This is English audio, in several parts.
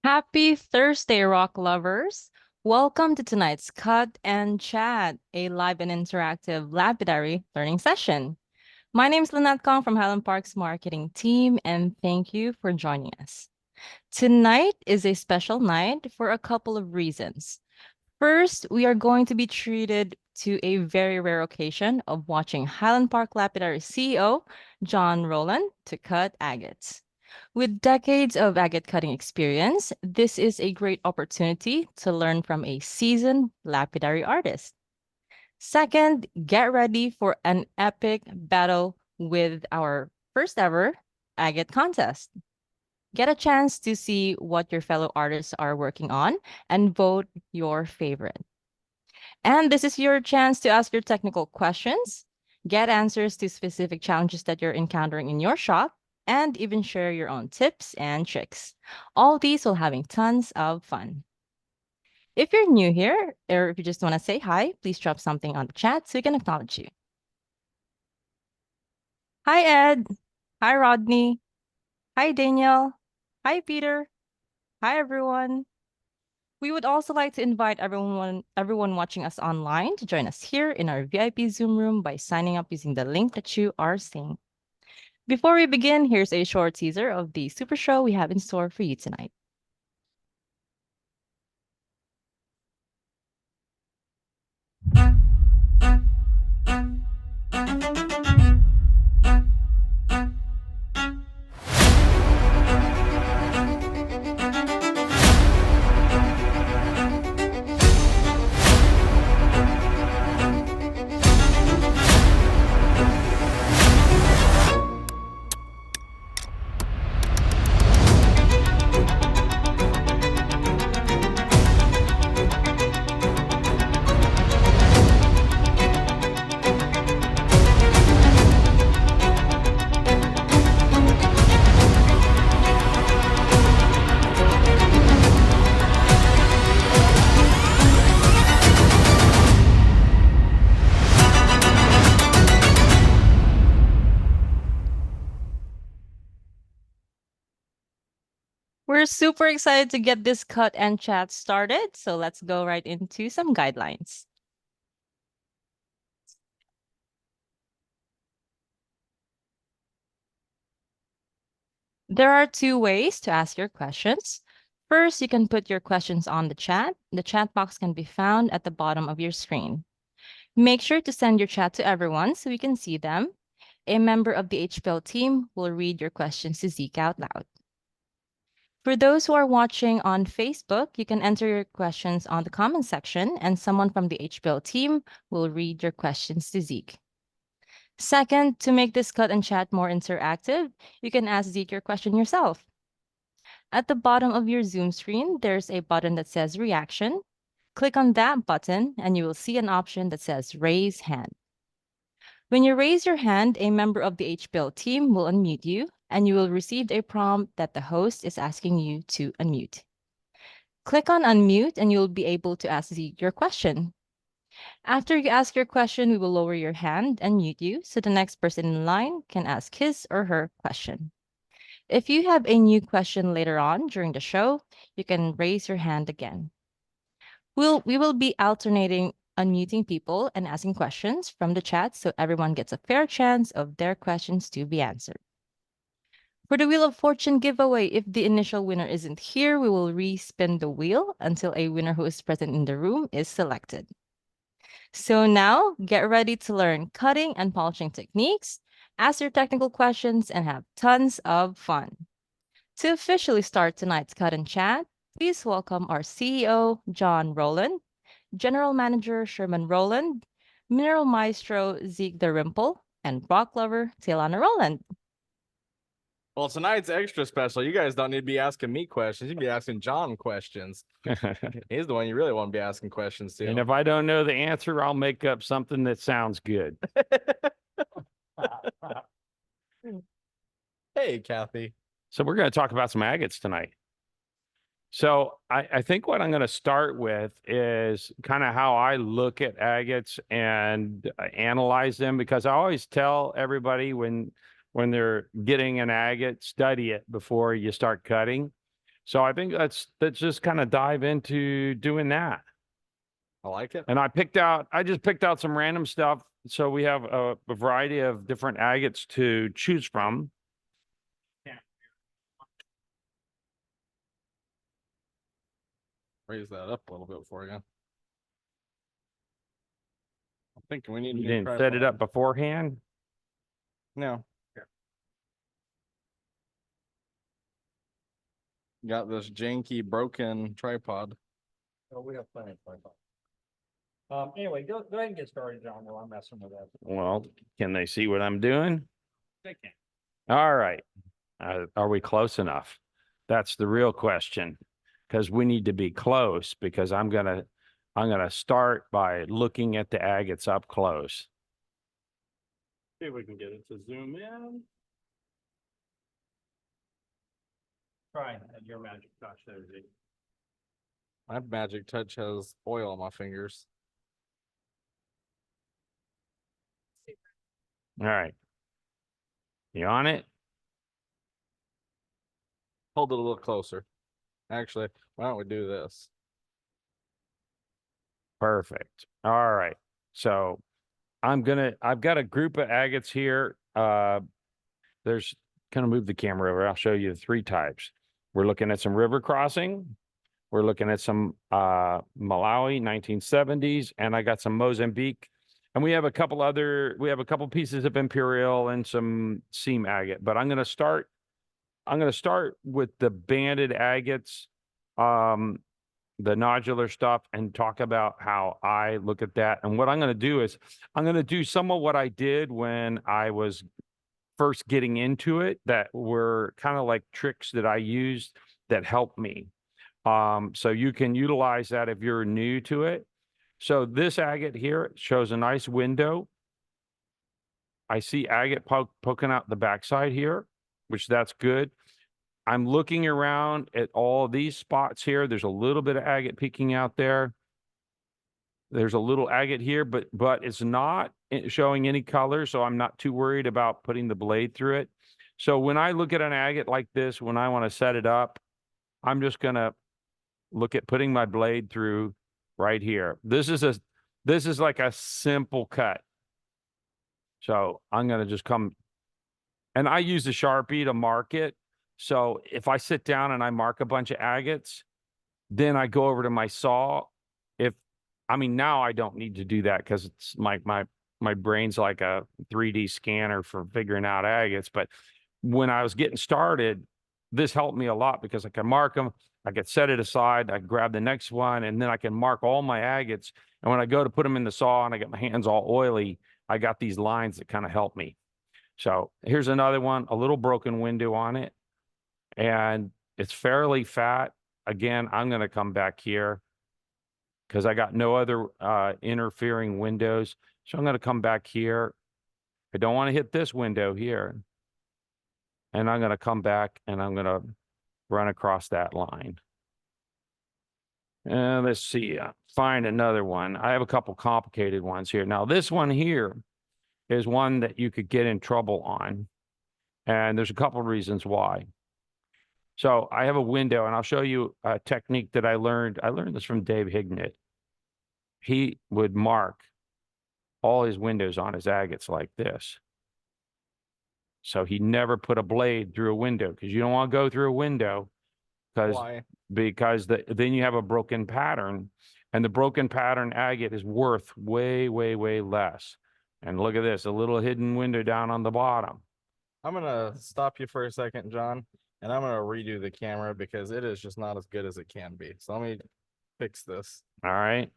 Happy Thursday, rock lovers! Welcome to tonight's Cut and Chat, a live and interactive lapidary learning session. My name is Lynette Kong from Highland Park's marketing team, and thank you for joining us. Tonight is a special night for a couple of reasons. First, we are going to be treated to a very rare occasion of watching Highland Park Lapidary CEO John Rowland to cut agates. With decades of agate cutting experience, this is a great opportunity to learn from a seasoned lapidary artist. Second, get ready for an epic battle with our first ever agate contest. Get a chance to see what your fellow artists are working on and vote your favorite. And this is your chance to ask your technical questions, get answers to specific challenges that you're encountering in your shop, and even share your own tips and tricks. All these while having tons of fun. If you're new here, or if you just want to say hi, please drop something on the chat so we can acknowledge you. Hi, Ed. Hi, Rodney. Hi, Daniel. Hi, Peter. Hi, everyone. We would also like to invite everyone watching us online to join us here in our VIP Zoom room by signing up using the link that you are seeing. Before we begin, here's a short teaser of the super show we have in store for you tonight. We're super excited to get this cut and chat started, so let's go right into some guidelines. There are two ways to ask your questions. First, you can put your questions on the chat. The chat box can be found at the bottom of your screen. Make sure to send your chat to everyone so we can see them. A member of the HPL team will read your questions to Zeke out loud. For those who are watching on Facebook, you can enter your questions on the comment section and someone from the HPL team will read your questions to Zeke. Second, to make this cut and chat more interactive, you can ask Zeke your question yourself. At the bottom of your Zoom screen, there's a button that says reaction. Click on that button and you will see an option that says raise hand. When you raise your hand, a member of the HBL team will unmute you, and you will receive a prompt that the host is asking you to unmute. Click on unmute, and you'll be able to ask your question. After you ask your question, we will lower your hand and mute you so the next person in line can ask his or her question. If you have a new question later on during the show, you can raise your hand again. We will be alternating unmuting people and asking questions from the chat so everyone gets a fair chance of their questions to be answered. For the Wheel of Fortune giveaway, if the initial winner isn't here, we will re-spin the wheel until a winner who is present in the room is selected. So now, get ready to learn cutting and polishing techniques, ask your technical questions, and have tons of fun. To officially start tonight's cut and chat, please welcome our CEO, John Rowland, General Manager Sherman Rowland, Mineral Maestro Zeke the Rimple, and rock lover Tilana Rowland. Well, tonight's extra special. You guys don't need to be asking me questions. You'd be asking John questions. He's the one you really want to be asking questions to. And if I don't know the answer, I'll make up something that sounds good. Hey, Kathy. So we're going to talk about some agates tonight. So I think what I'm going to start with is kind of how I look at agates and analyze them, because I always tell everybody when they're getting an agate, study it before you start cutting. So I think let's just kind of dive into doing that. I like it. And I just picked out some random stuff. So we have a variety of different agates to choose from. Raise that up a little bit for you. I'm thinking we need a You new didn't set it up tripod. beforehand? No. Got this janky broken tripod. Oh, we have plenty of tripod. Anyway, go ahead and get started, John, while I'm messing with that. Well, can they see what I'm doing? They can. All right. Are we close enough? That's the real question, because we need to be close, because I'm gonna start by looking at the agates up close. See if we can get it to zoom in. Try your magic touch there, Z. My magic touch has oil on my fingers. All right. You on it? Hold it a little closer. Actually, why don't we do this? Perfect. All right. So I've got a group of agates here. There's kind of move the camera over. I'll show you the three types. We're looking at some river crossing. We're looking at some Malawi 1970s, and I got some Mozambique. And we have a couple pieces of imperial and some seam agate. But I'm gonna start with the banded agates, the nodular stuff, and talk about how I look at that. And what I'm gonna do is I'm gonna do some of what I did when I was first getting into it, that were kind of like tricks that I used that helped me. So you can utilize that if you're new to it. So this agate here shows a nice window. I see agate poking out the backside here, which that's good. I'm looking around at all these spots here. There's a little bit of agate peeking out there. There's a little agate here, but it's not showing any color, so I'm not too worried about putting the blade through it. So when I look at an agate like this, when I want to set it up, I'm just gonna look at putting my blade through right here. This is like a simple cut. So I'm gonna just come, and I use the Sharpie to mark it. So if I sit down and I mark a bunch of agates, then I go over to my saw. Now I don't need to do that because it's my brain's like a 3D scanner for figuring out agates. But when I was getting started, this helped me a lot because I can mark them. I could set it aside. I grab the next one, and then I can mark all my agates. And when I go to put them in the saw and I get my hands all oily, I got these lines that kind of help me. So here's another one, a little broken window on it. And it's fairly fat. Again, I'm going to come back here because I got no other interfering windows. So I'm going to come back here. I don't want to hit this window here. And I'm going to come back and I'm going to run across that line. And let's see, find another one. I have a couple complicated ones here. Now, this one here is one that you could get in trouble on. And there's a couple of reasons why. So I have a window, and I'll show you a technique that I learned. I learned this from Dave Hignett. He would mark all his windows on his agates like this. So he never put a blade through a window, because you don't want to go through a window Why? because then you have a broken pattern, and the broken pattern agate is worth way, way, way less. And look at this, a little hidden window down on the bottom. I'm gonna stop you for a second, John, and I'm gonna redo the camera because it is just not as good as it can be. So let me fix this. All right.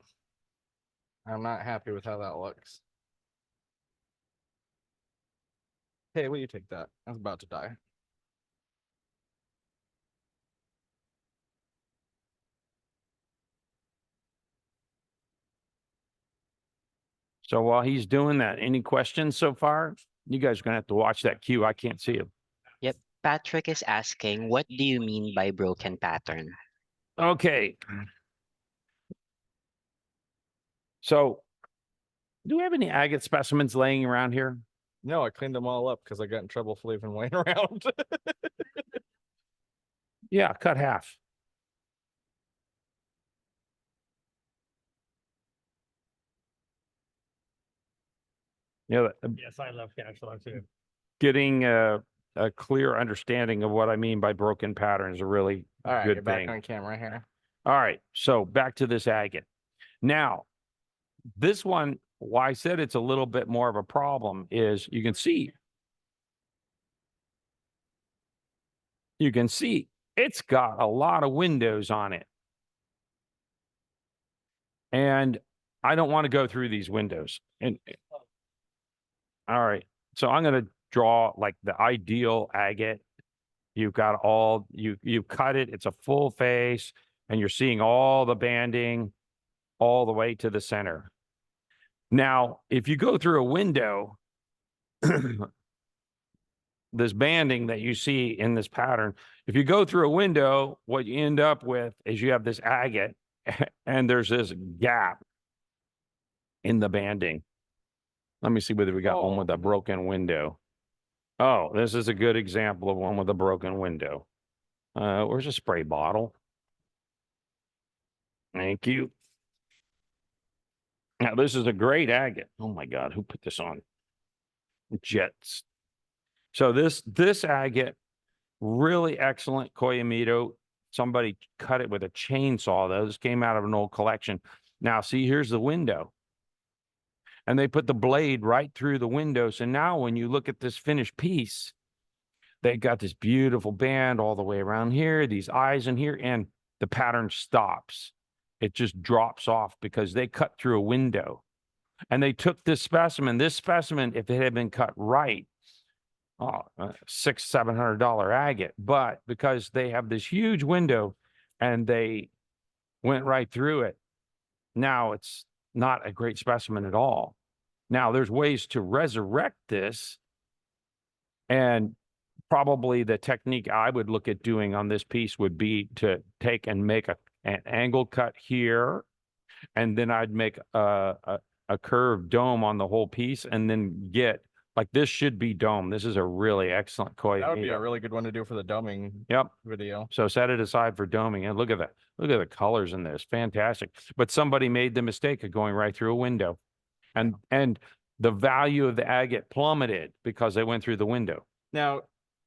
I'm not happy with how that looks. Hey, will you take that? I was about to die. So while he's doing that, any questions so far? You guys are gonna have to watch that cue. I can't see him. Yep. Patrick is asking, what do you mean by broken pattern? Okay. So do we have any agate specimens laying around here? No, I cleaned them all up because I got in trouble for leaving laying around. Yeah, cut half. You know, Yes, I love cash flow too. getting a clear understanding of what I mean by broken pattern is a really All right, good you're back thing. on camera here. All right, so back to this agate. Now, this one, why I said it's a little bit more of a problem is you can see it's got a lot of windows on it. And I don't want to go through these windows. And all right, so I'm going to draw like the ideal agate. You've got all you cut it, it's a full face, and you're seeing all the banding all the way to the center. Now, if you go through a window, this banding that you see in this pattern, if you go through a window, what you end up with is you have this agate and there's this gap in the banding. Let me see whether we got one with a broken window. Oh, this is a good example of one with a broken window. Where's a spray bottle? Thank you. Now, this is a great agate. Oh my God, who put this on? Jets. So this agate, really excellent Koyamito. Somebody cut it with a chainsaw. Those came out of an old collection. Now, see, here's the window. And they put the blade right through the window. So now when you look at this finished piece, they got this beautiful band all the way around here, these eyes in here, and the pattern stops. It just drops off because they cut through a window. And they took this specimen, if it had been cut right, $600-700 agate, but because they have this huge window and they went right through it, now it's not a great specimen at all. Now there's ways to resurrect this, and probably the technique I would look at doing on this piece would be to take and make an angle cut here, and then I'd make a curved dome on the whole piece, and then get like this should be dome. This is a really excellent koi. That would be a really good one to do for the dumbing Yep. video. So set it aside for doming, and look at that. Look at the colors in this. Fantastic. But somebody made the mistake of going right through a window, and the value of the agate plummeted because they went through the window. Now,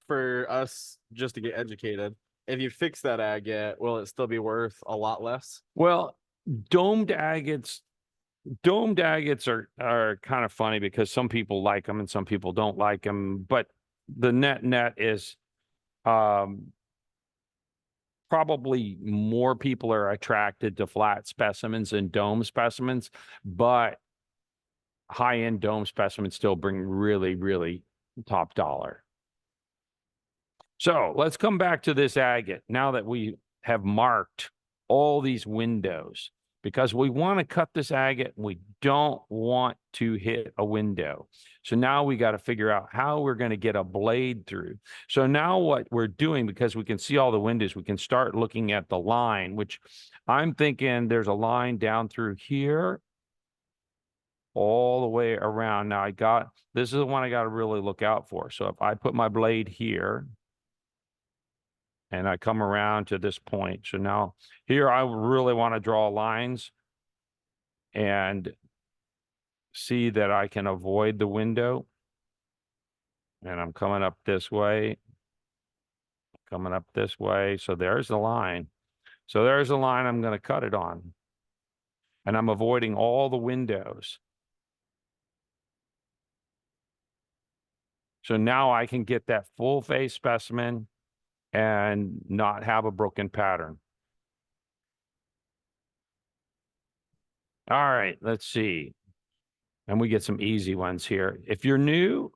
for us, just to get educated, if you fix that agate, will it still be worth a lot less? Well, domed agates are kind of funny because some people like them and some people don't like them. But the net is probably more people are attracted to flat specimens and dome specimens, but high-end dome specimens still bring really, really top dollar. So let's come back to this agate now that we have marked all these windows, because we want to cut this agate and we don't want to hit a window. So now we got to figure out how we're going to get a blade through. So now what we're doing, because we can see all the windows, we can start looking at the line, which I'm thinking there's a line down through here all the way around. Now this is the one I got to really look out for. So if I put my blade here and I come around to this point, so now here I really want to draw lines and see that I can avoid the window. And I'm coming up this way, coming up this way. So there's the line. So there's the line I'm going to cut it on. And I'm avoiding all the windows. So now I can get that full face specimen and not have a broken pattern. All right, let's see. And we get some easy ones here. If you're new,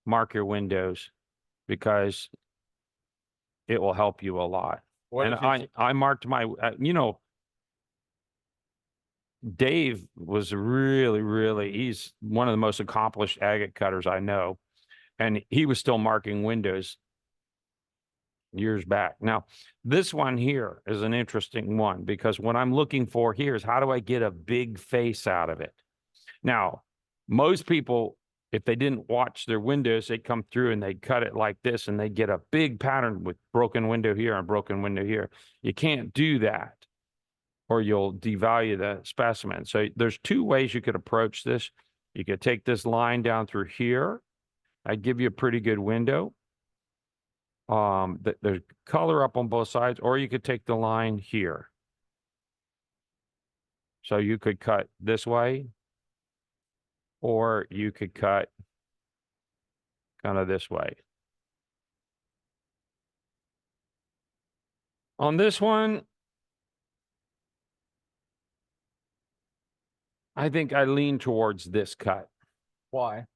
mark your windows because it will help you a lot. And I marked my, Dave was really, he's one of the most accomplished agate cutters I know. And he was still marking windows years back. Now, this one here is an interesting one because what I'm looking for here is how do I get a big face out of it? Now, most people if they didn't watch their windows, they'd come through and they'd cut it like this and they'd get a big pattern with broken window here and broken window here. You can't do that or you'll devalue the specimen. So there's two ways you could approach this. You could take this line down through here. I'd give you a pretty good window. There's color up on both sides, or you could take the line here. So you could cut this way, or you could cut kind of this way. On this one, I think I lean towards this cut. Why?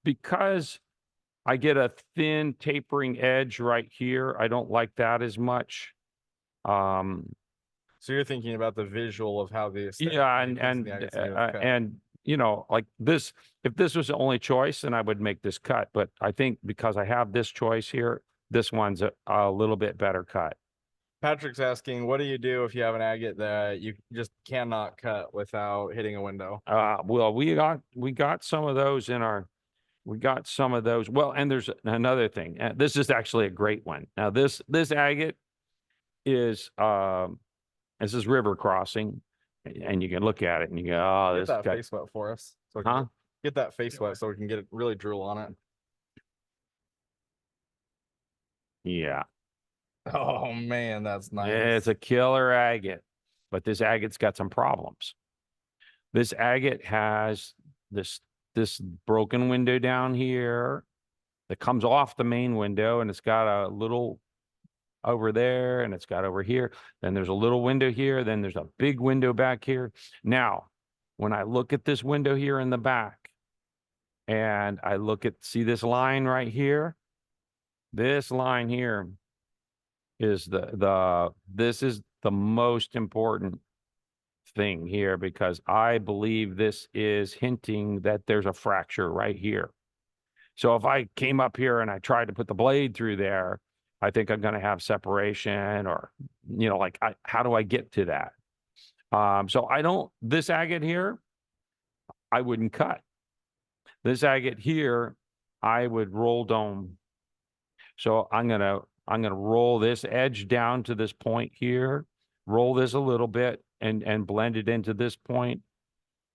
Because I get a thin tapering edge right here. I don't like that as much. So you're thinking about the visual of how the aesthetic Yeah, makes the agates need to cut. and you know, like this, if this was the only choice, then I would make this cut. But I think because I have this choice here, this one's a little bit better cut. Patrick's asking, what do you do if you have an agate that you just cannot cut without hitting a window? Well, we got some of those in our, we got some of those. Well, and there's another thing. This is actually a great one. Now this agate is this is river crossing, and you can look at it and you go, oh, Get this that got, face wet for us. So huh? get that face wet so we can get it really drool on it. Yeah. Oh man, that's nice. It's a killer agate, but this agate's got some problems. This agate has this broken window down here that comes off the main window, and it's got a little over there, and it's got over here. Then there's a little window here. Then there's a big window back here. Now, when I look at this window here in the back, and I look at, see this line right here? This line here is this is the most important thing here, because I believe this is hinting that there's a fracture right here. So if I came up here and I tried to put the blade through there, I think I'm going to have separation, or, you know, like how do I get to that? So this agate here, I wouldn't cut. This agate here, I would roll dome. So I'm going to roll this edge down to this point here, roll this a little bit and blend it into this point.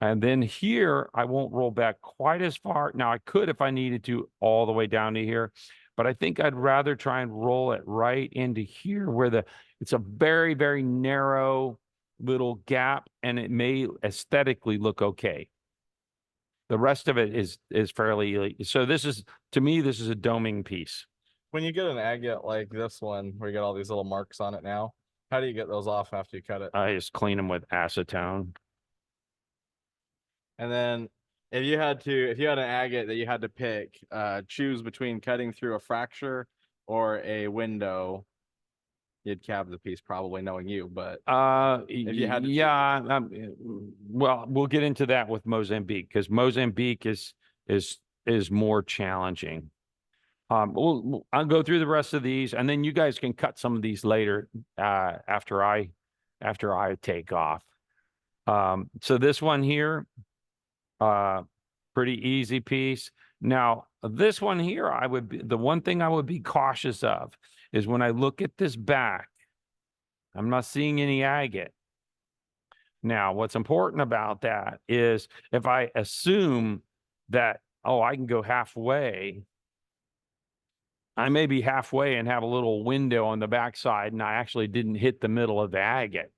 And then here, I won't roll back quite as far. Now I could, if I needed to, all the way down to here, but I think I'd rather try and roll it right into here where it's a very, very narrow little gap, and it may aesthetically look okay. The rest of it is fairly, so this is, to me, this is a doming piece. When you get an agate like this one, where you get all these little marks on it now, how do you get those off after you cut it? I just clean them with acetone. And then if you had an agate that you had to pick, choose between cutting through a fracture or a window, you'd cab the piece, probably, knowing you, but if you had to yeah, well, we'll get into that with Mozambique, because Mozambique is more challenging. I'll go through the rest of these, and then you guys can cut some of these later after I take off. So this one here, pretty easy piece. Now this one here, the one thing I would be cautious of is when I look at this back, I'm not seeing any agate. Now, what's important about that is if I assume that, oh, I can go halfway, I may be halfway and have a little window on the backside, and I actually didn't hit the middle of the agate.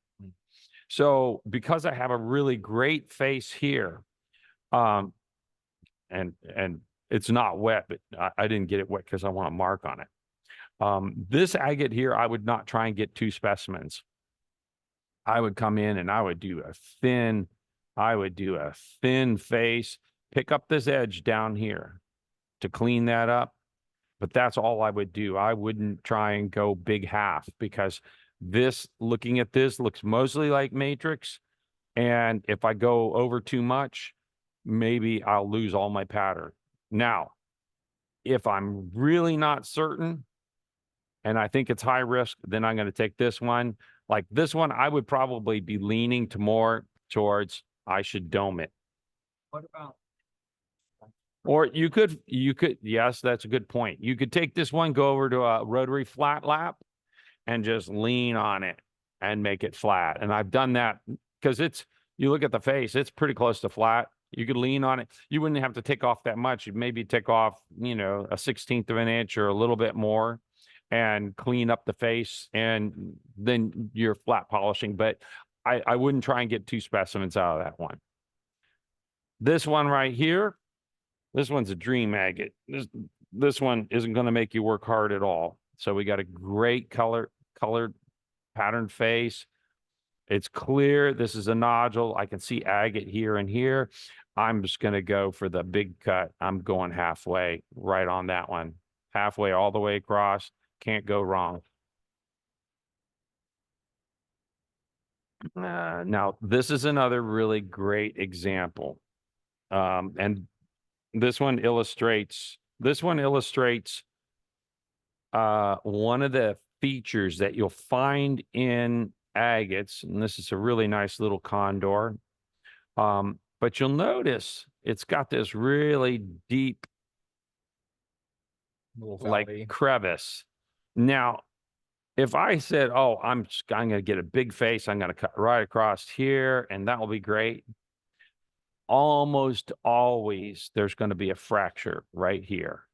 So because I have a really great face here, and it's not wet, but I didn't get it wet because I want to mark on it. This agate here, I would not try and get two specimens. I would come in and I would do a thin face, pick up this edge down here to clean that up. But that's all I would do. I wouldn't try and go big half, because looking at this looks mostly like matrix. And if I go over too much, maybe I'll lose all my pattern. Now, if I'm really not certain and I think it's high risk, then I'm going to take this one. Like this one, I would probably be leaning to more towards I should dome it. What about Or yes, that's a good point. You could take this one, go over to a rotary flat lap and just lean on it and make it flat. And I've done that because you look at the face, it's pretty close to flat. You could lean on it. You wouldn't have to take off that much. You'd maybe take off, a 16th of an inch or a little bit more and clean up the face, and then you're flat polishing. But I wouldn't try and get 2 specimens out of that one. This one right here, this one's a dream agate. This one isn't going to make you work hard at all. So we got a great colored patterned face. It's clear. This is a nodule. I can see agate here and here. I'm just going to go for the big cut. I'm going halfway right on that one. Halfway all the way across. Can't go wrong. Now, this is another really great example. And this one illustrates one of the features that you'll find in agates, and this is a really nice little condor. But you'll notice it's got this really deep like crevice. Now, if I said, oh, I'm going to get a big face, I'm going to cut right across here, and that will be great. Almost always there's going to be a fracture right here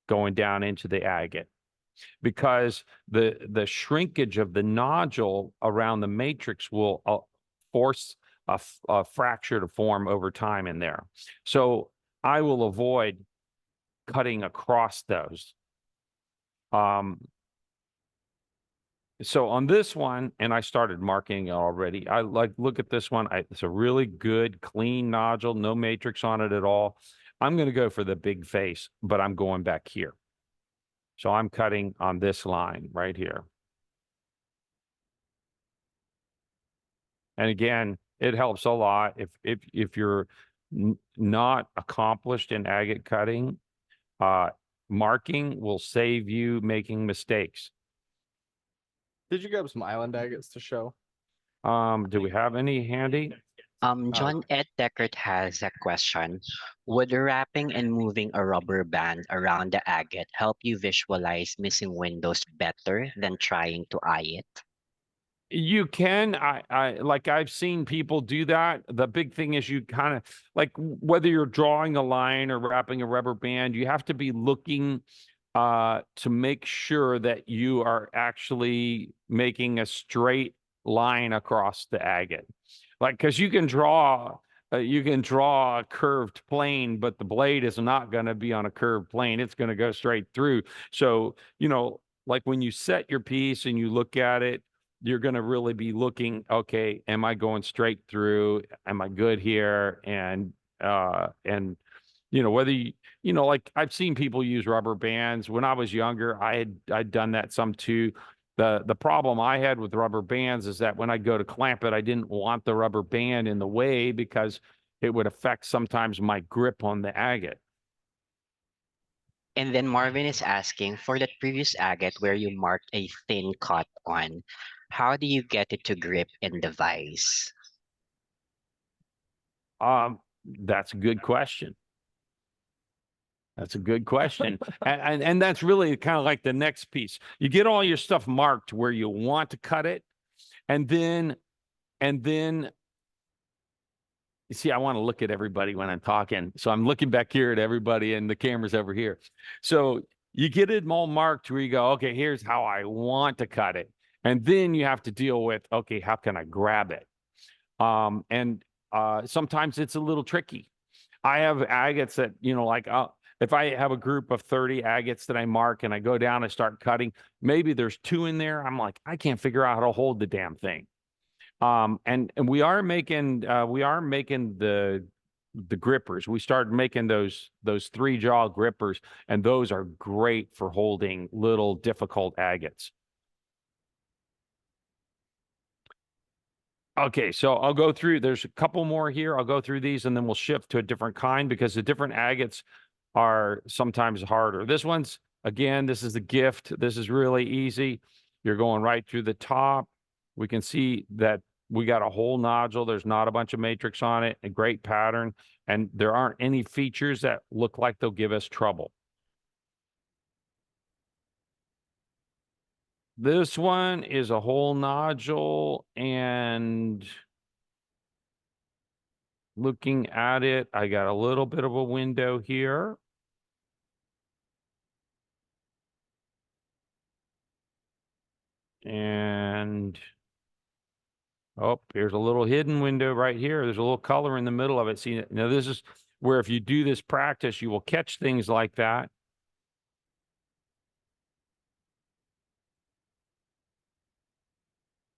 going down into the agate, because the shrinkage of the nodule around the matrix will force a fracture to form over time in there. So I will avoid cutting across those. So on this one, and I started marking it already, I look at this one. It's a really good, clean nodule, no matrix on it at all. I'm going to go for the big face, but I'm going back here. So I'm cutting on this line right here. And again, it helps a lot if you're not accomplished in agate cutting. Marking will save you making mistakes. Did you grab some island agates to show? Do we have any handy? John Ed Deckert has a question. Would wrapping and moving a rubber band around the agate help you visualize missing windows better than trying to eye it? You can. I've seen people do that. The big thing is you kind of like, whether you're drawing a line or wrapping a rubber band, you have to be looking to make sure that you are actually making a straight line across the agate. Like, because you can draw a curved plane, but the blade is not going to be on a curved plane. It's going to go straight through. So, like when you set your piece and you look at it, you're going to really be looking, okay, am I going straight through? Am I good here? And whether like I've seen people use rubber bands. When I was younger, I'd done that some too. The problem I had with rubber bands is that when I go to clamp it, I didn't want the rubber band in the way because it would affect sometimes my grip on the agate. And then Marvin is asking, for that previous agate where you marked a thin cut on, how do you get it to grip in the vise? That's a good question. That's a good question. and that's really kind of like the next piece. You get all your stuff marked where you want to cut it. And then you see, I want to look at everybody when I'm talking. So I'm looking back here at everybody and the camera's over here. So you get it all marked where you go, okay, here's how I want to cut it. And then you have to deal with, okay, how can I grab it? Sometimes it's a little tricky. I have agates that, if I have a group of 30 agates that I mark and I go down and start cutting, maybe there's 2 in there. I'm like, I can't figure out how to hold the damn thing. And we are making the grippers. We started making those 3-jaw grippers, and those are great for holding little difficult agates. Okay, so I'll go through. There's a couple more here. I'll go through these, and then we'll shift to a different kind because the different agates are sometimes harder. This one's, again, this is the gift. This is really easy. You're going right through the top. We can see that we got a whole nodule. There's not a bunch of matrix on it, a great pattern, and there aren't any features that look like they'll give us trouble. This one is a whole nodule, and looking at it, I got a little bit of a window here. And oh, here's a little hidden window right here. There's a little color in the middle of it. See, now this is where if you do this practice, you will catch things like that.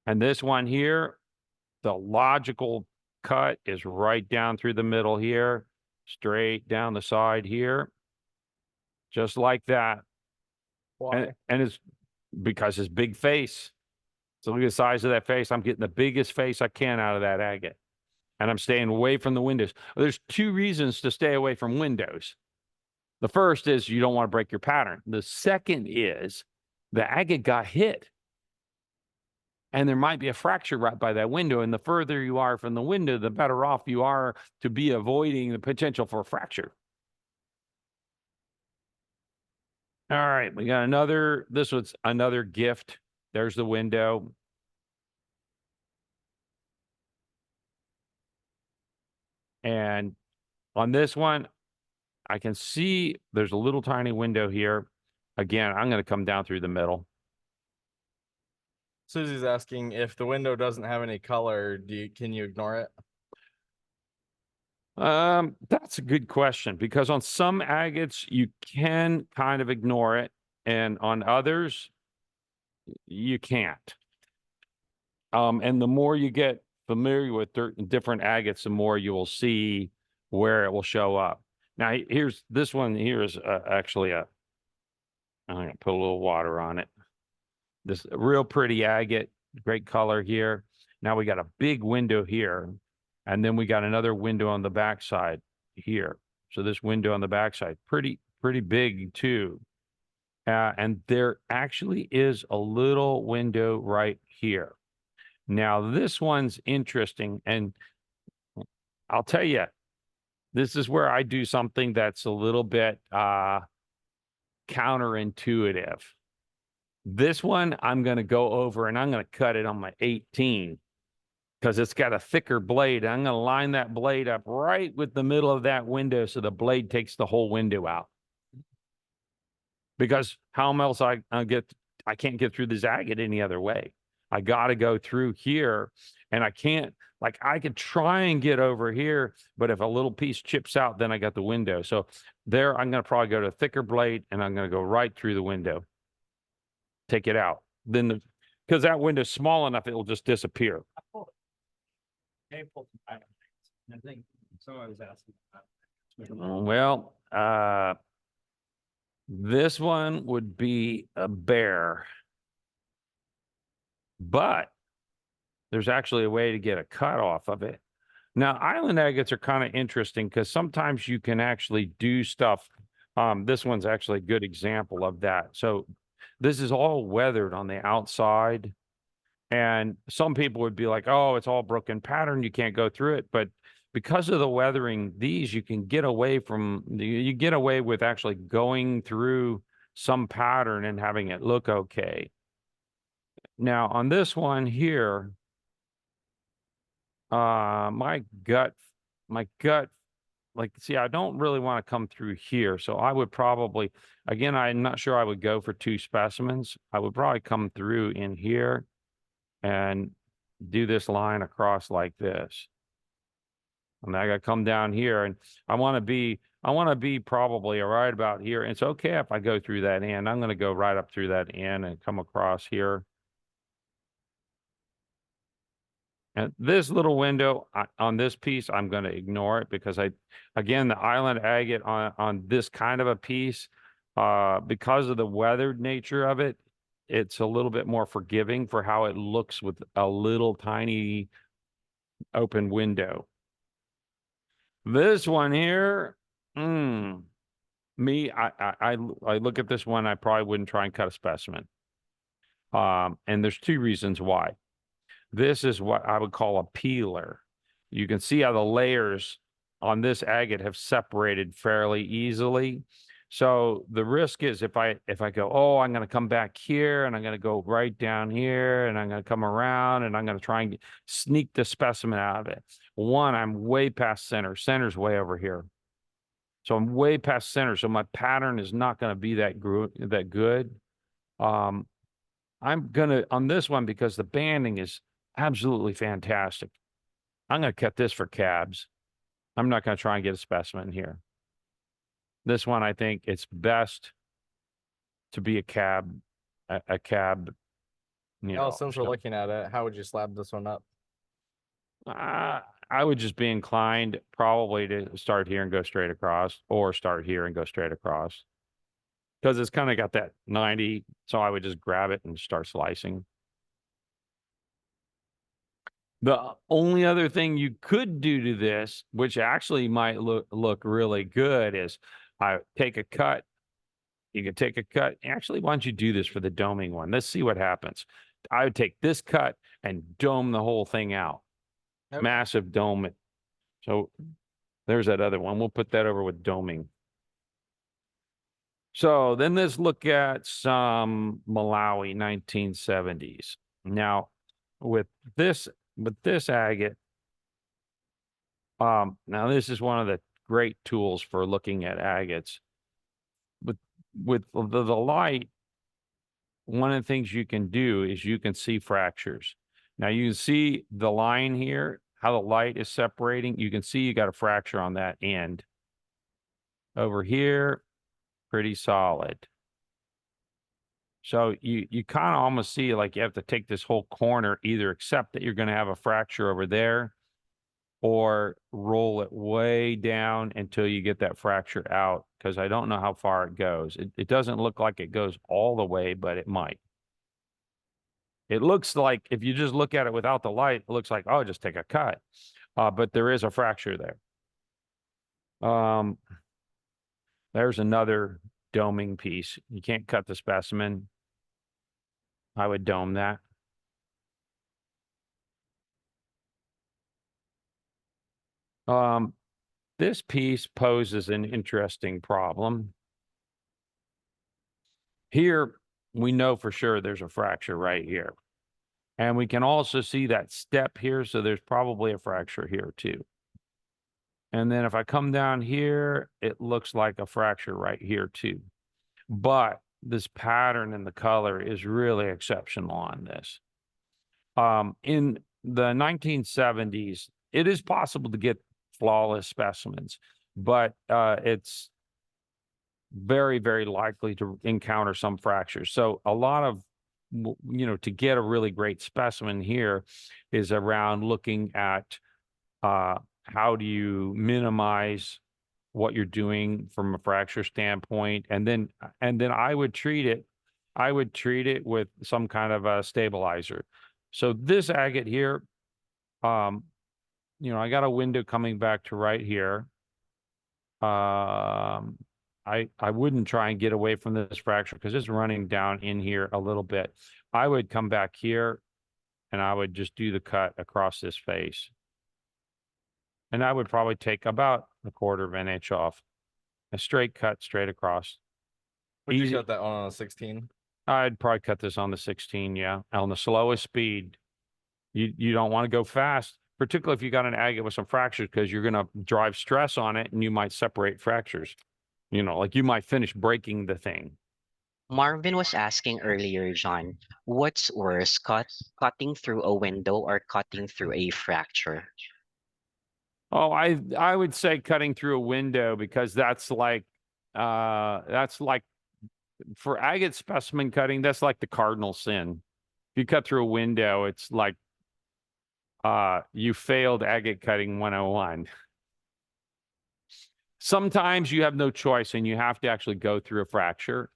And this one here, the logical cut is right down through the middle here, straight down the side here, just like that. Why? And it's because his big face. So look at the size of that face. I'm getting the biggest face I can out of that agate. And I'm staying away from the windows. There's two reasons to stay away from windows. The first is you don't want to break your pattern. The second is the agate got hit. And there might be a fracture right by that window. And the further you are from the window, the better off you are to be avoiding the potential for a fracture. All right, we got another, this was another gift. There's the window. And on this one, I can see there's a little tiny window here. Again, I'm going to come down through the middle. Susie's asking if the window doesn't have any color, can you ignore it? That's a good question, because on some agates you can kind of ignore it, and on others you can't. And the more you get familiar with different agates, the more you will see where it will show up. Now, here's this one here is actually I'm gonna put a little water on it. This real pretty agate, great color here. Now we got a big window here, and then we got another window on the backside here. So this window on the backside, pretty big too. And there actually is a little window right here. Now this one's interesting, and I'll tell you, this is where I do something that's a little bit counterintuitive. This one, I'm going to go over and I'm going to cut it on my 18 because it's got a thicker blade. I'm going to line that blade up right with the middle of that window so the blade takes the whole window out. Because how else I can't get through this agate any other way. I got to go through here, and I can't, like, I could try and get over here, but if a little piece chips out, then I got the window. So there, I'm going to probably go to a thicker blade, and I'm going to go right through the window. Take it out. Then, because that window's small enough, it will just disappear. I think someone was asking about. Well, this one would be a bear. But there's actually a way to get a cut off of it. Now, island agates are kind of interesting because sometimes you can actually do stuff. This one's actually a good example of that. So this is all weathered on the outside. And some people would be like, oh, it's all broken pattern. You can't go through it. But because of the weathering, these you can get away from, you get away with actually going through some pattern and having it look okay. Now, on this one here, my gut, like, see, I don't really want to come through here. So I would probably, again, I'm not sure I would go for 2 specimens. I would probably come through in here and do this line across like this. And I got to come down here, and I want to be probably right about here. It's okay if I go through that end. I'm going to go right up through that end and come across here. And this little window on this piece, I'm going to ignore it because again, the island agate on this kind of a piece, because of the weathered nature of it, it's a little bit more forgiving for how it looks with a little tiny open window. This one here, I look at this one, I probably wouldn't try and cut a specimen. And there's 2 reasons why. This is what I would call a peeler. You can see how the layers on this agate have separated fairly easily. So the risk is if I go, oh, I'm going to come back here and I'm going to go right down here and I'm going to come around and I'm going to try and sneak the specimen out of it. One, I'm way past center. Center's way over here. So I'm way past center. So my pattern is not going to be that good. I'm going to, on this one, because the banding is absolutely fantastic, I'm going to cut this for cabs. I'm not going to try and get a specimen here. This one, I think it's best to be a cab, a cab. You know, since we're looking at it, how would you slab this one up? I would just be inclined probably to start here and go straight across, or start here and go straight across, because it's kind of got that 90. So I would just grab it and start slicing. The only other thing you could do to this, which actually might look really good, is I take a cut. You could take a cut. Actually, why don't you do this for the doming one? Let's see what happens. I would take this cut and dome the whole thing out. Okay. Massive dome it. So there's that other one. We'll put that over with doming. So then let's look at some Malawi 1970s. Now, with this agate, now this is one of the great tools for looking at agates. With the light, one of the things you can do is you can see fractures. Now you can see the line here, how the light is separating. You can see you got a fracture on that end. Over here, pretty solid. So you kind of almost see like you have to take this whole corner, either accept that you're going to have a fracture over there, or roll it way down until you get that fracture out, because I don't know how far it goes. It doesn't look like it goes all the way, but it might. It looks like, if you just look at it without the light, it looks like, oh, just take a cut. But there is a fracture there. There's another doming piece. You can't cut the specimen. I would dome that. This piece poses an interesting problem. Here, we know for sure there's a fracture right here. And we can also see that step here, so there's probably a fracture here too. And then if I come down here, it looks like a fracture right here too. But this pattern and the color is really exceptional on this. In the 1970s, it is possible to get flawless specimens, but it's very, very likely to encounter some fractures. So a lot of, to get a really great specimen here is around looking at how do you minimize what you're doing from a fracture standpoint, and then I would treat it with some kind of a stabilizer. So this agate here, I got a window coming back to right here. I wouldn't try and get away from this fracture because it's running down in here a little bit. I would come back here and I would just do the cut across this face. And I would probably take about 1/4 of an inch off. A straight cut straight across. Would you cut that on a 16? I'd probably cut this on the 16, yeah. On the slowest speed. You don't want to go fast, particularly if you got an agate with some fractures, because you're going to drive stress on it and you might separate fractures. Like you might finish breaking the thing. Marvin was asking earlier, John, what's worse, cutting through a window or cutting through a fracture? Oh, I would say cutting through a window, because that's like for agate specimen cutting, that's like the cardinal sin. If you cut through a window, it's like you failed agate cutting 101. Sometimes you have no choice and you have to actually go through a fracture.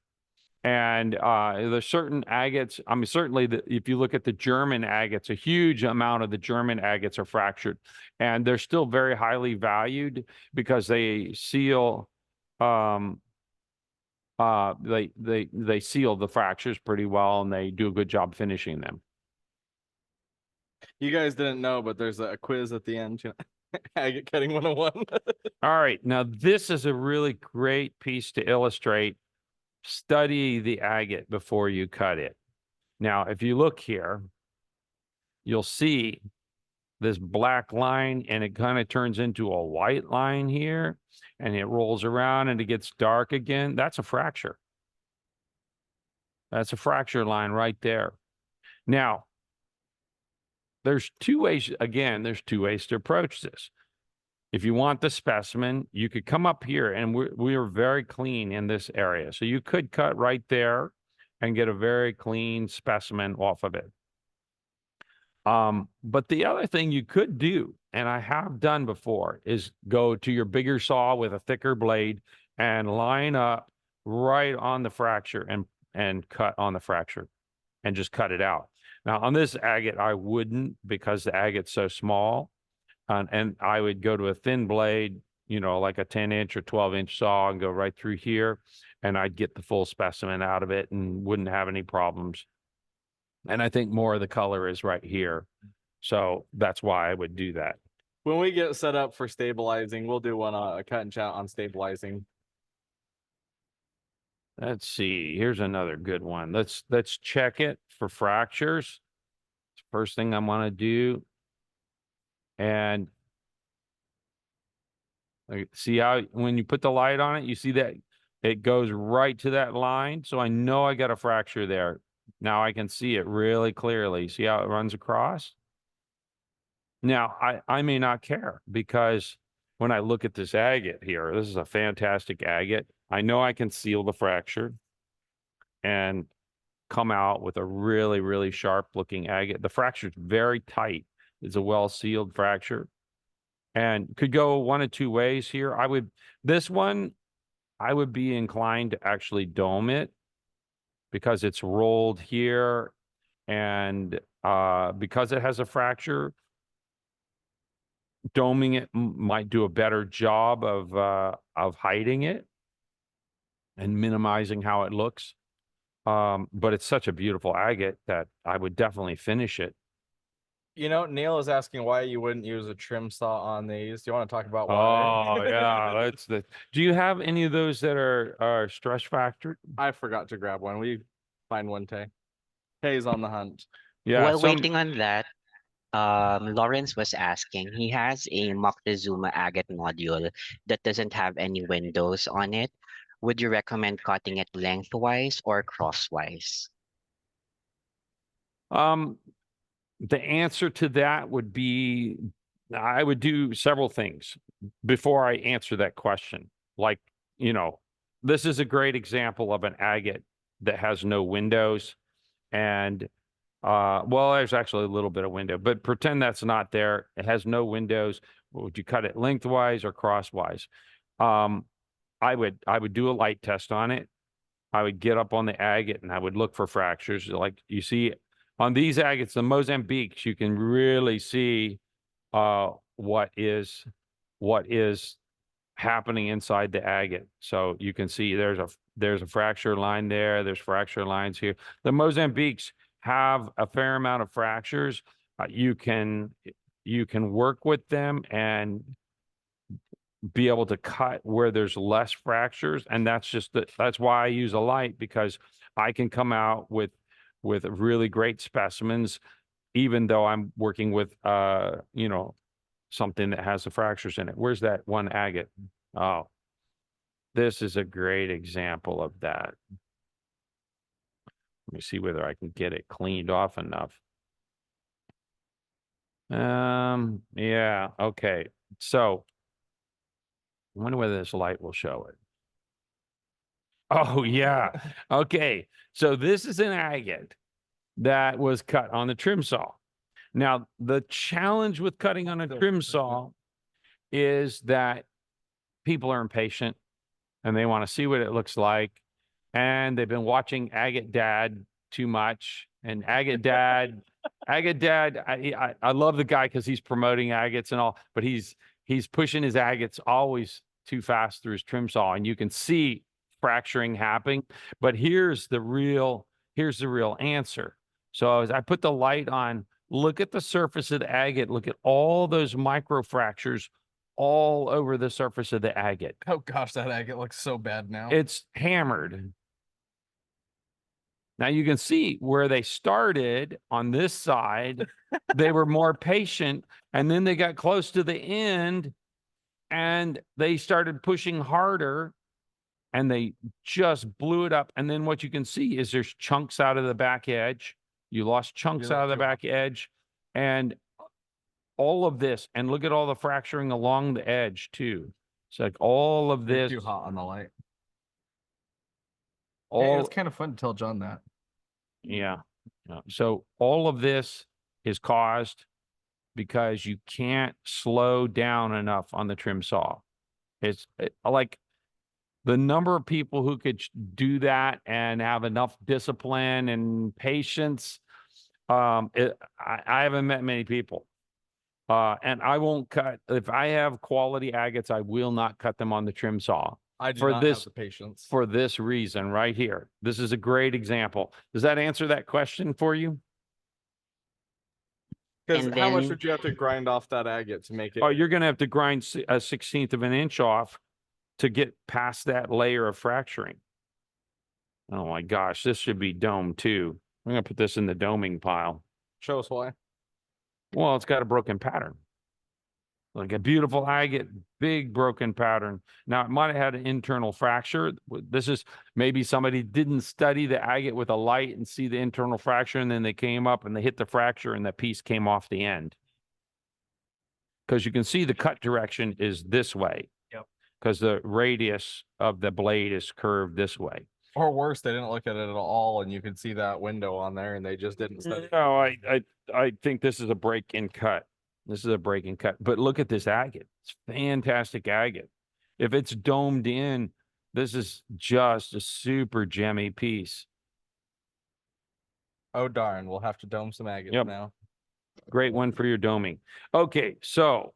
And there's certain agates, I mean, certainly if you look at the German agates, a huge amount of the German agates are fractured. And they're still very highly valued because they seal, they seal the fractures pretty well, and they do a good job finishing them. You guys didn't know, but there's a quiz at the end. Agate cutting 101. All right, now this is a really great piece to illustrate. Study the agate before you cut it. Now, if you look here, you'll see this black line and it kind of turns into a white line here and it rolls around and it gets dark again. That's a fracture. That's a fracture line right there. Now, there's two ways, again, there's two ways to approach this. If you want the specimen, you could come up here and we're very clean in this area. So you could cut right there and get a very clean specimen off of it. But the other thing you could do, and I have done before, is go to your bigger saw with a thicker blade and line up right on the fracture and cut on the fracture and just cut it out. Now on this agate, I wouldn't because the agate's so small. And I would go to a thin blade, you know, like a 10-inch or 12-inch saw and go right through here. And I'd get the full specimen out of it and wouldn't have any problems. And I think more of the color is right here. So that's why I would do that. When we get set up for stabilizing, we'll do one a cut and chat on stabilizing. Let's see. Here's another good one. Let's check it for fractures. First thing I want to do. And see how when you put the light on it, you see that it goes right to that line. So I know I got a fracture there. Now I can see it really clearly. See how it runs across? Now I may not care because when I look at this agate here, this is a fantastic agate. I know I can seal the fracture and come out with a really, really sharp looking agate. The fracture is very tight. It's a well-sealed fracture and could go one of two ways here. This one, I would be inclined to actually dome it because it's rolled here and because it has a fracture, doming it might do a better job of hiding it and minimizing how it looks. But it's such a beautiful agate that I would definitely finish it. You know, Neil is asking why you wouldn't use a trim saw on these. Do you want to talk about why? Oh yeah, do you have any of those that are stress factored? I forgot to grab one. We find one, Tay. Tay's on the hunt. Yeah. While waiting on that, Lawrence was asking, he has a Moctezuma agate module that doesn't have any windows on it. Would you recommend cutting it lengthwise or crosswise? The answer to that would be I would do several things before I answer that question. Like, you know, this is a great example of an agate that has no windows. And well, there's actually a little bit of window, but pretend that's not there. It has no windows. Would you cut it lengthwise or crosswise? I would do a light test on it. I would get up on the agate and I would look for fractures. Like you see on these agates, the Mozambiques, you can really see what is happening inside the agate. So you can see there's a fracture line there. There's fracture lines here. The Mozambiques have a fair amount of fractures. You can work with them and be able to cut where there's less fractures. And that's why I use a light, because I can come out with really great specimens, even though I'm working with, you know, something that has the fractures in it. Where's that one agate? Oh, this is a great example of that. Let me see whether I can get it cleaned off enough. Yeah, okay. So I wonder whether this light will show it. Oh, yeah. Okay. So this is an agate that was cut on the trim saw. Now, the challenge with cutting on a trim saw is that people are impatient and they want to see what it looks like. And they've been watching Agate Dad too much. And Agate Dad, I love the guy because he's promoting agates and all, but he's pushing his agates always too fast through his trim saw. And you can see fracturing happening. But here's the real answer. So as I put the light on Look at the surface of the agate. Look at all those microfractures all over the surface of the agate. Oh gosh, that agate looks so bad now. It's hammered. Now you can see where they started on this side, they were more patient, and then they got close to the end and they started pushing harder and they just blew it up. And then what you can see is there's chunks out of the back edge. You lost chunks out of the back edge and all of this. And look at all the fracturing along the edge too. It's like all of You're this. too hot on the light. All, Hey, it was kind of fun to tell John that. yeah. So all of this is caused because you can't slow down enough on the trim saw. It's like the number of people who could do that and have enough discipline and patience. I haven't met many people. And I won't cut. If I have quality agates, I will not cut them on the trim saw. I do For not this- have the patience. For this reason right here. This is a great example. Does that answer that question for you? Because And how much then- would you have to grind off that agate to make it? Oh, you're going to have to grind a 1/16 of an inch off to get past that layer of fracturing. Oh my gosh, this should be domed too. I'm going to put this in the doming pile. Show us why. Well, it's got a broken pattern. Like a beautiful agate, big broken pattern. Now, it might have had an internal fracture. This is maybe somebody didn't study the agate with a light and see the internal fracture, and then they came up and they hit the fracture and the piece came off the end. Because you can see the cut direction is this way. Yep. Because the radius of the blade is curved this way. Or worse, they didn't look at it at all, and you could see that window on there, and they just didn't study. No, I think this is a break-in cut. This is a break-in cut. But look at this agate. It's fantastic agate. If it's domed in, this is just a super gemmy piece. Oh darn, we'll have to dome some agates Yep. now. Great one for your doming. Okay, so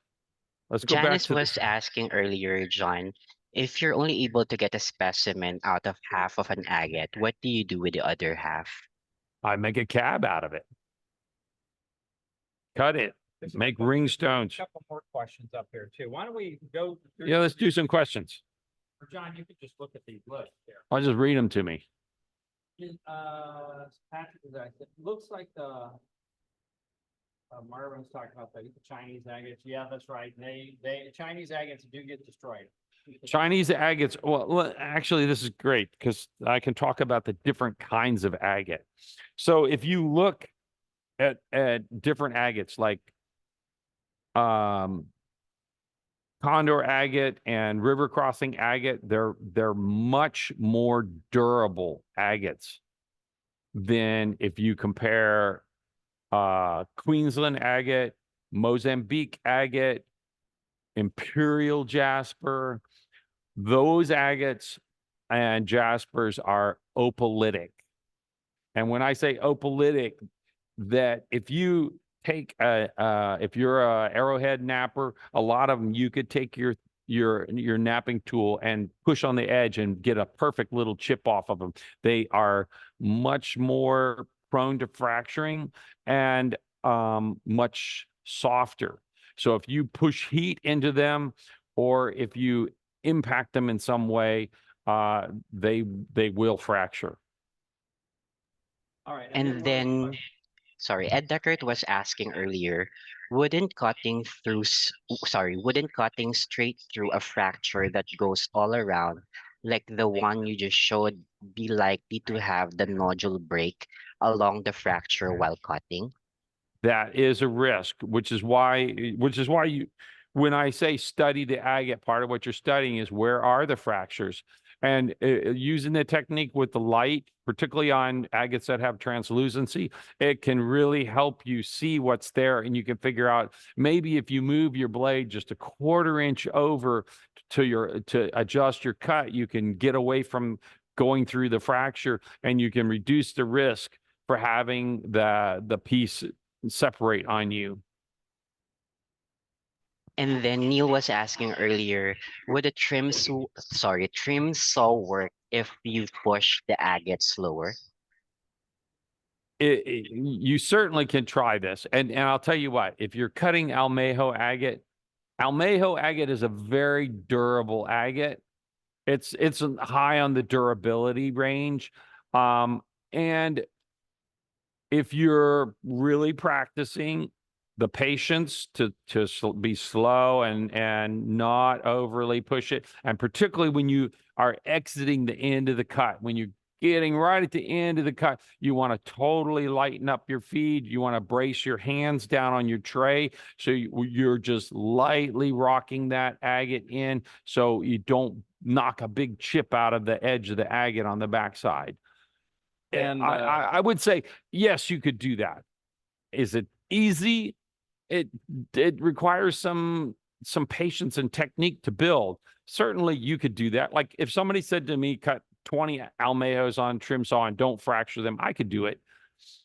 let's go back Janice to was asking earlier, John, if you're only able to get a specimen out of half of an agate, what do you do with the other half? I make a cab out of it. Cut it. There's Make a ring stones. couple more questions up here too. Why don't we go? through Yeah, let's these? do some questions. Or John, you could just look at these lists here. I'll just read them to me. Patrick, it looks like the Marvin's talking about the Chinese agates. Yeah, that's right. Chinese agates do get destroyed. Chinese agates. Well, actually, this is great because I can talk about the different kinds of agate. So if you look at different agates like condor agate and river crossing agate, they're much more durable agates than if you compare Queensland agate, Mozambique agate, imperial jasper. Those agates and jaspers are opalitic. And when I say opalitic, that if you take if you're a arrowhead napper, a lot of them, you could take your napping tool and push on the edge and get a perfect little chip off of them. They are much more prone to fracturing and much softer. So if you push heat into them or if you impact them in some way, they will fracture. All right. And then, sorry, Ed Deckert was asking earlier, wouldn't cutting straight through a fracture that goes all around, like the one you just showed, be likely to have the nodule break along the fracture while cutting? That is a risk, which is why you, when I say study the agate, part of what you're studying is where are the fractures, and using the technique with the light, particularly on agates that have translucency, it can really help you see what's there, and you can figure out maybe if you move your blade just a 1/4 inch over to adjust your cut, you can get away from going through the fracture, and you can reduce the risk for having the piece separate on you. And then Neil was asking earlier, would a trim saw work if you push the agate slower? You certainly can try this. And I'll tell you what, if you're cutting Almejo agate is a very durable agate. It's high on the durability range. And if you're really practicing the patience to be slow and not overly push it, and particularly when you are exiting the end of the cut, when you're getting right at the end of the cut, you want to totally lighten up your feed. You want to brace your hands down on your tray, so you're just lightly rocking that agate in so you don't knock a big chip out of the edge of the agate on the backside. And I would say, yes, you could do that. Is it easy? It requires some patience and technique to build. Certainly you could do that. Like if somebody said to me, cut 20 Almejos on trim saw and don't fracture them, I could do it.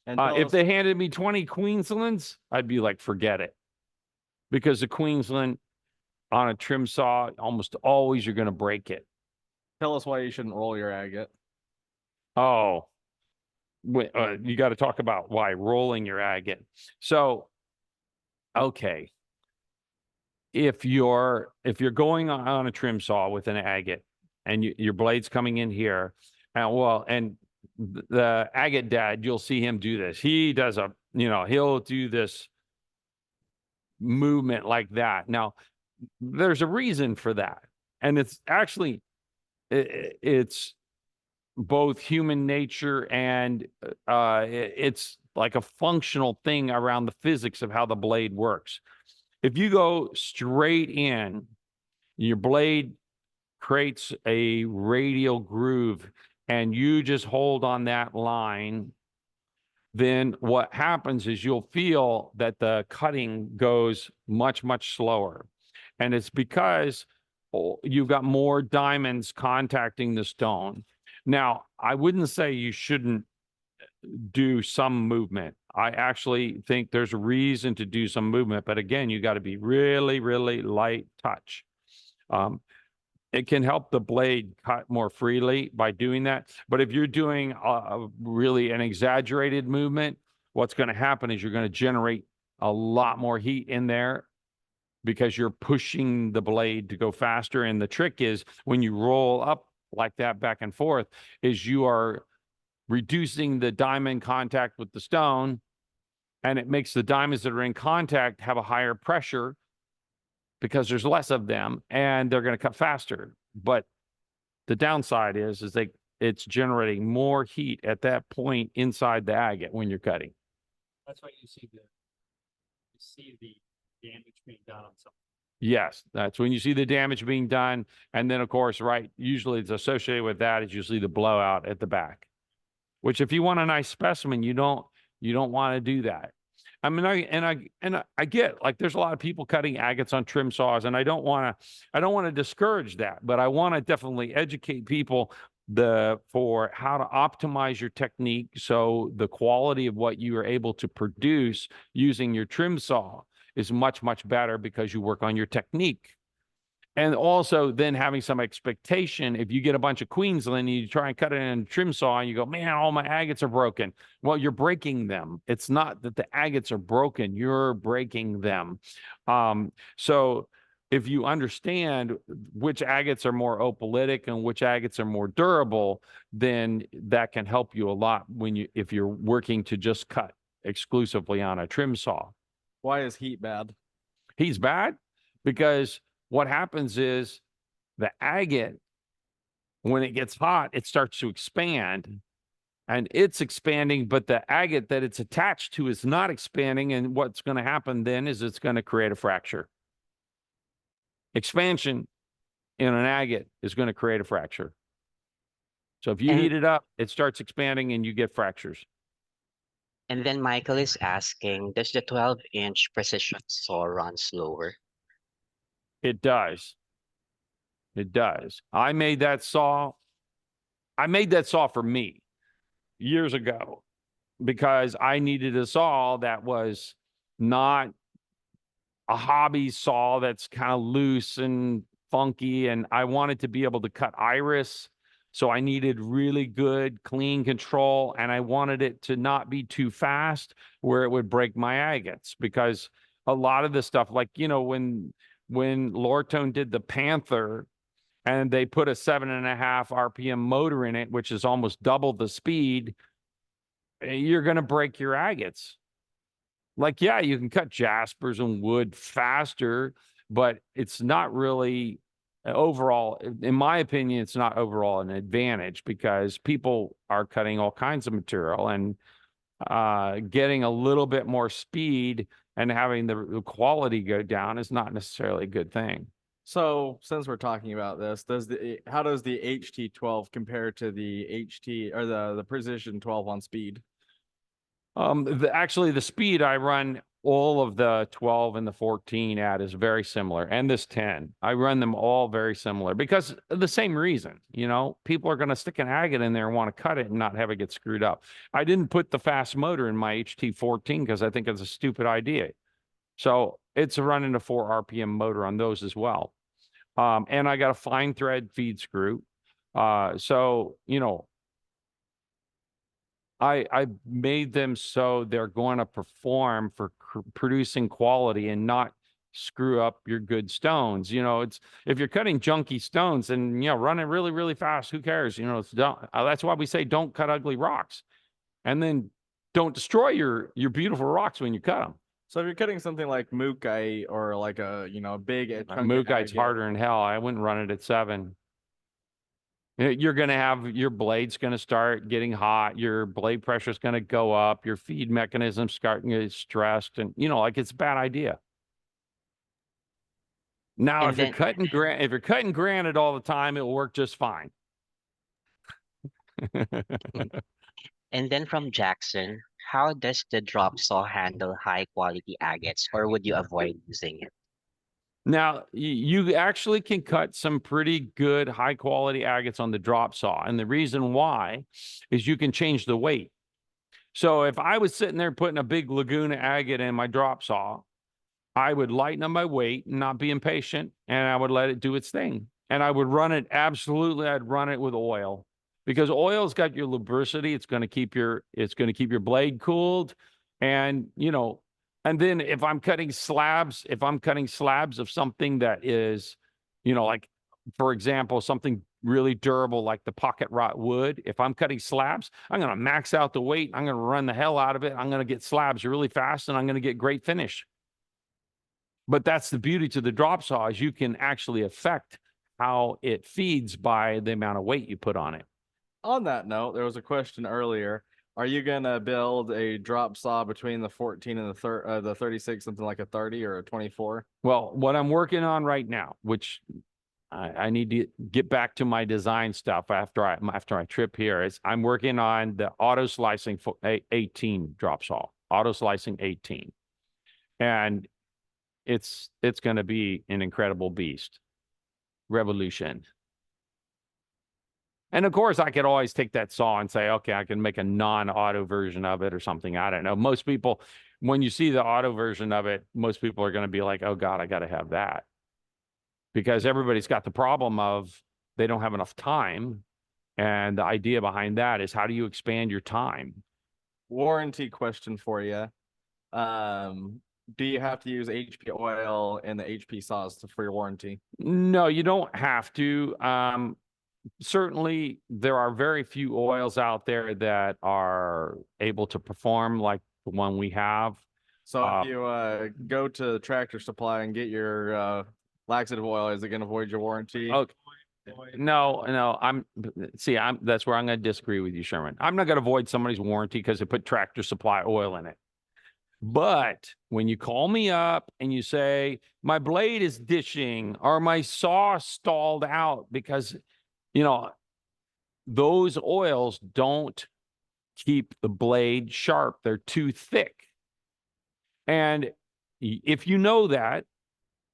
And If they handed me 20 Queenslands, I'd be like, forget it. Because the Queensland on a trim saw, almost always you're going to break it. tell us why you shouldn't roll your agate. Oh, you got to talk about why rolling your agate. So, okay. If you're going on a trim saw with an agate and your blade's coming in here, and the agate dad, you'll see him do this. He does he'll do this movement like that. Now, there's a reason for that. And it's actually, it's both human nature and it's like a functional thing around the physics of how the blade works. If you go straight in, your blade creates a radial groove and you just hold on that line, then what happens is you'll feel that the cutting goes much, much slower. And it's because you've got more diamonds contacting the stone. Now, I wouldn't say you shouldn't do some movement. I actually think there's a reason to do some movement, but again, you got to be really, really light touch. It can help the blade cut more freely by doing that. But if you're doing really an exaggerated movement, what's going to happen is you're going to generate a lot more heat in there because you're pushing the blade to go faster. And the trick is when you roll up like that back and forth is you are reducing the diamond contact with the stone, and it makes the diamonds that are in contact have a higher pressure because there's less of them and they're going to cut faster. But the downside is it's generating more heat at that point inside the agate when you're cutting. That's why you see the damage being done on something. Yes, that's when you see the damage being done. And then, of course, right, usually it's associated with that is usually the blowout at the back, which if you want a nice specimen, you don't want to do that. I mean, I get, like, there's a lot of people cutting agates on trim saws, and I don't want to discourage that, but I want to definitely educate people for how to optimize your technique so the quality of what you are able to produce using your trim saw is much, much better because you work on your technique. And also then having some expectation, if you get a bunch of Queensland and you try and cut it in a trim saw and you go, man, all my agates are broken. Well, you're breaking them. It's not that the agates are broken, you're breaking them. So if you understand which agates are more opalitic and which agates are more durable, then that can help you a lot if you're working to just cut exclusively on a trim saw. Why is heat bad? Heat's bad because what happens is the agate, when it gets hot, it starts to expand and it's expanding, but the agate that it's attached to is not expanding. And what's going to happen then is it's going to create a fracture. Expansion in an agate is going to create a fracture. So if you heat it up, it starts expanding and you get fractures. And then Michael is asking, does the 12-inch precision saw run slower? It does. It does. I made that saw for me years ago because I needed a saw that was not a hobby saw that's kind of loose and funky. And I wanted to be able to cut iris. So I needed really good, clean control, and I wanted it to not be too fast where it would break my agates, because a lot of the stuff, like, when Lortone did the Panther and they put a 7.5 RPM motor in it, which is almost double the speed, you're going to break your agates. Like, yeah, you can cut jaspers and wood faster, but it's not really overall, in my opinion, it's not overall an advantage, because people are cutting all kinds of material, and getting a little bit more speed and having the quality go down is not necessarily a good thing. So since we're talking about this, how does the HT12 compare to the HT or the Precision 12 on speed? Actually, the speed I run all of the 12 and the 14 at is very similar, and this 10. I run them all very similar because of the same reason. People are going to stick an agate in there and want to cut it and not have it get screwed up. I didn't put the fast motor in my HT14 because I think it's a stupid idea. So it's running a 4 RPM motor on those as well. And I got a fine thread feed screw. So, I made them so they're going to perform for producing quality and not screw up your good stones. It's, if you're cutting junky stones and running really, really fast, who cares? That's why we say don't cut ugly rocks, and then don't destroy your beautiful rocks when you cut them. So if you're cutting something like mookaite or like a big Mookaite's harder than hell. I wouldn't run it at 7. You're going to have your blade's going to start getting hot. Your blade pressure is going to go up. Your feed mechanism's starting to get stressed, and like, it's a bad idea. Now, if you're cutting granite all the time, it'll work just fine. And then from Jackson, how does the drop saw handle high quality agates, or would you avoid using it? Now, you actually can cut some pretty good high quality agates on the drop saw. And the reason why is you can change the weight. So if I was sitting there putting a big Laguna agate in my drop saw, I would lighten up my weight and not be impatient, and I would let it do its thing. And I would run it, I'd run it with oil, because oil's got your lubricity. It's going to keep your blade cooled. And, and then if I'm cutting slabs of something that is, like, for example, something really durable like the pocket rot wood, if I'm cutting slabs, I'm going to max out the weight. I'm going to run the hell out of it. I'm going to get slabs really fast, and I'm going to get great finish. But that's the beauty to the drop saw, is you can actually affect how it feeds by the amount of weight you put on it. On that note, there was a question earlier. Are you gonna build a drop saw between the 14 and the 36, something like a 30 or a 24? Well, what I'm working on right now, which I need to get back to my design stuff after I trip here, is I'm working on the auto slicing 18 drop saw, auto slicing 18, and it's going to be an incredible beast, revolution. And of course, I could always take that saw and say, okay, I can make a non-auto version of it or something. I don't know. Most people, when you see the auto version of it, most people are going to be like, oh God, I got to have that. Because everybody's got the problem of they don't have enough time. And the idea behind that is, how do you expand your time? Warranty question for you. Do you have to use HP oil in the HP saws for your warranty? No, you don't have to. Certainly, there are very few oils out there that are able to perform like the one we have. So if you go to Tractor Supply and get your laxative oil, is it going to void your warranty? Okay. No, that's where I'm going to disagree with you, Sherman. I'm not going to void somebody's warranty because they put Tractor Supply oil in it. But when you call me up and you say, my blade is ditching or my saw stalled out, because those oils don't keep the blade sharp. They're too thick. And if you know that,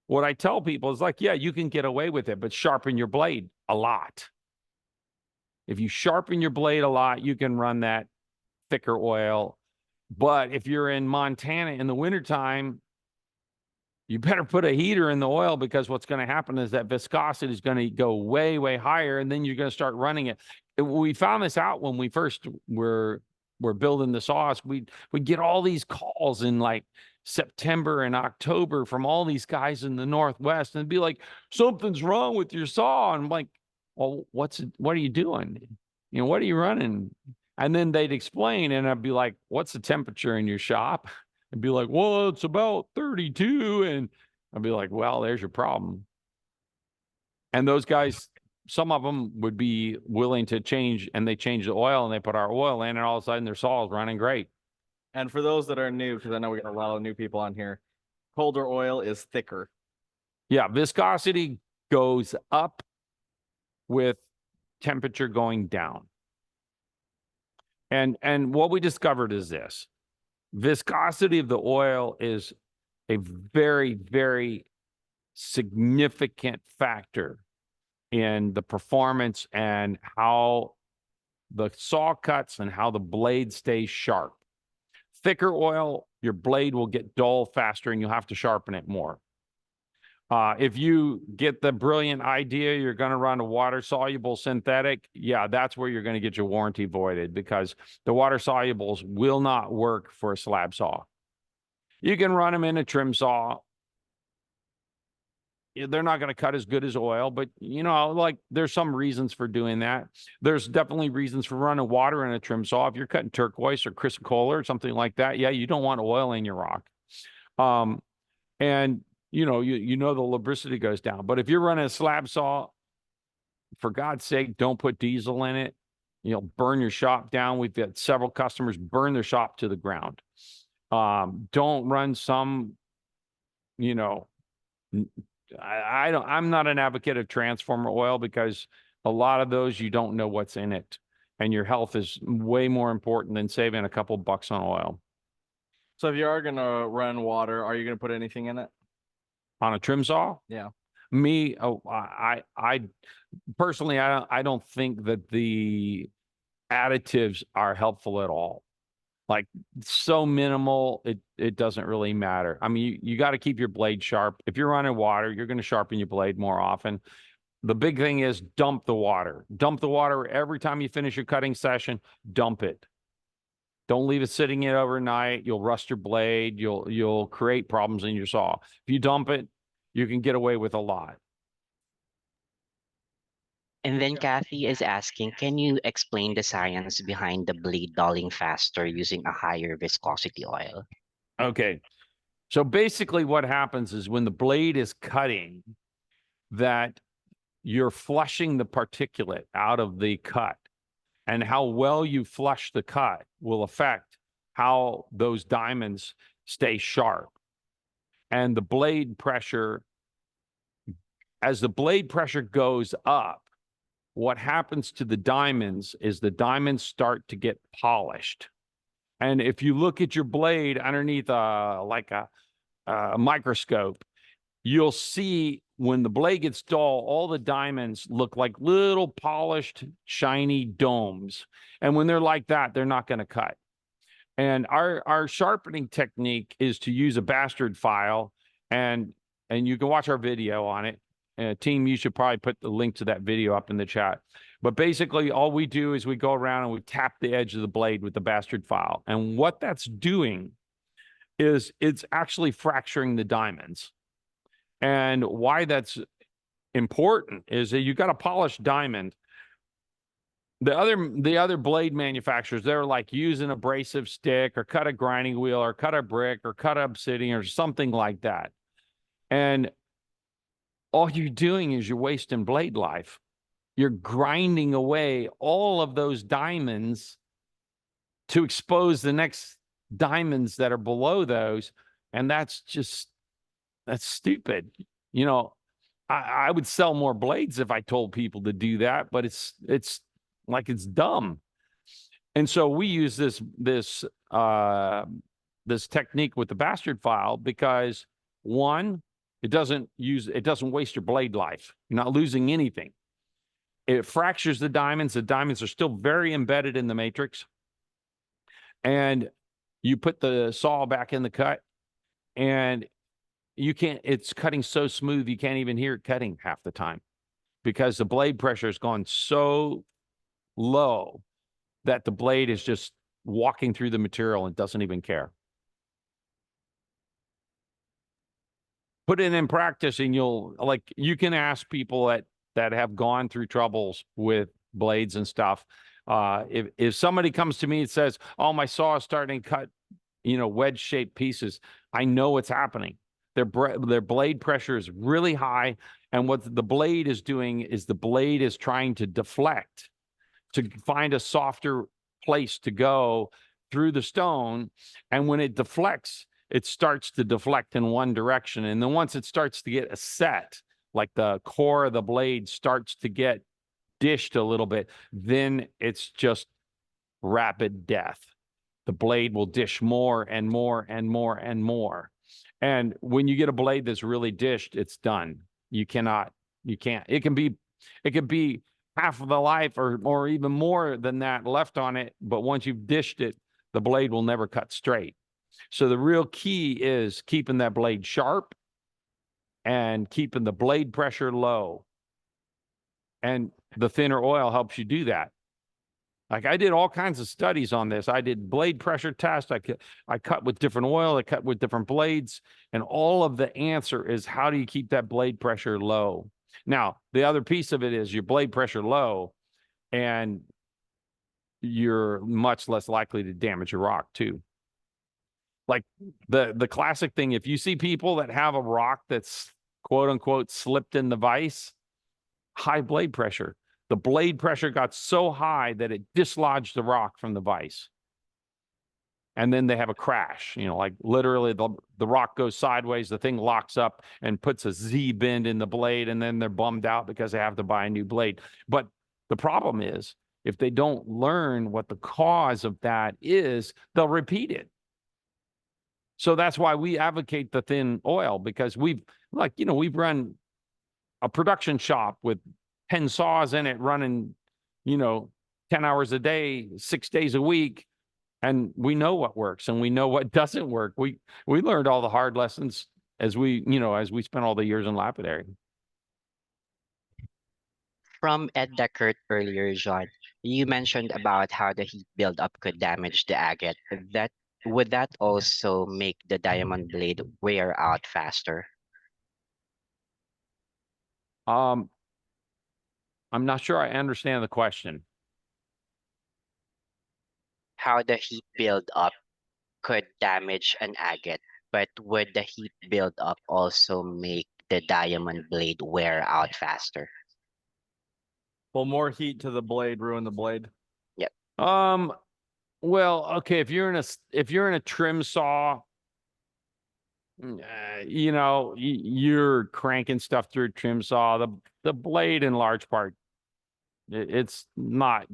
what I tell people is like, yeah, you can get away with it, but sharpen your blade a lot. If you sharpen your blade a lot, you can run that thicker oil. But if you're in Montana in the wintertime, you better put a heater in the oil, because what's going to happen is that viscosity is going to go way, way higher, and then you're going to start running it. We found this out when we first were building the saws. We get all these calls in like September and October from all these guys in the Northwest, and be like, something's wrong with your saw. And I'm like, well, what are you doing? You know, what are you running? And then they'd explain, and I'd be like, what's the temperature in your shop? And be like, well, it's about 32. And I'd be like, well, there's your problem. And those guys, some of them would be willing to change, and they change the oil, and they put our oil in, and all of a sudden their saw is running great. And for those that are new, because I know we got a lot of new people on here, colder oil is thicker. Yeah, viscosity goes up with temperature going down. And what we discovered is this: viscosity of the oil is a very, very significant factor in the performance and how the saw cuts and how the blade stays sharp. Thicker oil, your blade will get dull faster and you'll have to sharpen it more. If you get the brilliant idea you're going to run a water-soluble synthetic, yeah, that's where you're going to get your warranty voided, because the water-solubles will not work for a slab saw. You can run them in a trim saw. They're not going to cut as good as oil, but, you know, like, there's some reasons for doing that. There's definitely reasons for running water in a trim saw. If you're cutting turquoise or Chrysocolla or something like that, yeah, you don't want oil in your rock. And you know, the lubricity goes down. But if you're running a slab saw, for God's sake, don't put diesel in it. You'll burn your shop down. We've got several customers burn their shop to the ground. Don't run some, you know, I'm not an advocate of transformer oil, because a lot of those, you don't know what's in it, and your health is way more important than saving a couple bucks on oil. So if you are going to run water, are you going to put anything in it? On a trim saw? Yeah. I personally, I don't think that the additives are helpful at all. Like, so minimal, it doesn't really matter. I mean, you got to keep your blade sharp. If you're running water, you're going to sharpen your blade more often. The big thing is dump the water. Dump the water every time you finish your cutting session. Dump it. Don't leave it sitting in overnight. You'll rust your blade. You'll create problems in your saw. If you dump it, you can get away with a lot. And then Kathy is asking, can you explain the science behind the blade dulling faster using a higher viscosity oil? Okay. So basically what happens is, when the blade is cutting, that you're flushing the particulate out of the cut. And how well you flush the cut will affect how those diamonds stay sharp. And the blade pressure, as the blade pressure goes up, what happens to the diamonds is the diamonds start to get polished. And if you look at your blade underneath a microscope, you'll see when the blade gets dull, all the diamonds look like little polished, shiny domes. And when they're like that, they're not going to cut. And our sharpening technique is to use a bastard file, and you can watch our video on it. Team, you should probably put the link to that video up in the chat. But basically, all we do is we go around and we tap the edge of the blade with the bastard file. And what that's doing is it's actually fracturing the diamonds. And why that's important is that you got a polished diamond. The other blade manufacturers, they're like, use an abrasive stick or cut a grinding wheel or cut a brick or cut obsidian or something like that. And all you're doing is you're wasting blade life. You're grinding away all of those diamonds to expose the next diamonds that are below those. And that's stupid. You know, I would sell more blades if I told people to do that, but it's dumb. And so we use this technique with the bastard file because, one, it doesn't waste your blade life. You're not losing anything. It fractures the diamonds. The diamonds are still very embedded in the matrix. And you put the saw back in the cut, and you can't, it's cutting so smooth, you can't even hear it cutting half the time because the blade pressure has gone so low that the blade is just walking through the material and doesn't even care. Put it in practice and you can ask people that have gone through troubles with blades and stuff. If somebody comes to me and says, oh, my saw is starting to cut, wedge shaped pieces, I know what's happening. Their blade pressure is really high. And what the blade is doing is the blade is trying to deflect to find a softer place to go through the stone. And when it deflects, it starts to deflect in one direction. And then once it starts to get a set, like the core of the blade starts to get dished a little bit, then it's just rapid death. The blade will dish more and more and more and more. And when you get a blade that's really dished, it's done. You can't. It can be half of the life or even more than that left on it. But once you've dished it, the blade will never cut straight. So the real key is keeping that blade sharp and keeping the blade pressure low. And the thinner oil helps you do that. Like I did all kinds of studies on this. I did blade pressure tests. I cut with different oil. I cut with different blades. And all of the answer is how do you keep that blade pressure low? Now, the other piece of it is your blade pressure low and you're much less likely to damage your rock too. Like the classic thing, if you see people that have a rock that's quote unquote slipped in the vise, high blade pressure. The blade pressure got so high that it dislodged the rock from the vise. And then they have a crash, like literally the rock goes sideways, the thing locks up and puts a Z bend in the blade, and then they're bummed out because they have to buy a new blade. But the problem is, if they don't learn what the cause of that is, they'll repeat it. So that's why we advocate the thin oil, because we've run a production shop with 10 saws in it running, 10 hours a day, 6 days a week. And we know what works and we know what doesn't work. We learned all the hard lessons as we spent all the years in lapidary. From Ed Deckert earlier, John, you mentioned about how the heat buildup could damage the agate. Would that also make the diamond blade wear out faster? I'm not sure I understand the question. How the heat buildup could damage an agate, but would the heat buildup also make the diamond blade wear out faster? Will more heat to the blade ruin the blade? Yep. Well, okay, if you're in a trim saw, you're cranking stuff through a trim saw. The blade, in large part, it's not,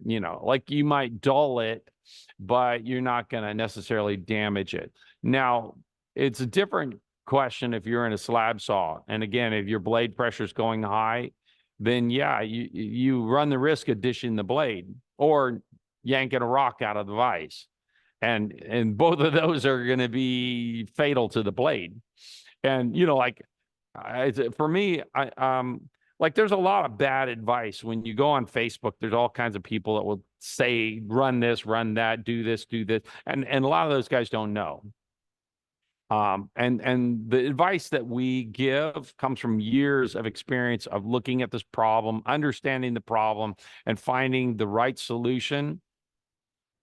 like you might dull it, but you're not going to necessarily damage it. Now, it's a different question if you're in a slab saw, and again, if your blade pressure is going high, then yeah, you run the risk of dishing the blade or yanking a rock out of the vise. And both of those are going to be fatal to the blade. And, for me, like there's a lot of bad advice. When you go on Facebook, there's all kinds of people that will say, run this, run that, do this, do this. And a lot of those guys don't know. And the advice that we give comes from years of experience of looking at this problem, understanding the problem, and finding the right solution.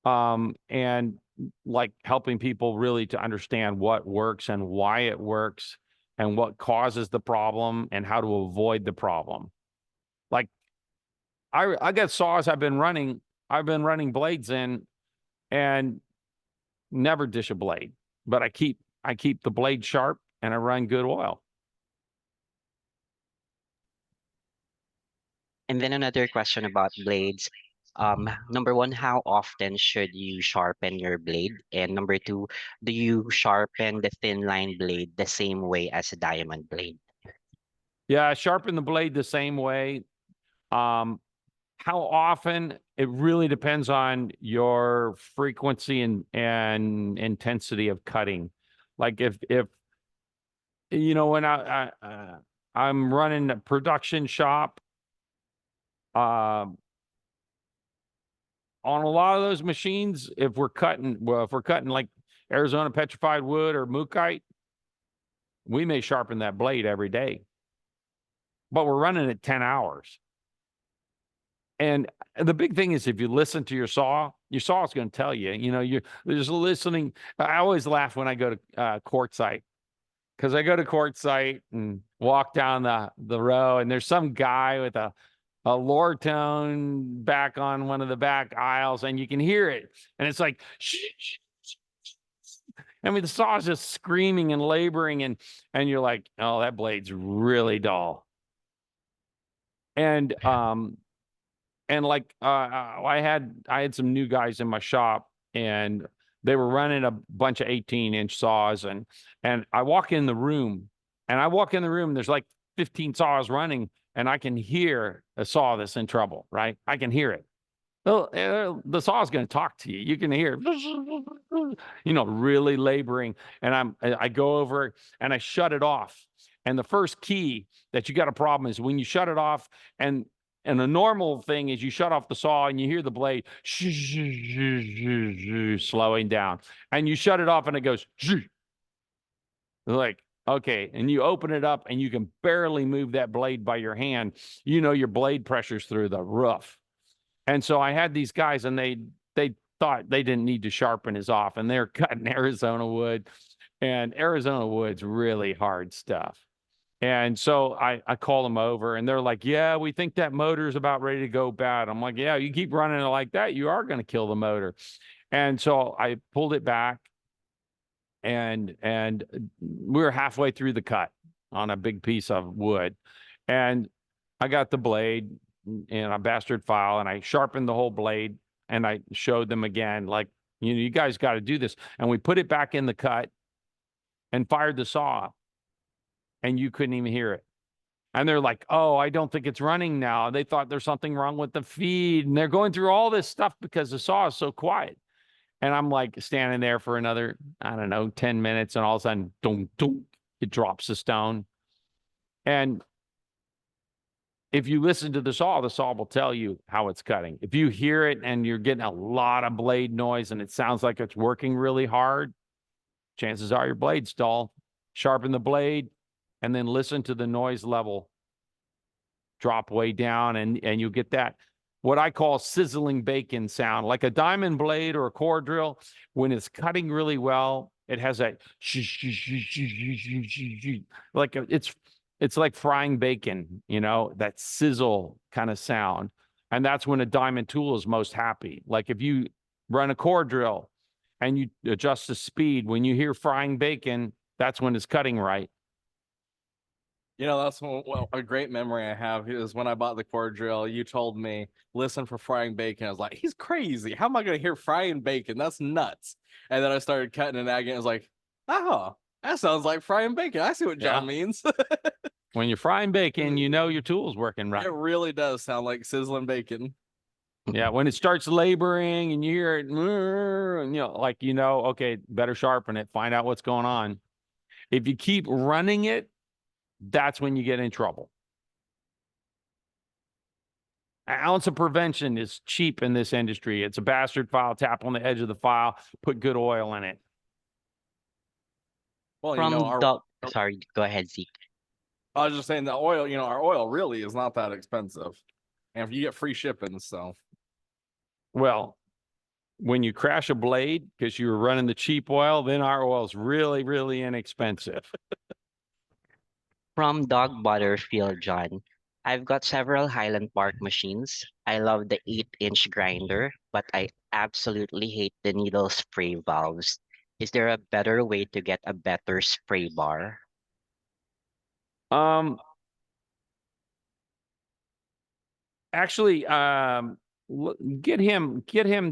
And like helping people really to understand what works and why it works and what causes the problem and how to avoid the problem. Like I got saws I've been running blades in and never dish a blade, but I keep the blade sharp and I run good oil. And then another question about blades. Number one, how often should you sharpen your blade? And number two, do you sharpen the thin line blade the same way as a diamond blade? Yeah, I sharpen the blade the same way. How often? It really depends on your frequency and intensity of cutting. Like if you know, when I'm running a production shop, on a lot of those machines, if we're cutting like Arizona petrified wood or mookaite, we may sharpen that blade every day, but we're running it 10 hours. And the big thing is, if you listen to your saw is going to tell you, you're just listening. I always laugh when I go to quartzite, because I go to quartzite and walk down the row, and there's some guy with a Lortone back on one of the back aisles, and you can hear it. And it's like, shh, shh, shh, shh. I mean, the saw is just screaming and laboring, and you're like, oh, that blade's really dull. And like I had some new guys in my shop, and they were running a bunch of 18-inch saws, and I walk in the room, there's like 15 saws running, and I can hear a saw that's in trouble, right? I can hear it. Well, the saw is going to talk to you. You can hear, really laboring. And I go over and I shut it off. And the first key that you got a problem is when you shut it off, and the normal thing is you shut off the saw and you hear the blade slowing down, and you shut it off and it goes like, okay, and you open it up and you can barely move that blade by your hand. Your blade pressure's through the roof. And so I had these guys, and they thought they didn't need to sharpen his off, and they're cutting Arizona wood, and Arizona wood's really hard stuff. And so I call them over, and they're like, yeah, we think that motor's about ready to go bad. I'm like, yeah, you keep running it like that, you are going to kill the motor. And so I pulled it back, and we were halfway through the cut on a big piece of wood, and I got the blade in a bastard file, and I sharpened the whole blade, and I showed them again, like, you guys got to do this. And we put it back in the cut and fired the saw, and you couldn't even hear it. And they're like, oh, I don't think it's running now. They thought there's something wrong with the feed, and they're going through all this stuff because the saw is so quiet. And I'm like standing there for another, I don't know, 10 minutes, and all of a sudden, dunk, dunk, it drops the stone. And if you listen to the saw will tell you how it's cutting. If you hear it and you're getting a lot of blade noise and it sounds like it's working really hard, chances are your blade's dull. Sharpen the blade and then listen to the noise level drop way down, and you'll get that, what I call sizzling bacon sound, like a diamond blade or a core drill. When it's cutting really well, it has that like it's like frying bacon, that sizzle kind of sound. And that's when a diamond tool is most happy. Like if you run a core drill and you adjust the speed, when you hear frying bacon, that's when it's cutting right. That's a great memory I have is when I bought the core drill. You told me, listen for frying bacon. I was like, he's crazy. How am I going to hear frying bacon? That's nuts. And then I started cutting an agate, and I was like, oh, that sounds like frying bacon. I see what John means. When you're frying bacon, your tool's working right. It really does sound like sizzling bacon. Yeah, when it starts laboring and you hear it, and okay, better sharpen it, find out what's going on. If you keep running it, that's when you get in trouble. An ounce of prevention is cheap in this industry. It's a bastard file, tap on the edge of the file, put good oil in it. Well, sorry, go ahead, Zeke. I was just saying the oil, our oil really is not that expensive. And if you get free shipping, so. Well, when you crash a blade because you were running the cheap oil, then our oil is really, really inexpensive. From Dog Butterfield, John. I've got several Highland Park machines. I love the 8-inch grinder, but I absolutely hate the needle spray valves. Is there a better way to get a better spray bar? Actually, get him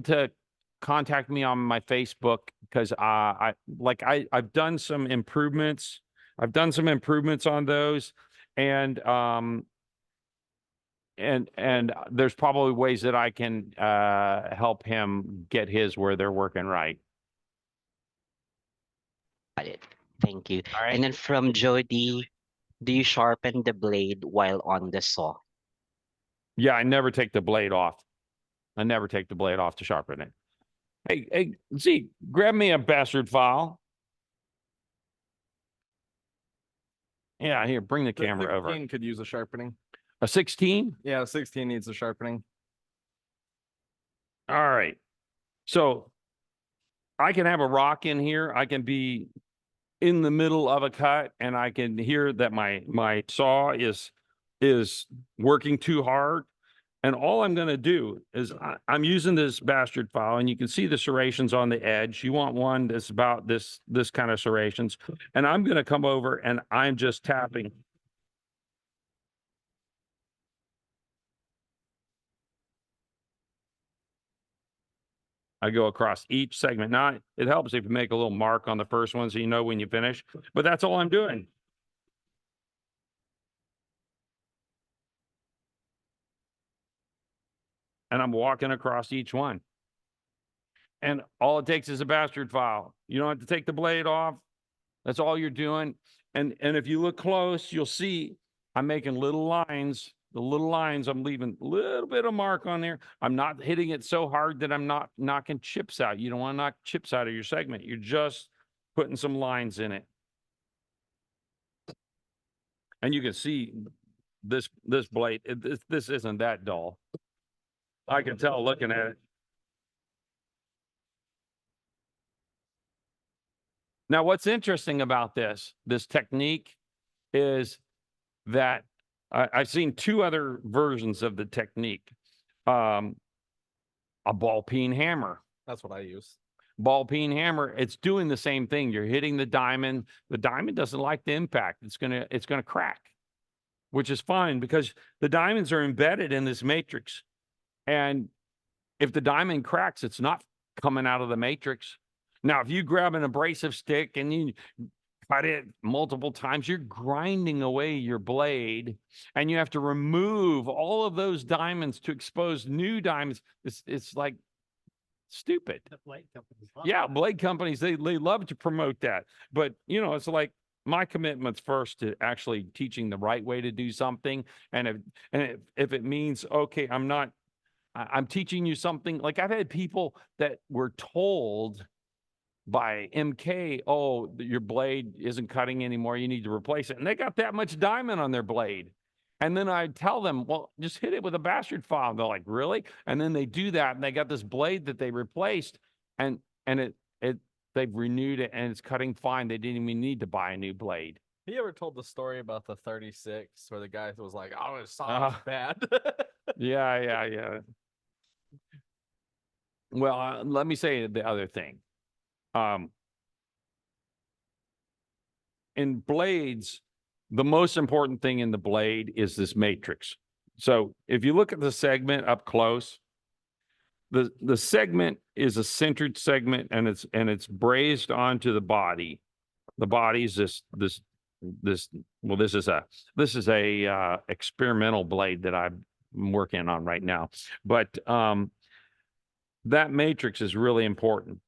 to contact me on my Facebook, because I've done some improvements. I've done some improvements on those, and there's probably ways that I can help him get his where they're working right. Got it. Thank you. All right. And then from Jody, do you sharpen the blade while on the saw? Yeah, I never take the blade off. I never take the blade off to sharpen it. Hey, Zeke, grab me a bastard file. Yeah, here, bring the camera over. 16 could use a sharpening. A 16? Yeah, 16 needs a sharpening. All right. So I can have a rock in here. I can be in the middle of a cut, and I can hear that my saw is working too hard. And all I'm going to do is I'm using this bastard file, and you can see the serrations on the edge. You want one that's about this kind of serrations. And I'm going to come over and I'm just tapping. I go across each segment. Now, it helps if you make a little mark on the first one so you know when you finish, but that's all I'm doing. And I'm walking across each one. And all it takes is a bastard file. You don't have to take the blade off. That's all you're doing. And if you look close, you'll see I'm making little lines. The little lines, I'm leaving a little bit of mark on there. I'm not hitting it so hard that I'm not knocking chips out. You don't want to knock chips out of your segment. You're just putting some lines in it. And you can see this blade, this isn't that dull. I can tell looking at it. Now, what's interesting about this technique is that I've seen two other versions of the technique. A ball peen hammer. That's what I use. Ball peen hammer, it's doing the same thing. You're hitting the diamond. The diamond doesn't like the impact. It's gonna crack, which is fine because the diamonds are embedded in this matrix. And if the diamond cracks, it's not coming out of the matrix. Now, if you grab an abrasive stick and you cut it multiple times, you're grinding away your blade, and you have to remove all of those diamonds to expose new diamonds. It's like stupid. The blade companies love Yeah, that. blade companies, they love to promote that. But, it's like my commitment's first to actually teaching the right way to do something. And if it means, okay, I'm teaching you something. Like I've had people that were told by MK, oh, your blade isn't cutting anymore, you need to replace it. And they got that much diamond on their blade. And then I tell them, well, just hit it with a bastard file. They're like, really? And then they do that, and they got this blade that they replaced, and they've renewed it, and it's cutting fine. They didn't even need to buy a new blade. Have you ever told the story about the 36 where the guy was like, oh, his saw is bad? Yeah. Well, let me say the other thing. In blades, the most important thing in the blade is this matrix. So if you look at the segment up close, the segment is a centered segment, and it's brazed onto the body. The body is this is a experimental blade that I'm working on right now. But that matrix is really important.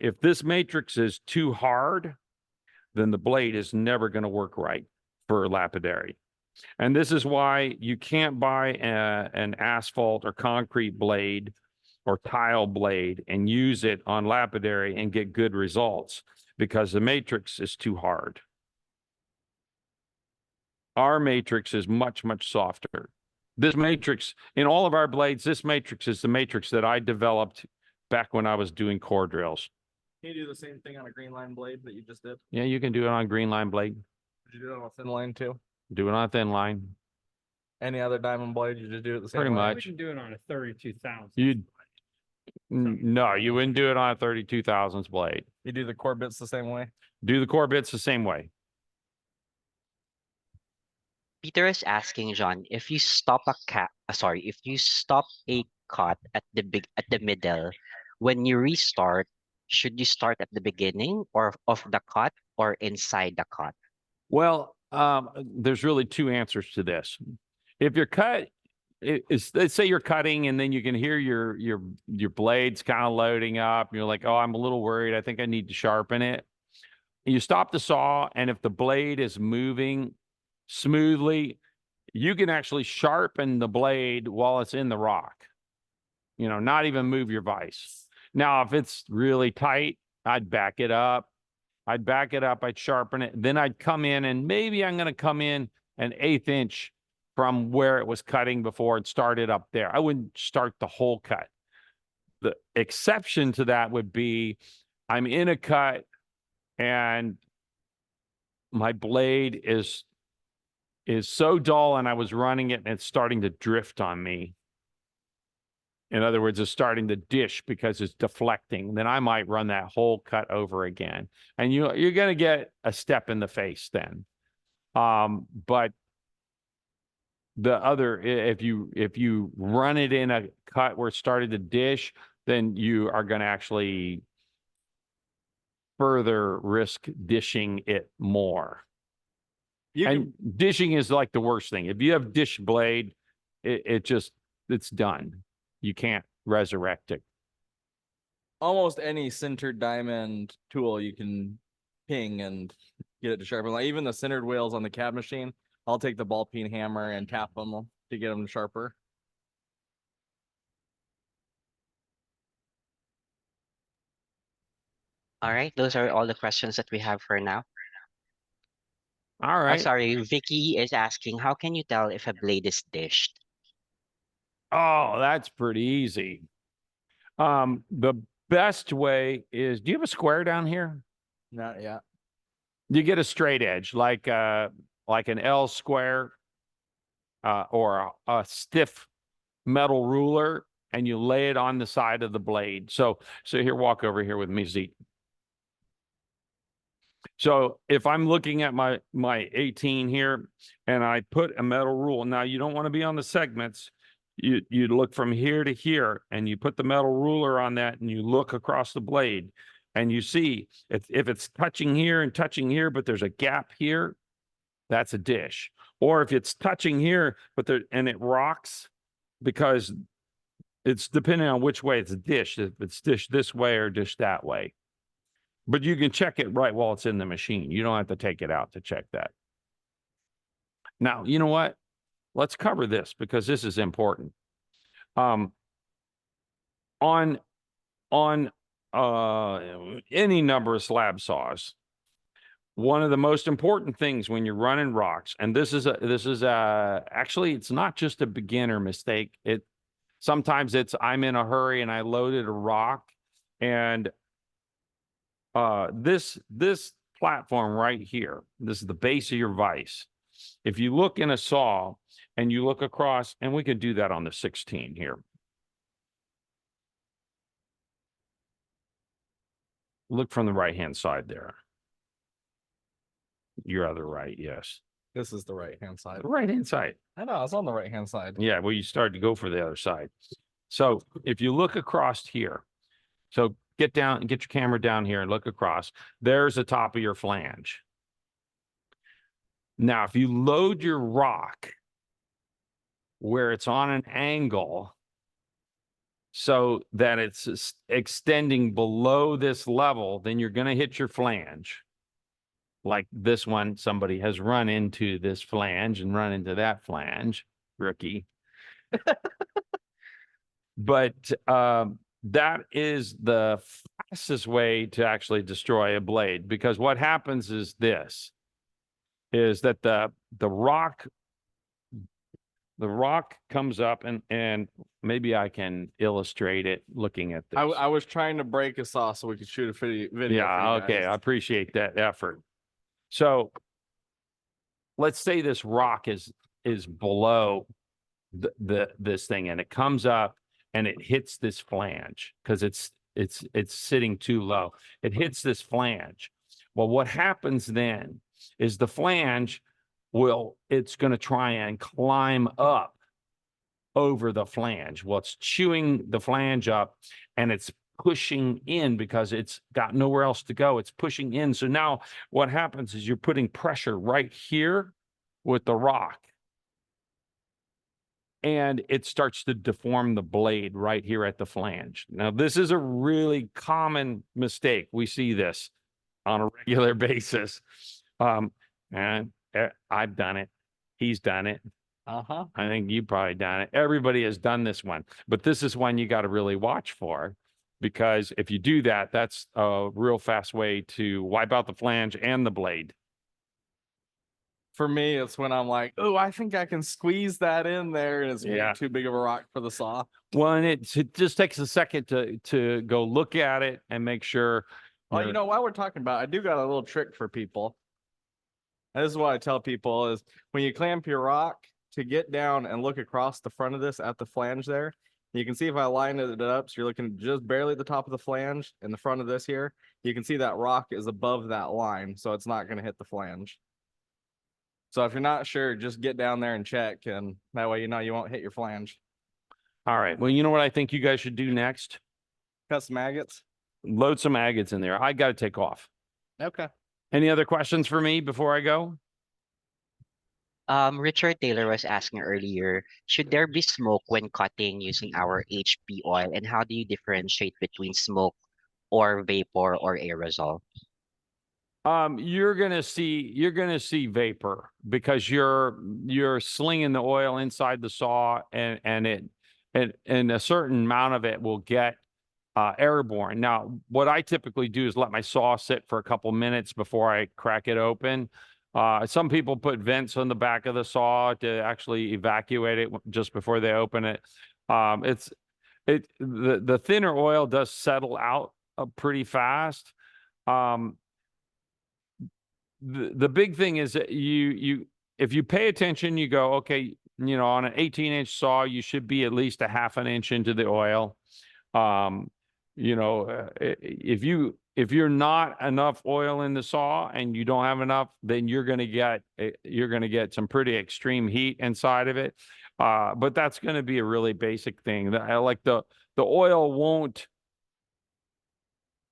If this matrix is too hard, then the blade is never going to work right for lapidary. And this is why you can't buy an asphalt or concrete blade or tile blade and use it on lapidary and get good results, because the matrix is too hard. Our matrix is much, much softer. This matrix, in all of our blades, this matrix is the matrix that I developed back when I was doing core drills. Can you do the same thing on a green line blade that you just did? Yeah, you can do it on a green line blade. Did you do it on a thin line too? Do it on a thin line. Any other diamond blade, you just do it the same Pretty way? much. We can do it on a 32,000. No, you wouldn't do it on a 32,000s blade. You do the core bits the same way? Do the core bits the same way. Peter is asking John, if you stop a cut at the middle, when you restart, should you start at the beginning or of the cut or inside the cut? Well, there's really two answers to this. If you're let's say you're cutting, and then you can hear your blades kind of loading up. You're like, oh, I'm a little worried. I think I need to sharpen it. you stop the saw, and if the blade is moving smoothly, you can actually sharpen the blade while it's in the rock. You know, not even move your vise. Now, if it's really tight, I'd back it up. I'd sharpen it. Then I'd come in, and maybe I'm going to come in an 1/8 inch from where it was cutting before and start it up there. I wouldn't start the whole cut. The exception to that would be I'm in a cut and my blade is so dull and I was running it and it's starting to drift on me. In other words, it's starting to dish because it's deflecting. Then I might run that whole cut over again. And you're going to get a step in the face then. But the other, if you run it in a cut where it started to dish, then you are going to actually further risk dishing it more. Dishing is like the worst thing. If you have dish blade, it's done. You can't resurrect it. Almost any sintered diamond tool you can ping and get it to sharpen. Like even the centered wheels on the cab machine, I'll take the ball peen hammer and tap them to get them sharper. All right, those are all the questions that we have for now. All Oh, right. sorry, Vicky is asking, how can you tell if a blade is dished? Oh, that's pretty easy. The best way is, do you have a square down here? Not yet. You get a straight edge, like an L square, or a stiff metal ruler, and you lay it on the side of the blade. So here, walk over here with me, Zeke. So if I'm looking at my 18 here and I put a metal rule, now you don't want to be on the segments. You look from here to here and you put the metal ruler on that and you look across the blade and you see if it's touching here and touching here, but there's a gap here, that's a dish. Or if it's touching here, but and it rocks because it's depending on which way it's dished, if it's dished this way or dished that way. But you can check it right while it's in the machine. You don't have to take it out to check that. Now, you know what? Let's cover this because this is important. On any number of slab saws, one of the most important things when you're running rocks, and this is actually, it's not just a beginner mistake. Sometimes I'm in a hurry and I loaded a rock, and this platform right here, this is the base of your vise. If you look in a saw and you look across, and we can do that on the 16 here. Look from the right-hand side there. Your other right, yes. This is the right-hand side. The right-hand side. I know, it's on the right-hand side. Yeah, well, you started to go for the other side. So if you look across here, so get down and get your camera down here and look across. There's the top of your flange. Now, if you load your rock where it's on an angle so that it's extending below this level, then you're going to hit your flange. Like this one, somebody has run into this flange and run into that flange. Rookie. But that is the fastest way to actually destroy a blade, because what happens is this, is that the rock comes up, and maybe I can illustrate it looking at this. I was trying to break a saw so we could shoot a video. Yeah, okay, I appreciate that effort. So let's say this rock is below this thing, and it comes up and it hits this flange because it's sitting too low. It hits this flange. Well, what happens then is the flange it's going to try and climb up over the flange. Well, it's chewing the flange up and it's pushing in because it's got nowhere else to go. It's pushing in. So now what happens is you're putting pressure right here with the rock, and it starts to deform the blade right here at the flange. Now, this is a really common mistake. We see this on a regular basis. And I've done it. He's done it. Uh-huh. I think you probably done it. Everybody has done this one, but this is one you got to really watch for, because if you do that, that's a real fast way to wipe out the flange and the blade. For me, it's when I'm like, oh, I think I can squeeze that in there, and it's way Yeah. too big of a rock for the saw. Well, and it just takes a second to go look at it and make sure. Well, you know, while we're talking about it, I do got a little trick for people. And this is what I tell people is when you clamp your rock, to get down and look across the front of this at the flange there, you can see if I line it up, so you're looking just barely at the top of the flange in the front of this here, you can see that rock is above that line, so it's not going to hit the flange. So if you're not sure, just get down there and check, and that way you know you won't hit your flange. All right. Well, you know what I think you guys should do next? Cut some agates. Load some agates in there. I got to take off. Okay. Any other questions for me before I go? Richard Taylor was asking earlier, should there be smoke when cutting using our HP oil? And how do you differentiate between smoke or vapor or aerosol? You're gonna see vapor, because you're slinging the oil inside the saw, and a certain amount of it will get airborne. Now, what I typically do is let my saw sit for a couple minutes before I crack it open. Some people put vents on the back of the saw to actually evacuate it just before they open it. The thinner oil does settle out pretty fast. The big thing is that if you pay attention, you go, okay, you know, on an 18-inch saw, you should be at least a half an inch into the oil. You know, if you're not enough oil in the saw and you don't have enough, then you're going to get some pretty extreme heat inside of it. But that's going to be a really basic thing. Like the oil won't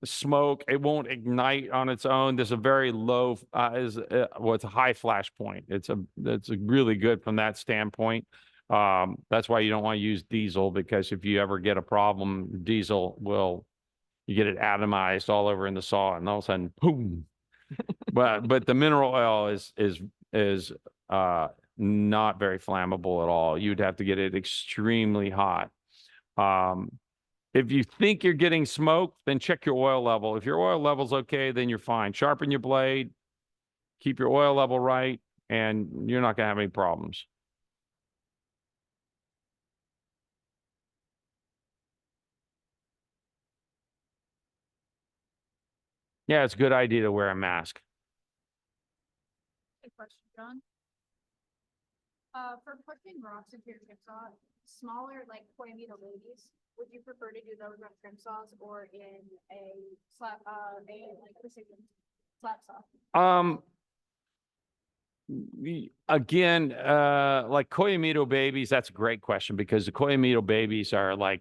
smoke, it won't ignite on its own. There's a very low it's a high flash point. It's really good from that standpoint. That's why you don't want to use diesel, because if you ever get a problem, diesel you get it atomized all over in the saw, and all of a sudden, boom. but the mineral oil is not very flammable at all. You'd have to get it extremely hot. If you think you're getting smoke, then check your oil level. If your oil level's okay, then you're fine. Sharpen your blade, keep your oil level right, and you're not going to have any problems. Yeah, it's a good idea to wear a mask. Good question, John. For pushing rocks into your trim saw, smaller like Koyamito babies, would you prefer to do those on trim saws or in a slap, precision slap saw? Again, like Koyamito babies, that's a great question, because the Koyamito babies are like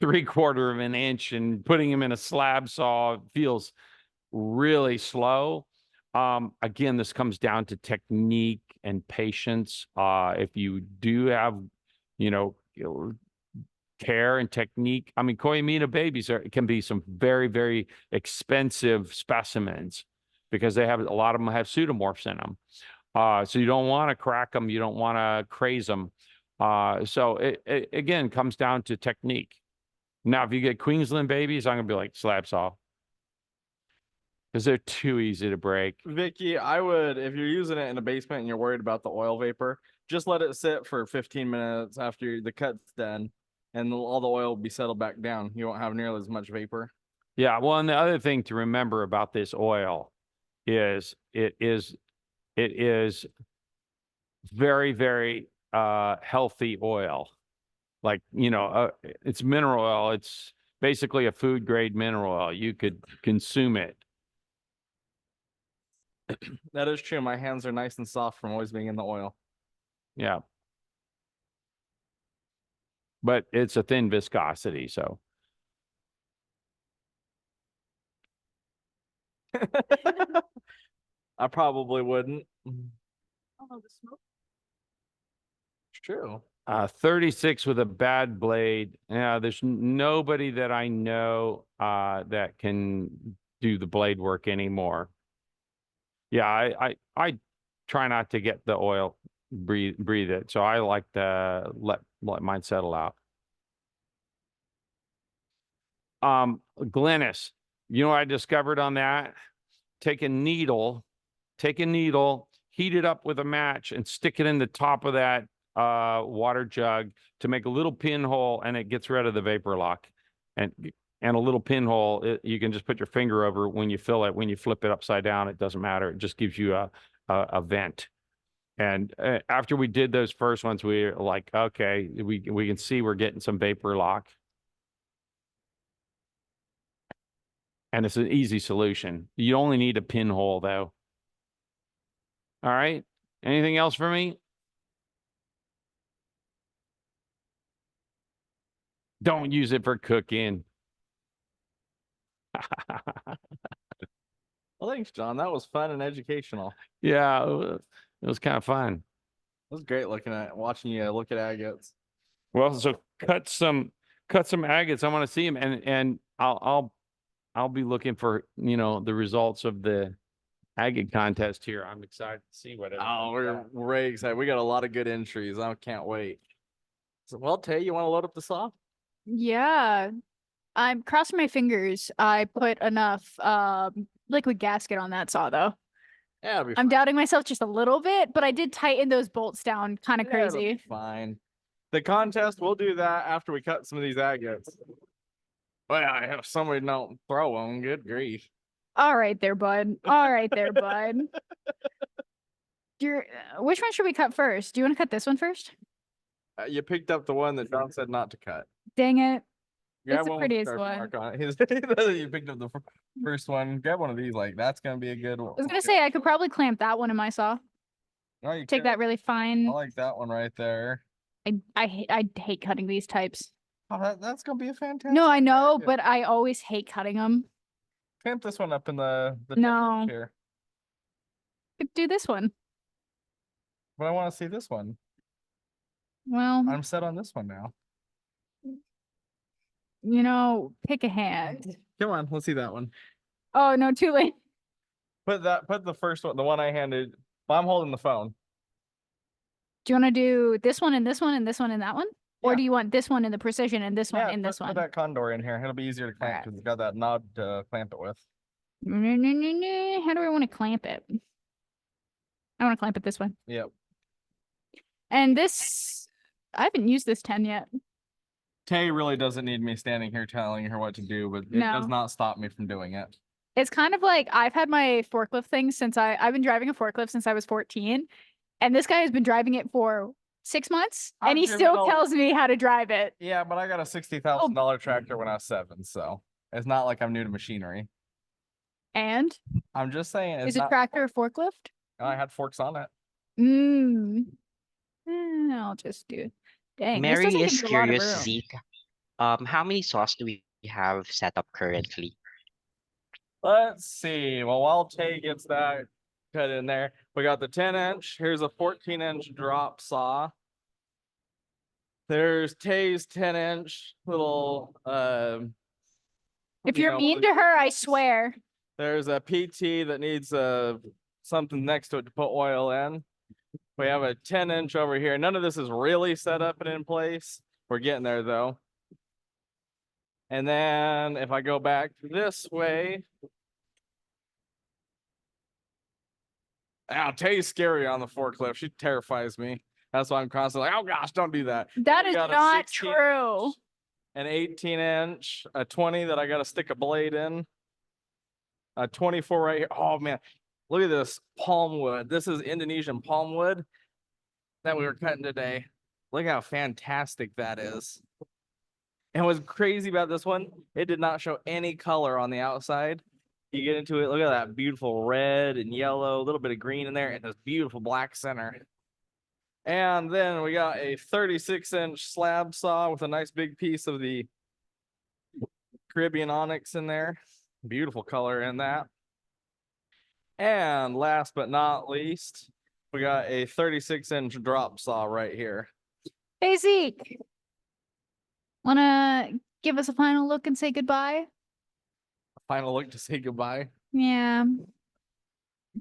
3/4 of an inch, and putting them in a slab saw feels really slow. Again, this comes down to technique and patience. If you do have, you know, care and technique, I mean, Koyamito babies can be some very, very expensive specimens, because a lot of them have pseudomorphs in them. So you don't want to crack them. You don't want to craze them. So it again comes down to technique. Now, if you get Queensland babies, I'm going to be like slab saw, because they're too easy to break. Vicky, I would, if you're using it in a basement and you're worried about the oil vapor, just let it sit for 15 minutes after the cut's done, and all the oil will be settled back down. You won't have nearly as much vapor. Yeah, well, and the other thing to remember about this oil is it is very, very healthy oil. Like, you know, it's mineral oil. It's basically a food grade mineral oil. You could consume it. That is true. My hands are nice and soft from always being in the oil. Yeah. But it's a thin viscosity, so. I probably wouldn't. Oh, the smoke. It's true. 36 with a bad blade. Yeah, there's nobody that I know that can do the blade work anymore. Yeah, I try not to get the oil breathe it. So I like to let mine settle out. Glennis, you know what I discovered on that? Take a needle, heat it up with a match and stick it in the top of that water jug to make a little pinhole, and it gets rid of the vapor lock. And a little pinhole, you can just put your finger over when you fill it. When you flip it upside down, it doesn't matter. It just gives you a vent. And after we did those first ones, we were like, okay, we can see we're getting some vapor lock. And it's an easy solution. You only need a pinhole, though. All right. Anything else for me? Don't use it for cooking. Well, thanks, John. That was fun and educational. Yeah, it was kind of fun. It was great watching you look at agates. Well, so cut some agates. I want to see them, and I'll be looking for, you know, the results of the agate contest here. I'm excited to see what. Oh, we're very excited. We got a lot of good entries. I can't wait. So, well, Tay, you want to load up the saw? Yeah. I'm crossing my fingers. I put enough liquid gasket on that saw though. Yeah, it'll be I'm fine. doubting myself just a little bit, but I did tighten those bolts down kind of Yeah, it'll be crazy. fine. The contest, we'll do that after we cut some of these agates. Well, if somebody don't throw them, good grief. All right there, bud. All right there, bud. Which one should we cut first? Do you want to cut this one first? You picked up the one that John said not to cut. Dang it. Grab It's the one with prettiest sharp one. mark on it. You picked up the first one. Grab one of these. Like, that's gonna be a good one. I was gonna say I could probably clamp that one in my saw. No, you Take can't. that really I fine. like that one right there. I hate cutting these types. Oh, that's gonna be a fantastic. No, I know, agate. but I always hate cutting them. Clamp this one up in the No. here. Could do this one. But I want to see this one. Well, I'm set on this one now. you know, pick a hand. Come on, let's see that one. Oh no, too late. Put the first one, the one I handed. Well, I'm holding the phone. Do you want to do this one and this one and this one and that one? Or Yeah. do you want this one in the precision and this one Yeah, in this put one? that condor in here. It'll be easier to clamp Alright. because it's got that knob to clamp it with. How do I want to clamp it? I want to clamp it this way. Yep. And this, I haven't used this 10 yet. Tay really doesn't need me standing here telling her what to do, but it does No. not stop me from doing it. It's kind of like I've had my forklift thing since I've been driving a forklift since I was 14. And this guy has been driving it for 6 months I've and he driven still all- tells me how to drive it. Yeah, but I got a $60,000 tractor when I was 7, so it's not like I'm new to machinery. And I'm just saying, it's is a not. tractor a forklift? I had forks on it. I'll just do. Dang, this Mary doesn't is give you a lot of curious, room. Zeke. How many saws do we have set up currently? Let's see. Well, while Tay gets that cut in there, we got the 10-inch. Here's a 14-inch drop saw. There's Tay's 10-inch little. If you you're know, mean to her, I swear. There's a PT that needs something next to it to put oil in. We have a 10-inch over here. None of this is really set up and in place. We're getting there though. And then if I go back this way. Now Tay's scary on the forklift. She terrifies me. That's why I'm constantly like, oh gosh, don't do that. That We is got a not 16 true. An 18-inch, a 20 that I got to stick a blade in. A 24 right here. Oh man, look at this palm wood. This is Indonesian palm wood that we were cutting today. Look how fantastic that is. And what's crazy about this one, it did not show any color on the outside. You get into it, look at that beautiful red and yellow, a little bit of green in there, and this beautiful black center. And then we got a 36-inch slab saw with a nice big piece of the Caribbean onyx in there. Beautiful color in that. And last but not least, we got a 36-inch drop saw right here. Hey, Zeke. Want to give us a final look and say goodbye? Final look to say goodbye. Yeah.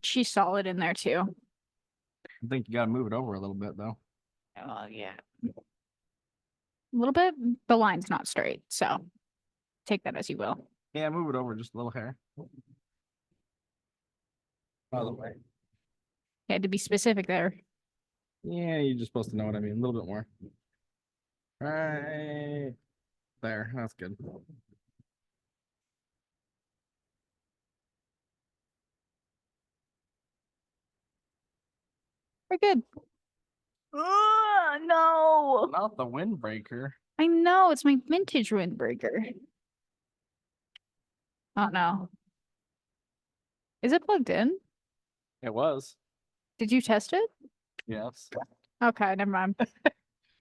She's solid in there too. I think you gotta move it over a little bit though. Oh yeah. A little bit. The line's not straight, so take that as you will. Yeah, move it over just a little hair. By the way. You had to be specific there. Yeah, you're just supposed to know what I mean. A little bit more. Right there. That's good. We're good. Oh no. Not the windbreaker. I know, it's my vintage windbreaker. Oh no. Is it plugged in? It was. Did you test it? Yes. Okay, never mind.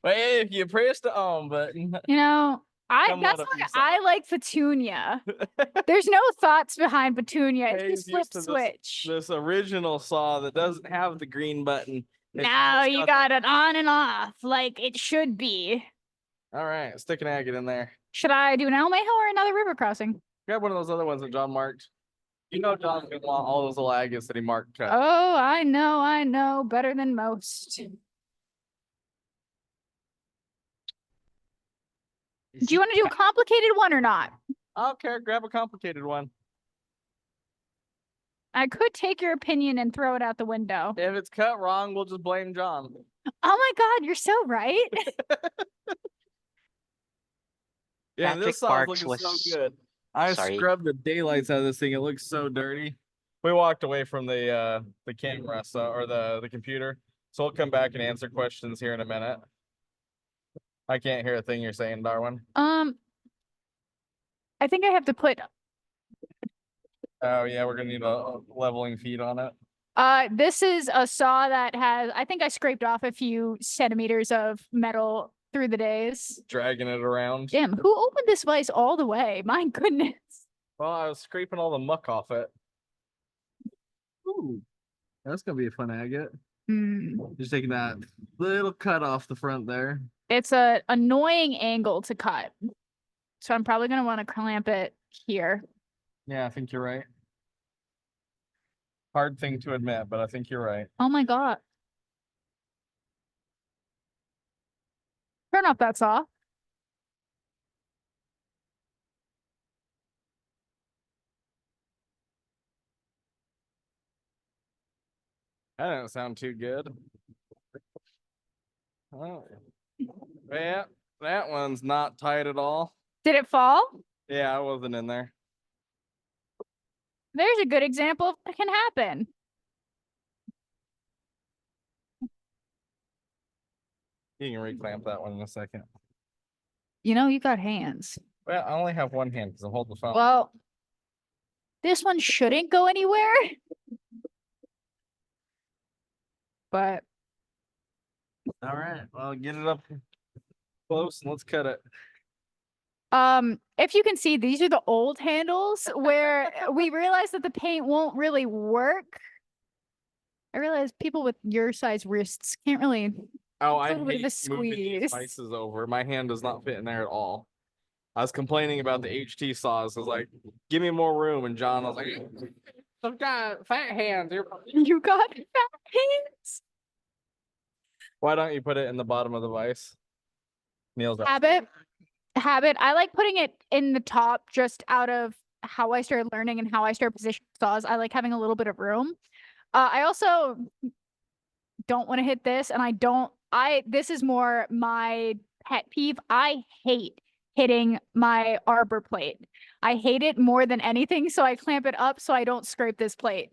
Wait, if you press the on button. You know, Come that's on up, why you I like Petunia. There's no thoughts behind Petunia. It's Hey, just he's flip used to switch. This original saw that doesn't have the green button. It's Now just you got it on and off like it should be. All right, stick an agate in there. Should I do an Almejo or another river crossing? Grab one of those other ones that John marked. You know John's gonna want all those little agates that he marked cut. Oh, I know. Better than most. Do you want to do a complicated one or not? I don't care. Grab a complicated one. I could take your opinion and throw it out the window. If it's cut wrong, we'll just blame John. Oh my God, you're so right. Yeah, Patrick this saw's Parks looking was- so good. I Sorry. scrubbed the daylights out of this thing. It looks so dirty. We walked away from the camera, or the computer. So we'll come back and answer questions here in a minute. I can't hear a thing you're saying, Darwin. I think I have to put Oh yeah, we're gonna need a leveling feet on it. this is a saw that has, I think I scraped off a few centimeters of metal through the days. Dragging it around. Damn, who opened this vise all the way? My goodness. Well, I was scraping all the muck off it. Ooh, that's gonna be a fun agate. Hmm. Just taking that little cut off the front there. It's a annoying angle to cut. So I'm probably gonna want to clamp it here. Yeah, I think you're right. Hard thing to admit, but I think you're right. Oh my God. Turn off that saw. That didn't sound too good. Oh. Yeah, that one's not tight at all. Did it fall? Yeah, I wasn't in there. There's a good example of what can happen. You can reclamp that one in a second. You know, you got hands. Well, I only have one hand because I'm holding the phone. Well, this one shouldn't go anywhere. But All right, well, get it up close and let's cut it. if you can see, these are the old handles where we realized that the paint won't really work. I realize people with your size wrists can't really. Oh, It's a I little bit of a hate moving these squeeze. vices over. My hand does not fit in there at all. I was complaining about the HT saws. I was like, give me more room. And John was like, I've got fat hands. You got fat hands. Why don't you put it in the bottom of the vise? Neil's right. Habit. I like putting it in the top just out of how I started learning and how I started positioning saws. I like having a little bit of room. I also don't want to hit this, and this is more my pet peeve. I hate hitting my arbor plate. I hate it more than anything, so I clamp it up so I don't scrape this plate.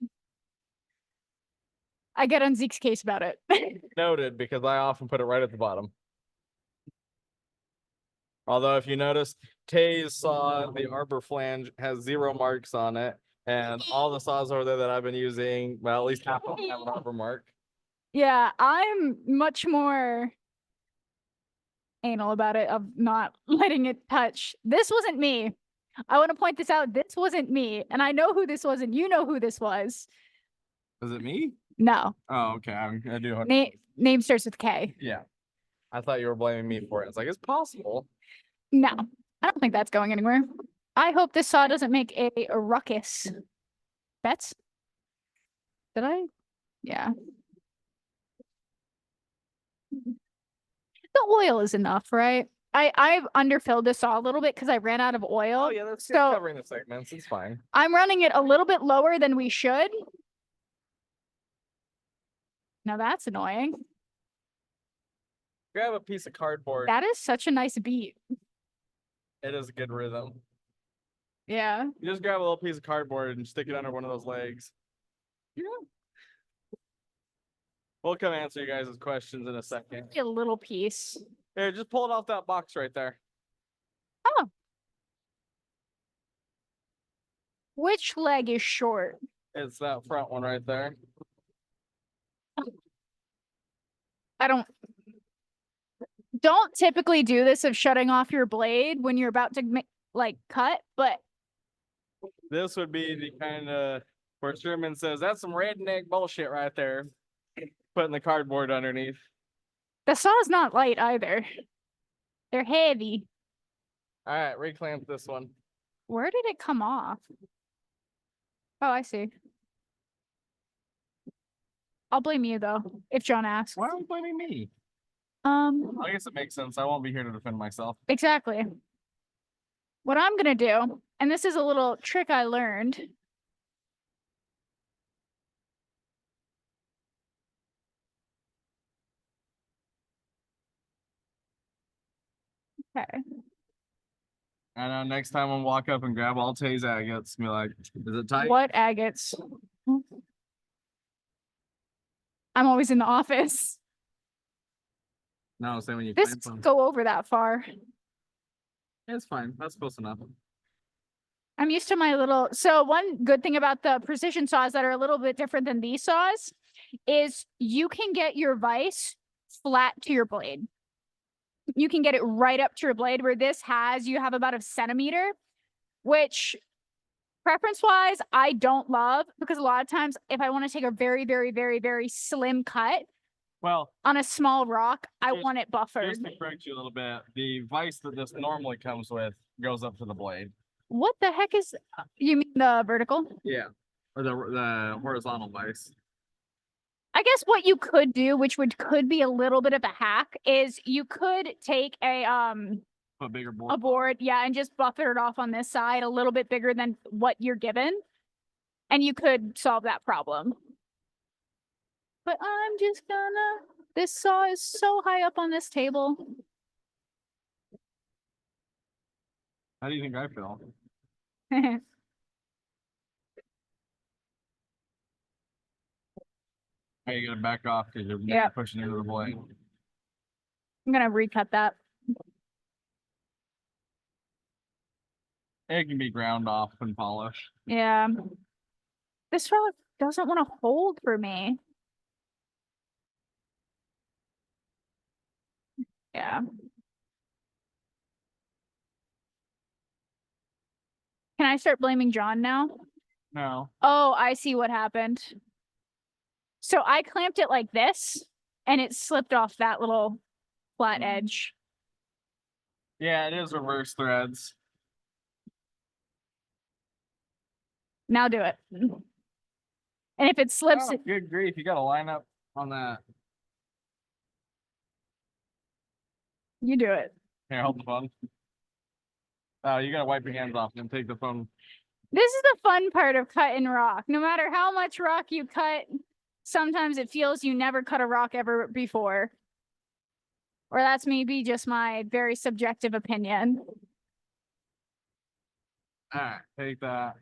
I get on Zeke's case about it. Noted, because I often put it right at the bottom. Although if you notice, Tay's saw, the arbor flange has 0 marks on it. And all the saws over there that I've been using, well, at least half of them have an arbor mark. Yeah, I'm much more anal about it, of not letting it touch. This wasn't me. I want to point this out. This wasn't me. And I know who this was, and you know who this was. Was it me? No. Oh, okay. I do. Name starts with K. Yeah. I thought you were blaming me for it. It's like, it's possible. No, I don't think that's going anywhere. I hope this saw doesn't make a ruckus. Bets? Did I? Yeah. The oil is enough, right? I've underfilled this saw a little bit because I ran out of oil. Oh yeah, that's So- covering the segments. It's fine. I'm running it a little bit lower than we should. Now that's annoying. Grab a piece of cardboard. That is such a nice beat. It is a good rhythm. Yeah. You just grab a little piece of cardboard and stick it under one of those legs. Yeah. We'll come answer you guys' questions in a second. A little piece. Here, just pull it off that box right there. Which leg is short? It's that front one right there. I don't typically do this of shutting off your blade when you're about to like cut, but This would be the kind of where Sherman says, that's some redneck bullshit right there. Putting the cardboard underneath. the saw's not light either. They're heavy. All right, reclamp this one. Where did it come off? Oh, I see. I'll blame you though, if John asks. Why are you blaming me? I guess it makes sense. I won't be here to defend myself. Exactly. What I'm gonna do, and this is a little trick I learned. Okay. I know next time I walk up and grab all Tay's agates, be like, is it tight? What agates? I'm always in the office. No, say when you This clamp them. go over that far. It's fine. That's close enough. I'm used to my little. So one good thing about the precision saws that are a little bit different than these saws is you can get your vise flat to your blade. You can get it right up to your blade, where this has, you have about a centimeter, which preference wise, I don't love, because a lot of times if I want to take a very, very, very, very slim cut Well, on a small rock, I Just- want it buffered. just to correct you a little bit, the vise that this normally comes with goes up to the blade. What the heck is, you mean the vertical? Yeah. Or the horizontal vise. I guess what you could do, which could be a little bit of a hack, is you could take a Put bigger board. board, yeah, and just buffer it off on this side a little bit bigger than what you're given, and you could solve that problem. But I'm just gonna. This saw is so high up on this table. How do you think I feel? I'm Are you gonna back off because you're Yeah. pushing into the blade? gonna recut that. It can be ground off and polished. Yeah. This rock doesn't want to hold for me. Yeah. Can I start blaming John now? No. Oh, I see what happened. So I clamped it like this, and it slipped off that little flat edge. Yeah, it is reverse threads. Now do it. And if it slips, Oh, good grief, you gotta line up on that. you do it. Here, hold the phone. You gotta wipe your hands off and take the phone. This is the fun part of cutting rock. No matter how much rock you cut, sometimes it feels you never cut a rock ever before. Or that's maybe just my very subjective opinion. Alright, take that.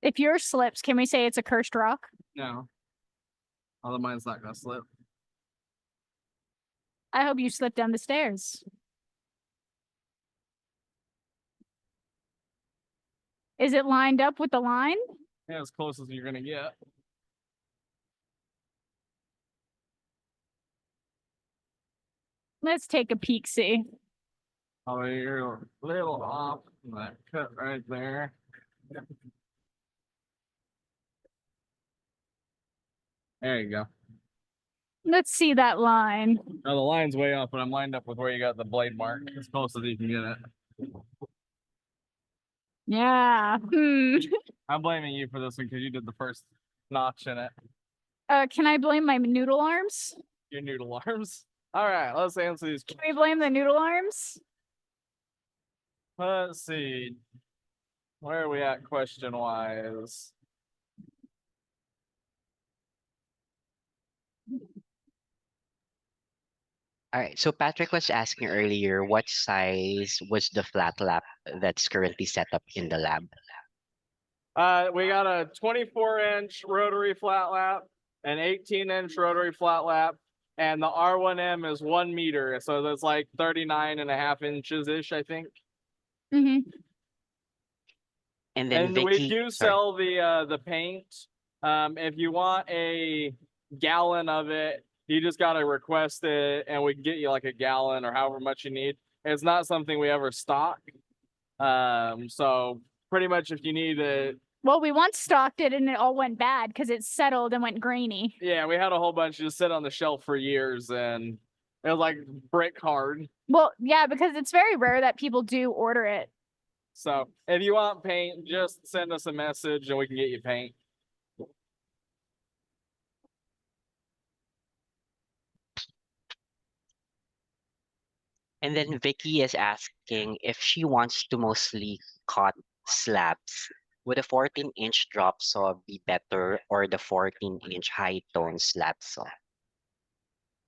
If yours slips, can we say it's a cursed rock? No. Although mine's not gonna slip. I hope you slip down the stairs. Is it lined up with the line? Yeah, as close as you're gonna get. Let's take a peek, see. Oh, you're a little off from that cut right there. There you go. Let's see that line. Now the line's way off, but I'm lined up with where you got the blade mark as close as you can get it. Yeah. I'm blaming you for this one because you did the first notch in it. Can I blame my noodle arms? Your noodle arms. All right, let's answer these. Can we blame the noodle arms? Let's see. Where are we at question wise? All right, so Patrick was asking earlier what size was the flat lap that's currently set up in the lab? We got a 24-inch rotary flat lap, an 18-inch rotary flat lap, and the R1M is 1 meter. So that's like 39.5 inches-ish, I think. Mm-hmm. And then And Vicky, we do sorry. sell the paint. If you want a gallon of it, you just gotta request it, and we can get you like a gallon or however much you need. It's not something we ever stock. So pretty much if you need it, Well, we once stocked it and it all went bad because it settled and went grainy. yeah, we had a whole bunch just sit on the shelf for years, and it was like brick hard. Well, yeah, because it's very rare that people do order it. So if you want paint, just send us a message and we can get you paint. And then Vicky is asking if she wants to mostly cut slabs. Would a 14-inch drop saw be better or the 14-inch high tone slab saw?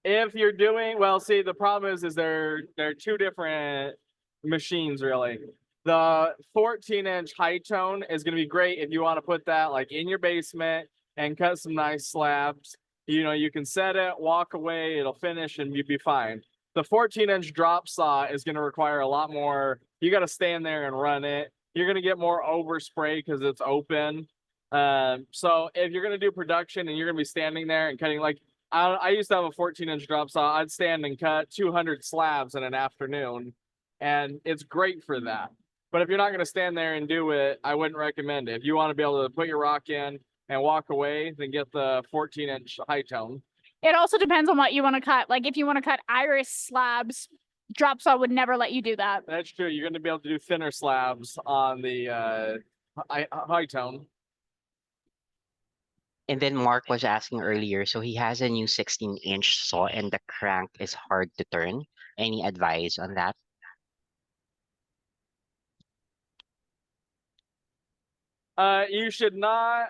If you're doing well, see, the problem is they're two different machines really. The 14-inch high tone is going to be great if you want to put that like in your basement and cut some nice slabs. You know, you can set it, walk away, it'll finish, and you'd be fine. The 14-inch drop saw is going to require a lot more. You got to stand there and run it. You're going to get more overspray because it's open. So if you're going to do production and you're going to be standing there and cutting, like I used to have a 14-inch drop saw. I'd stand and cut 200 slabs in an afternoon, and it's great for that. But if you're not going to stand there and do it, I wouldn't recommend it. If you want to be able to put your rock in and walk away, then get the 14-inch high tone. It also depends on what you want to cut. Like if you want to cut iris slabs, drop saw would never let you do that. That's true. You're going to be able to do thinner slabs on the high tone. And then Mark was asking earlier, so he has a new 16-inch saw and the crank is hard to turn. Any advice on that? You should not,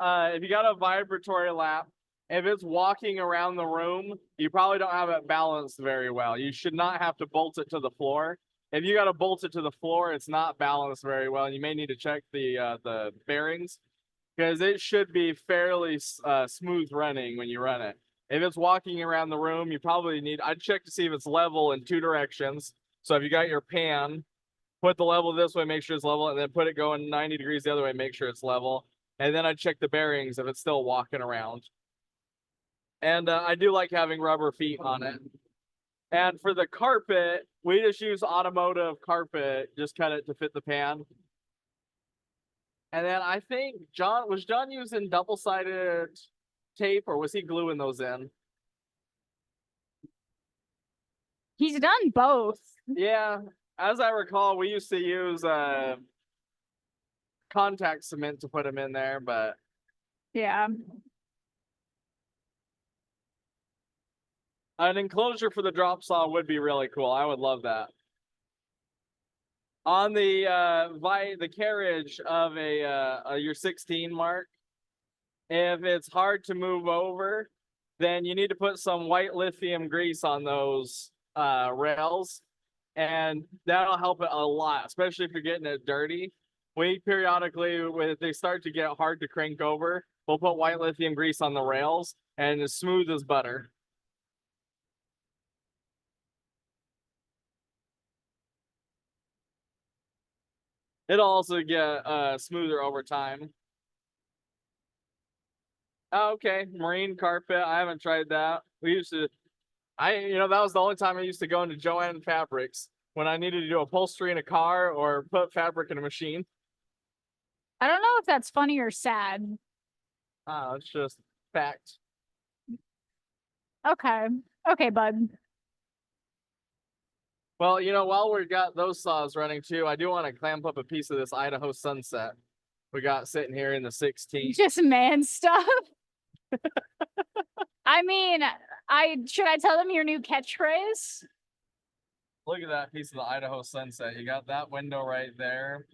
if you got a vibratory lap, if it's walking around the room, you probably don't have it balanced very well. You should not have to bolt it to the floor. If you got to bolt it to the floor, it's not balanced very well. And you may need to check the bearings because it should be fairly smooth running when you run it. If it's walking around the room, you probably need, I'd check to see if it's level in 2 directions. So if you got your pan, put the level this way, make sure it's level, and then put it going 90 degrees the other way, make sure it's level. And then I'd check the bearings if it's still walking around. And I do like having rubber feet on it. And for the carpet, we just use automotive carpet, just cut it to fit the pan. And then I think was John using double-sided tape or was he gluing those in? He's done both. Yeah, as I recall, we used to use contact cement to put them in there, but Yeah. an enclosure for the drop saw would be really cool. I would love that. On the carriage of your 16 mark, if it's hard to move over, then you need to put some white lithium grease on those rails, and that'll help it a lot, especially if you're getting it dirty. We periodically, when they start to get hard to crank over, we'll put white lithium grease on the rails, and it's smooth as butter. It'll also get smoother over time. Oh, okay, marine carpet. I haven't tried that. We used to, that was the only time I used to go into Joann Fabrics when I needed to do upholstery in a car or put fabric in a machine. I don't know if that's funny or sad. It's just fact. Okay. Okay, bud. Well, you know, while we got those saws running too, I do want to clamp up a piece of this Idaho sunset we got sitting here in the 16th. Just man stuff. I mean, should I tell them your new catchphrase? Look at that piece of the Idaho sunset. You got that window right there.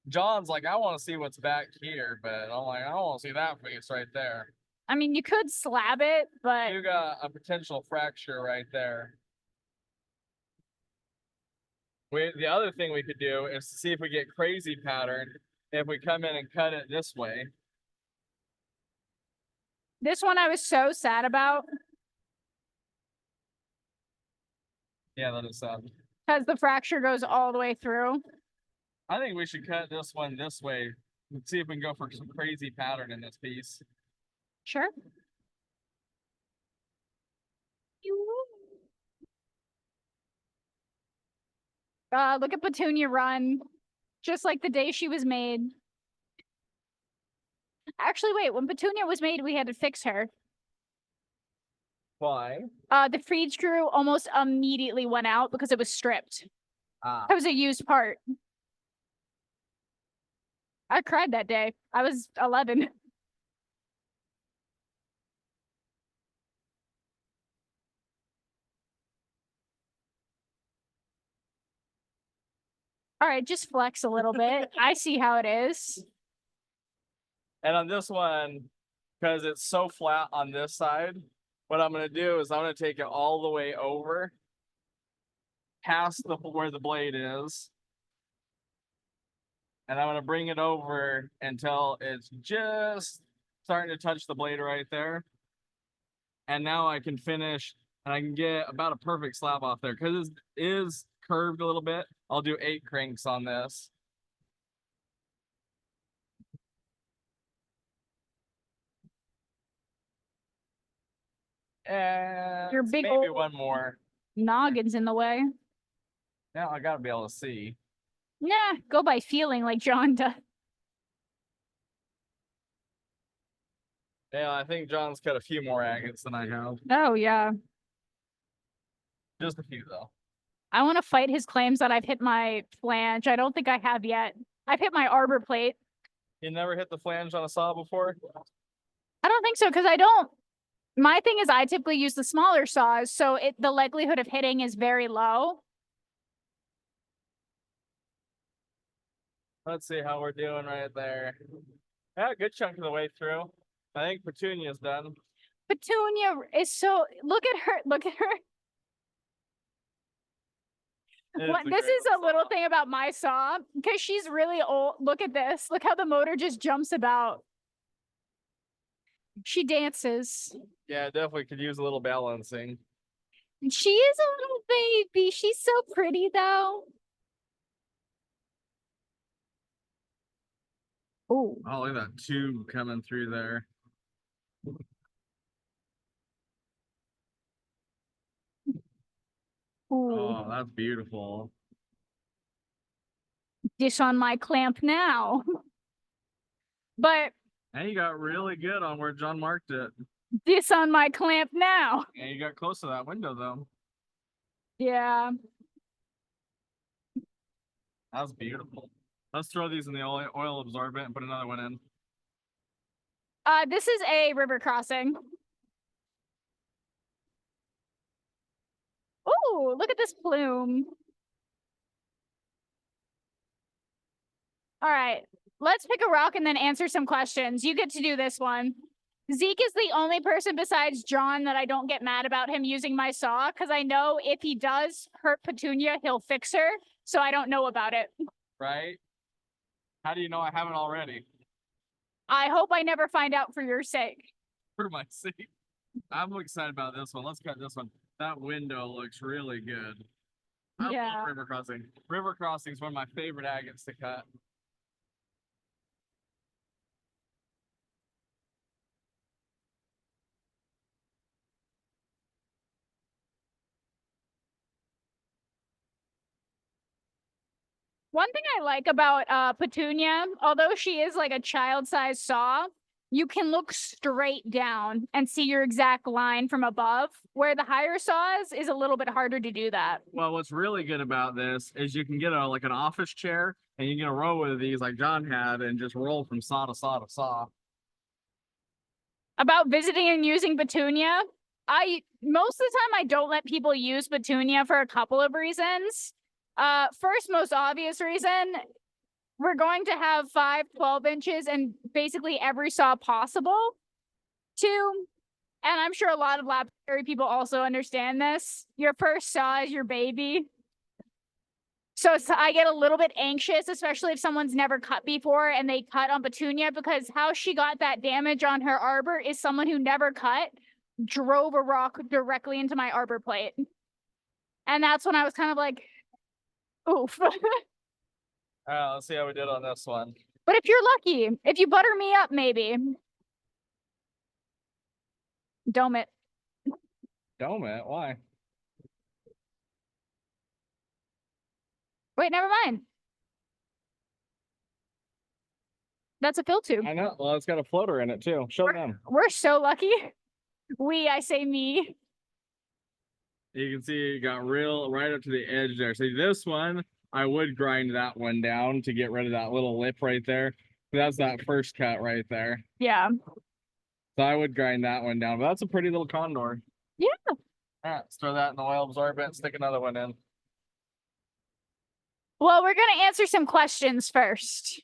John's like, I want to see what's back here, but I'm like, I don't want to see that face right there. I mean, you could slab it, but You got a potential fracture right there. The other thing we could do is to see if we get crazy pattern if we come in and cut it this way. this one I was so sad about Yeah, that is sad. because the fracture goes all the way through. I think we should cut this one this way and see if we can go for some crazy pattern in this piece. Sure. Look at Petunia run, just like the day she was made. Actually, wait, when Petunia was made, we had to fix her. Why? The feed screw almost immediately went out because it was stripped. Ah. It was a used part. I cried that day. I was 11. All right, just flex a little bit. I see how it is. And on this one, because it's so flat on this side, what I'm going to do is I'm going to take it all the way over past where the blade is. And I'm going to bring it over until it's just starting to touch the blade right there. And now I can finish and I can get about a perfect slab off there because it is curved a little bit. I'll do 8 cranks on this. And Your big maybe old- one more. Noggin's in the way. Now I gotta be able to see. Nah, go by feeling like John does. Yeah, I think John's cut a few more agates than I have. Oh, yeah. Just a few though. I want to fight his claims that I've hit my flange. I don't think I have yet. I've hit my arbor plate. You never hit the flange on a saw before? I don't think so because I don't. My thing is I typically use the smaller saws, so the likelihood of hitting is very low. Let's see how we're doing right there. Yeah, good chunk of the way through. I think Petunia's done. Petunia is so. Look at her. Look at her. It's This is a little thing about my saw because she's really old. Look at this. Look how the motor just jumps about. She dances. Yeah, definitely could use a little balancing. She is a little baby. She's so pretty though. Oh, Oh, look at that tube coming through there. Oh, that's beautiful. Dish on my clamp now. But And you got really good on where John marked it. this on my clamp now. And you got close to that window though. Yeah. That's beautiful. Let's throw these in the oil absorbent and put another one in. This is a river crossing. Oh, look at this plume. All right, let's pick a rock and then answer some questions. You get to do this one. Zeke is the only person besides John that I don't get mad about him using my saw because I know if he does hurt Petunia, he'll fix her. So I don't know about it. Right? How do you know I haven't already? I hope I never find out for your sake. For my sake. I'm excited about this one. Let's cut this one. That window looks really good. I Yeah. love river crossing. River crossing is one of my favorite agates to cut. One thing I like about Petunia, although she is like a child-sized saw, you can look straight down and see your exact line from above, where the higher saws is a little bit harder to do that. Well, what's really good about this is you can get a like an office chair and you get a row of these like John had and just roll from saw to saw to saw. About visiting and using Petunia, most of the time I don't let people use Petunia for a couple of reasons. First, most obvious reason, we're going to have 5 12 inches and basically every saw possible. 2, and I'm sure a lot of laboratory people also understand this, your first saw is your baby. So I get a little bit anxious, especially if someone's never cut before and they cut on Petunia, because how she got that damage on her arbor is someone who never cut drove a rock directly into my arbor plate. And that's when I was kind of like, oof. Let's see how we did on this one. But if you're lucky, if you butter me up, maybe. Dome it. Dome it? Why? Wait, never mind. That's a fill tube. I know. Well, it's got a floater in it too. Show them. We're so lucky. I say me. You can see it got real right up to the edge there. See this one, I would grind that one down to get rid of that little lip right there. That's that first cut right there. Yeah. So I would grind that one down. But that's a pretty little condor. Yeah. All right, let's throw that in the oil absorbent, stick another one in. Well, we're going to answer some questions first.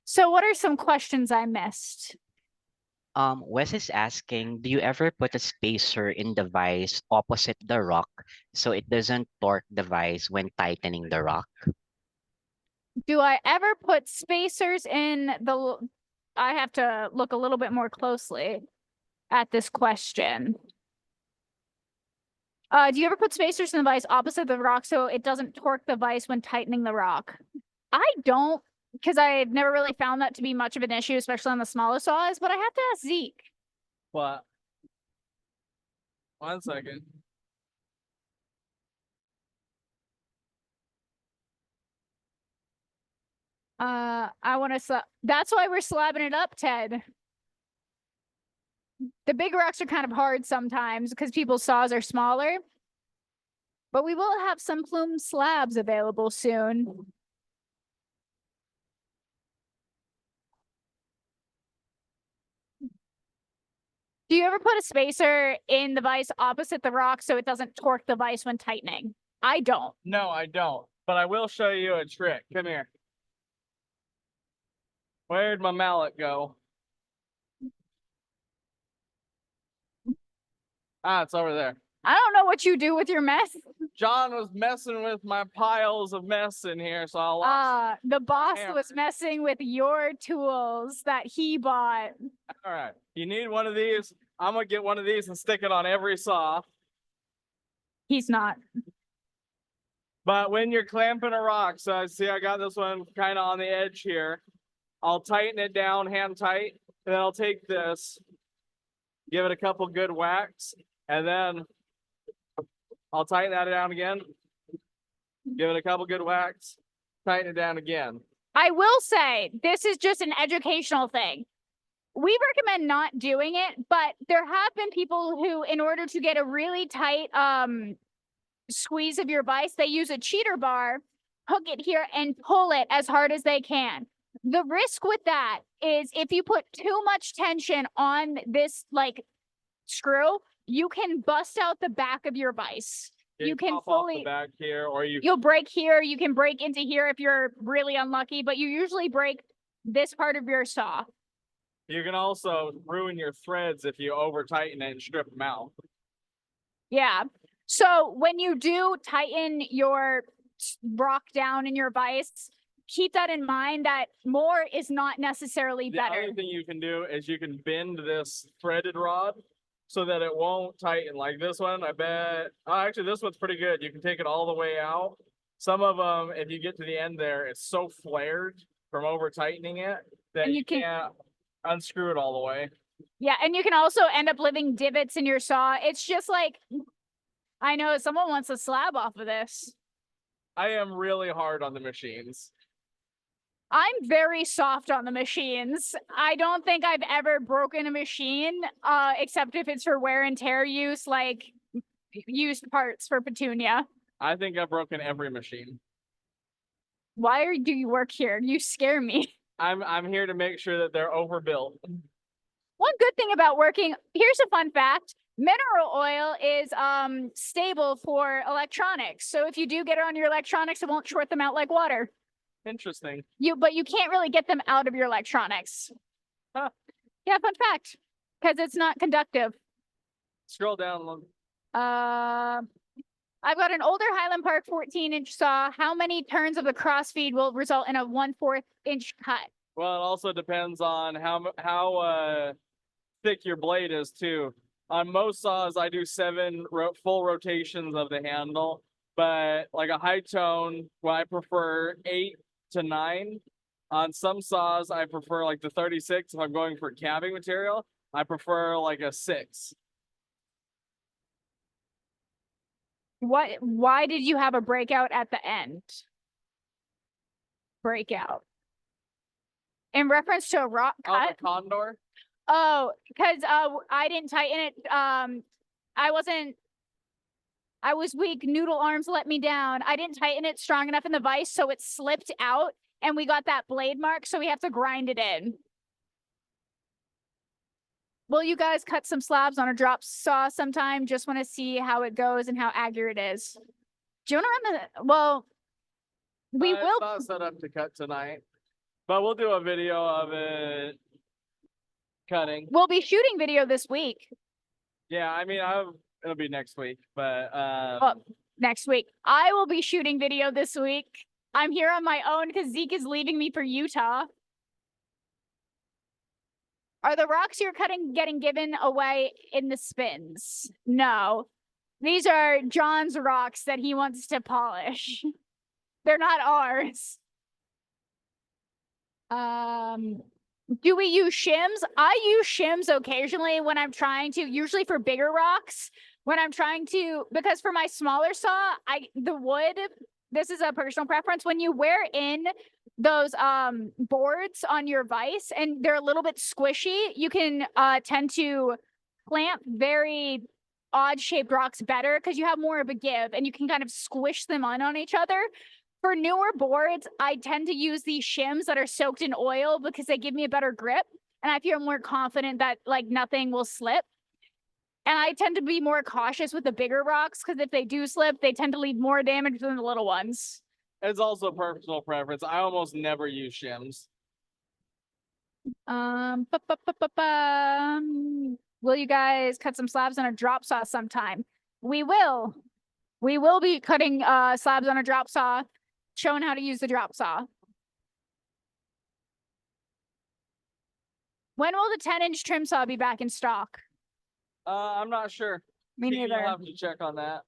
So what are some questions I missed? Wes is asking, do you ever put a spacer in the vise opposite the rock so it doesn't torque the vise when tightening the rock? Do I ever put spacers in the... I have to look a little bit more closely at this question. Do you ever put spacers in the vise opposite the rock so it doesn't torque the vise when tightening the rock? I don't, because I've never really found that to be much of an issue, especially on the smaller saws, but I have to ask Zeke. What? 1 second. I want to, that's why we're slabbing it up, Ted. The big rocks are kind of hard sometimes because people's saws are smaller, but we will have some plume slabs available soon. Do you ever put a spacer in the vise opposite the rock so it doesn't torque the vise when tightening? I don't. No, I don't. But I will show you a trick. Come here. Where'd my mallet go? Ah, it's over there. I don't know what you do with your mess. John was messing with my piles of mess in here, so I lost. The boss hammer. was messing with your tools that he bought. All right. You need one of these. I'm going to get one of these and stick it on every saw. He's not. But when you're clamping a rock, so I see I got this one kind of on the edge here. I'll tighten it down hand tight, and then I'll take this, give it a couple good whacks, and then I'll tighten that down again, give it a couple good whacks, tighten it down again. I will say, this is just an educational thing. We recommend not doing it, but there have been people who, in order to get a really tight squeeze of your vise, they use a cheater bar, hook it here, and pull it as hard as they can. The risk with that is if you put too much tension on this like screw, you can bust out the back of your vise. You can pop off fully the back here, or you'll break here. You can break into here if you're really unlucky, but you usually break this part of your saw. You can also ruin your threads if you over tighten it and strip them out. Yeah. So when you do tighten your rock down in your vise, keep that in mind that more is not necessarily The better. other thing you can do is you can bend this threaded rod so that it won't tighten. Like this one, I bet. Oh, actually, this one's pretty good. You can take it all the way out. Some of them, if you get to the end there, it's so flared from over tightening it that And you can't unscrew it all the way. Yeah, and you can also end up leaving divots in your saw. It's just like, I know someone wants a slab off of this. I am really hard on the machines. I'm very soft on the machines. I don't think I've ever broken a machine, except if it's for wear and tear use, like used parts for Petunia. I think I've broken every machine. Do you work here? You scare me. I'm here to make sure that they're overbuilt. One good thing about working, here's a fun fact. Mineral oil is stable for electronics. So if you do get it on your electronics, it won't short them out like water. Interesting. But you can't really get them out of your electronics. Huh. Yeah, fun fact. Because it's not conductive. Scroll down a little. I've got an older Highland Park 14-inch saw. How many turns of the crossfeed will result in a 1/4 inch cut? Well, it also depends on how thick your blade is too. On most saws, I do 7 full rotations of the handle, but like a high tone, well, I prefer 8 to 9. On some saws, I prefer like the 36. If I'm going for calving material, I prefer like a 6. Why did you have a breakout at the end? Breakout. In reference to a rock Oh, cut? the condor? Oh, because I didn't tighten it. I was weak. Noodle arms let me down. I didn't tighten it strong enough in the vise, so it slipped out, and we got that blade mark, so we have to grind it in. Will you guys cut some slabs on a drop saw sometime? Just want to see how it goes and how accurate it is. Do you want to run the? Well, we will. It's not set up to cut tonight, but we'll do a video of it cutting. We'll be shooting video this week. Yeah, I mean, it'll be next week, but Next week. I will be shooting video this week. I'm here on my own because Zeke is leaving me for Utah. Are the rocks you're cutting getting given away in the spins? No. These are John's rocks that he wants to polish. They're not ours. Do we use shims? I use shims occasionally when I'm trying to, usually for bigger rocks, when I'm trying to, because for my smaller saw, the wood, this is a personal preference, when you wear in those boards on your vise and they're a little bit squishy, you can tend to clamp very odd shaped rocks better because you have more of a give and you can kind of squish them on each other. For newer boards, I tend to use these shims that are soaked in oil because they give me a better grip and I feel more confident that like nothing will slip. And I tend to be more cautious with the bigger rocks because if they do slip, they tend to leave more damage than the little ones. it's also personal preference. I almost never use shims. Will you guys cut some slabs on a drop saw sometime? We will. We will be cutting slabs on a drop saw, showing how to use the drop saw. When will the 10-inch trim saw be back in stock? I'm not sure. Me You'll neither. have to check on that.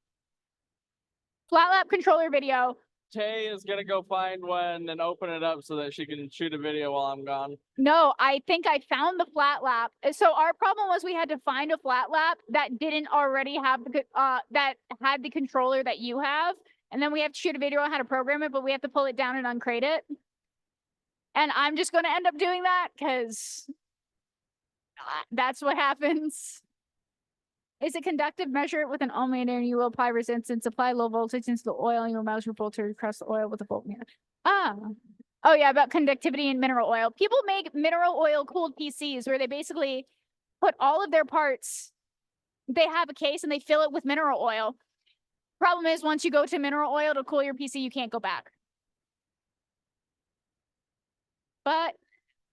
Flat lap controller video. Tay is gonna go find one and open it up so that she can shoot a video while I'm gone. No, I think I found the flat lap. So our problem was we had to find a flat lap that didn't already have the that had the controller that you have, and then we have to shoot a video on how to program it, but we have to pull it down and uncrate it. And I'm just going to end up doing that because that's what happens. Is it conductive? Measure it with an ohmmeter and you will apply resistance. Apply low voltage into the oil and your mouse will filter across the oil with a voltmeter. Oh yeah, about conductivity in mineral oil. People make mineral oil cooled PCs where they basically put all of their parts, they have a case and they fill it with mineral oil. Problem is, once you go to mineral oil to cool your PC, you can't go back. But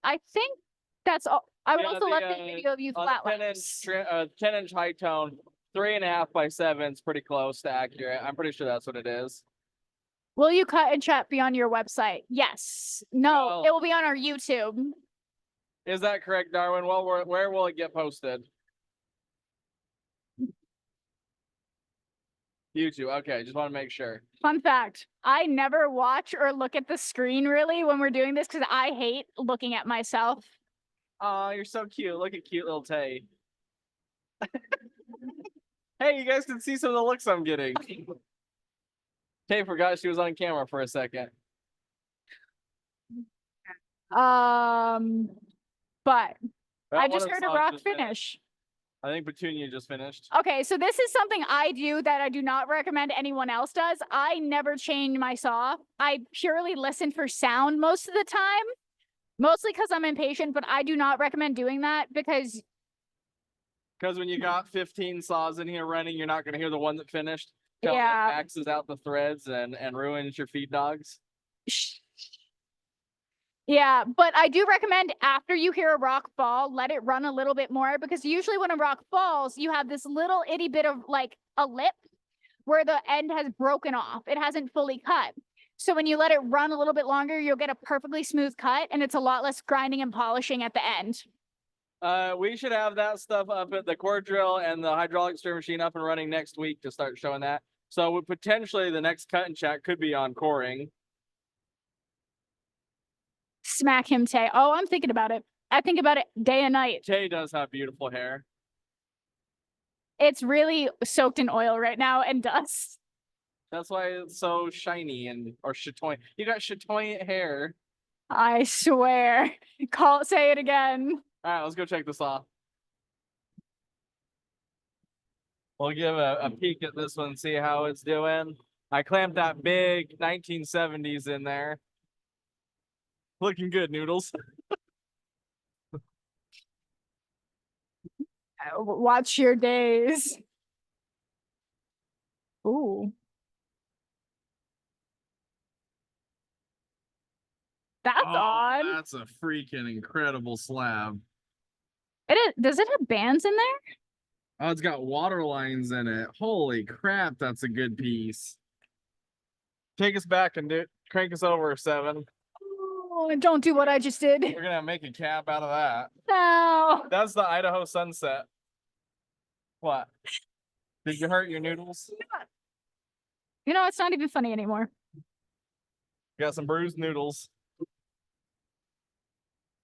I think that's all. I would also love this video of you flat laps. 10-inch high tone, 3.5 by 7 is pretty close to accurate. I'm pretty sure that's what it is. Will you cut and chat be on your website? Yes. No, Well, it will be on our YouTube. Is that correct, Darwin? Well, where will it get posted? YouTube. Okay, just want to make sure. Fun fact, I never watch or look at the screen really when we're doing this because I hate looking at myself. Oh, you're so cute. Look at cute little Tay. Hey, you guys can see some of the looks I'm getting. Tay forgot she was on camera for a second. But That I one just of heard a songs rock just finished. finish. I think Petunia just finished. Okay, so this is something I do that I do not recommend anyone else does. I never change my saw. I purely listen for sound most of the time, mostly because I'm impatient, but I do not recommend doing that because Because when you got 15 saws in here running, you're not going to hear the one that finished. Till it yeah. axes out the threads and ruins your feed dogs. Yeah, but I do recommend after you hear a rock fall, let it run a little bit more because usually when a rock falls, you have this little itty bit of like a lip where the end has broken off. It hasn't fully cut. So when you let it run a little bit longer, you'll get a perfectly smooth cut and it's a lot less grinding and polishing at the end. We should have that stuff up at the core drill and the hydraulic stir machine up and running next week to start showing that. So potentially the next cut and chat could be on coring. Smack him, Tay. Oh, I'm thinking about it. I think about it day and night. Tay does have beautiful hair. It's really soaked in oil right now and dust. That's why it's so shiny and or chatoyant. You got chatoyant hair. I swear. Say it again. All right, let's go check this off. We'll give a peek at this one, see how it's doing. I clamped that big 1970s in there. Looking good, Noodles. Watch your days. Ooh. That's odd. That's a freaking incredible slab. Does it have bands in there? Oh, it's got water lines in it. Holy crap, that's a good piece. Take us back and crank us over 7. Oh, don't do what I just did. We're gonna make a cap out of that. No. That's the Idaho sunset. What? Did you hurt your noodles? You know, it's not even funny anymore. Got some bruised noodles.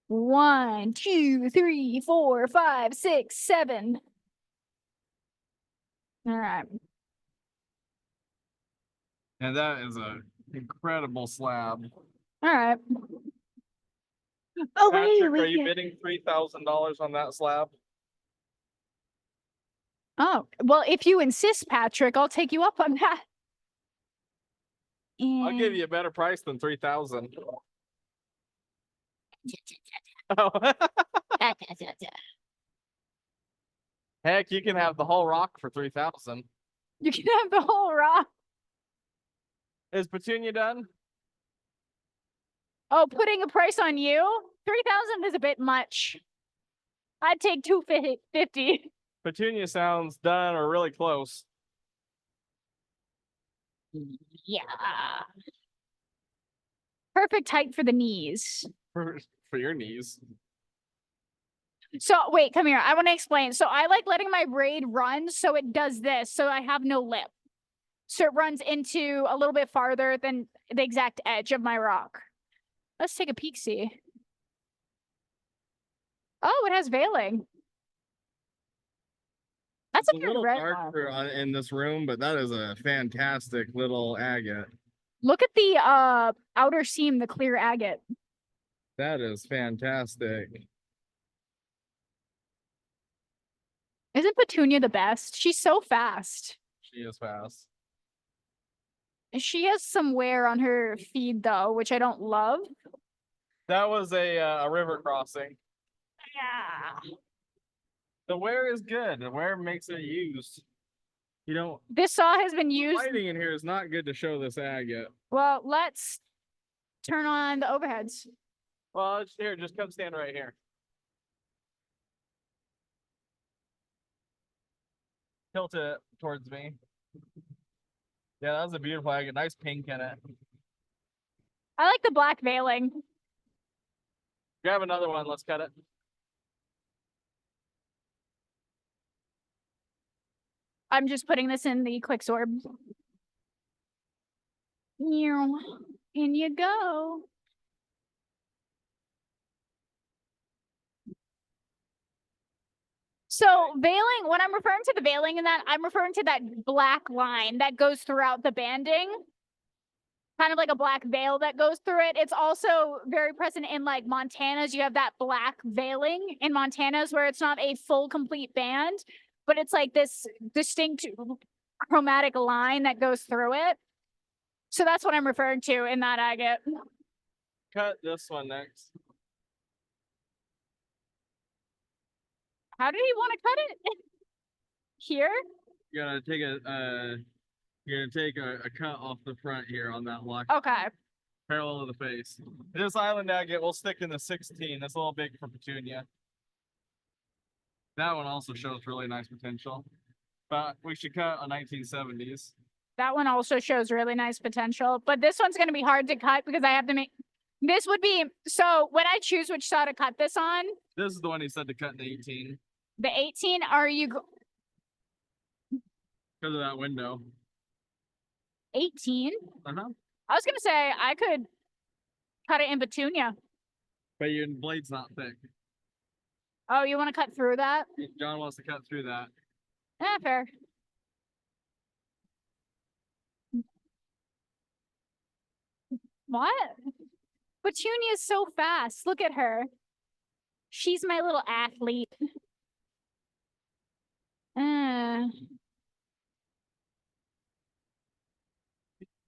1, 2, 3, 4, 5, 6, 7. All right. And that is a incredible slab. All right. Oh, Patrick, wait, are you bidding $3,000 on that slab? Oh, well, if you insist, Patrick, I'll take you up on that. I'll give you a better price than 3,000. Oh. Heck, you can have the whole rock for 3,000. You can have the whole rock. Is Petunia done? Oh, putting a price on you? 3,000 is a bit much. I'd take 250. Petunia sounds done or really close. Yeah. Perfect height for the knees. For your knees. So wait, come here. I want to explain. So I like letting my braid run so it does this, so I have no lip. So it runs into a little bit farther than the exact edge of my rock. Let's take a peek, see. Oh, it has veiling. That's It's a a good little red dark one. in this room, but that is a fantastic little agate. Look at the outer seam, the clear agate. That is fantastic. Isn't Petunia the best? She's so fast. She is fast. She has some wear on her feed though, which I don't love. That was a river crossing. Yeah. The wear is good. The wear makes it used. You know, This saw has been used. lighting in here is not good to show this agate. Well, let's turn on the overheads. Well, here, just come stand right here. Tilt it towards me. Yeah, that was a beautiful agate. Nice pink in it. I like the black veiling. Grab another one. Let's cut it. I'm just putting this in the quick sorb. In you go. So veiling, when I'm referring to the veiling in that, I'm referring to that black line that goes throughout the banding. kind of like a black veil that goes through it. It's also very present in like Montana's. You have that black veiling in Montana's where it's not a full complete band, but it's like this distinct chromatic line that goes through it. So that's what I'm referring to in that agate. Cut this one next. How did he want to cut it? Here? You're gonna take a cut off the front here on that lock, Okay. parallel to the face. This island agate will stick in the 16. That's a little big for Petunia. That one also shows really nice potential, but we should cut a 1970s. That one also shows really nice potential, but this one's going to be hard to cut because I have to make, this would be, so when I choose which saw to cut this on, This is the one he said to cut in the 18 the 18, are you, because of that window. 18? Uh-huh. I was going to say I could cut it in Petunia. But your blade's not thick. Oh, you want to cut through that? John wants to cut through that. Yeah, fair. What? Petunia is so fast. Look at her. She's my little athlete.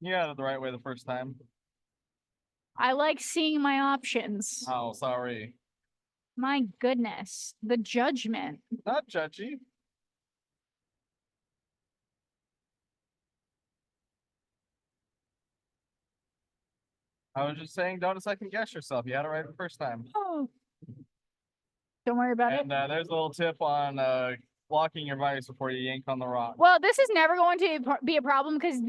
You got it the right way the first time. I like seeing my options. Oh, sorry. My goodness, the judgment. Not judgy. I was just saying, don't second guess yourself. You had it right the first time. Oh. Don't worry about And it. there's a little tip on locking your vise before you yank on the rock. Well, this is never going to be a problem because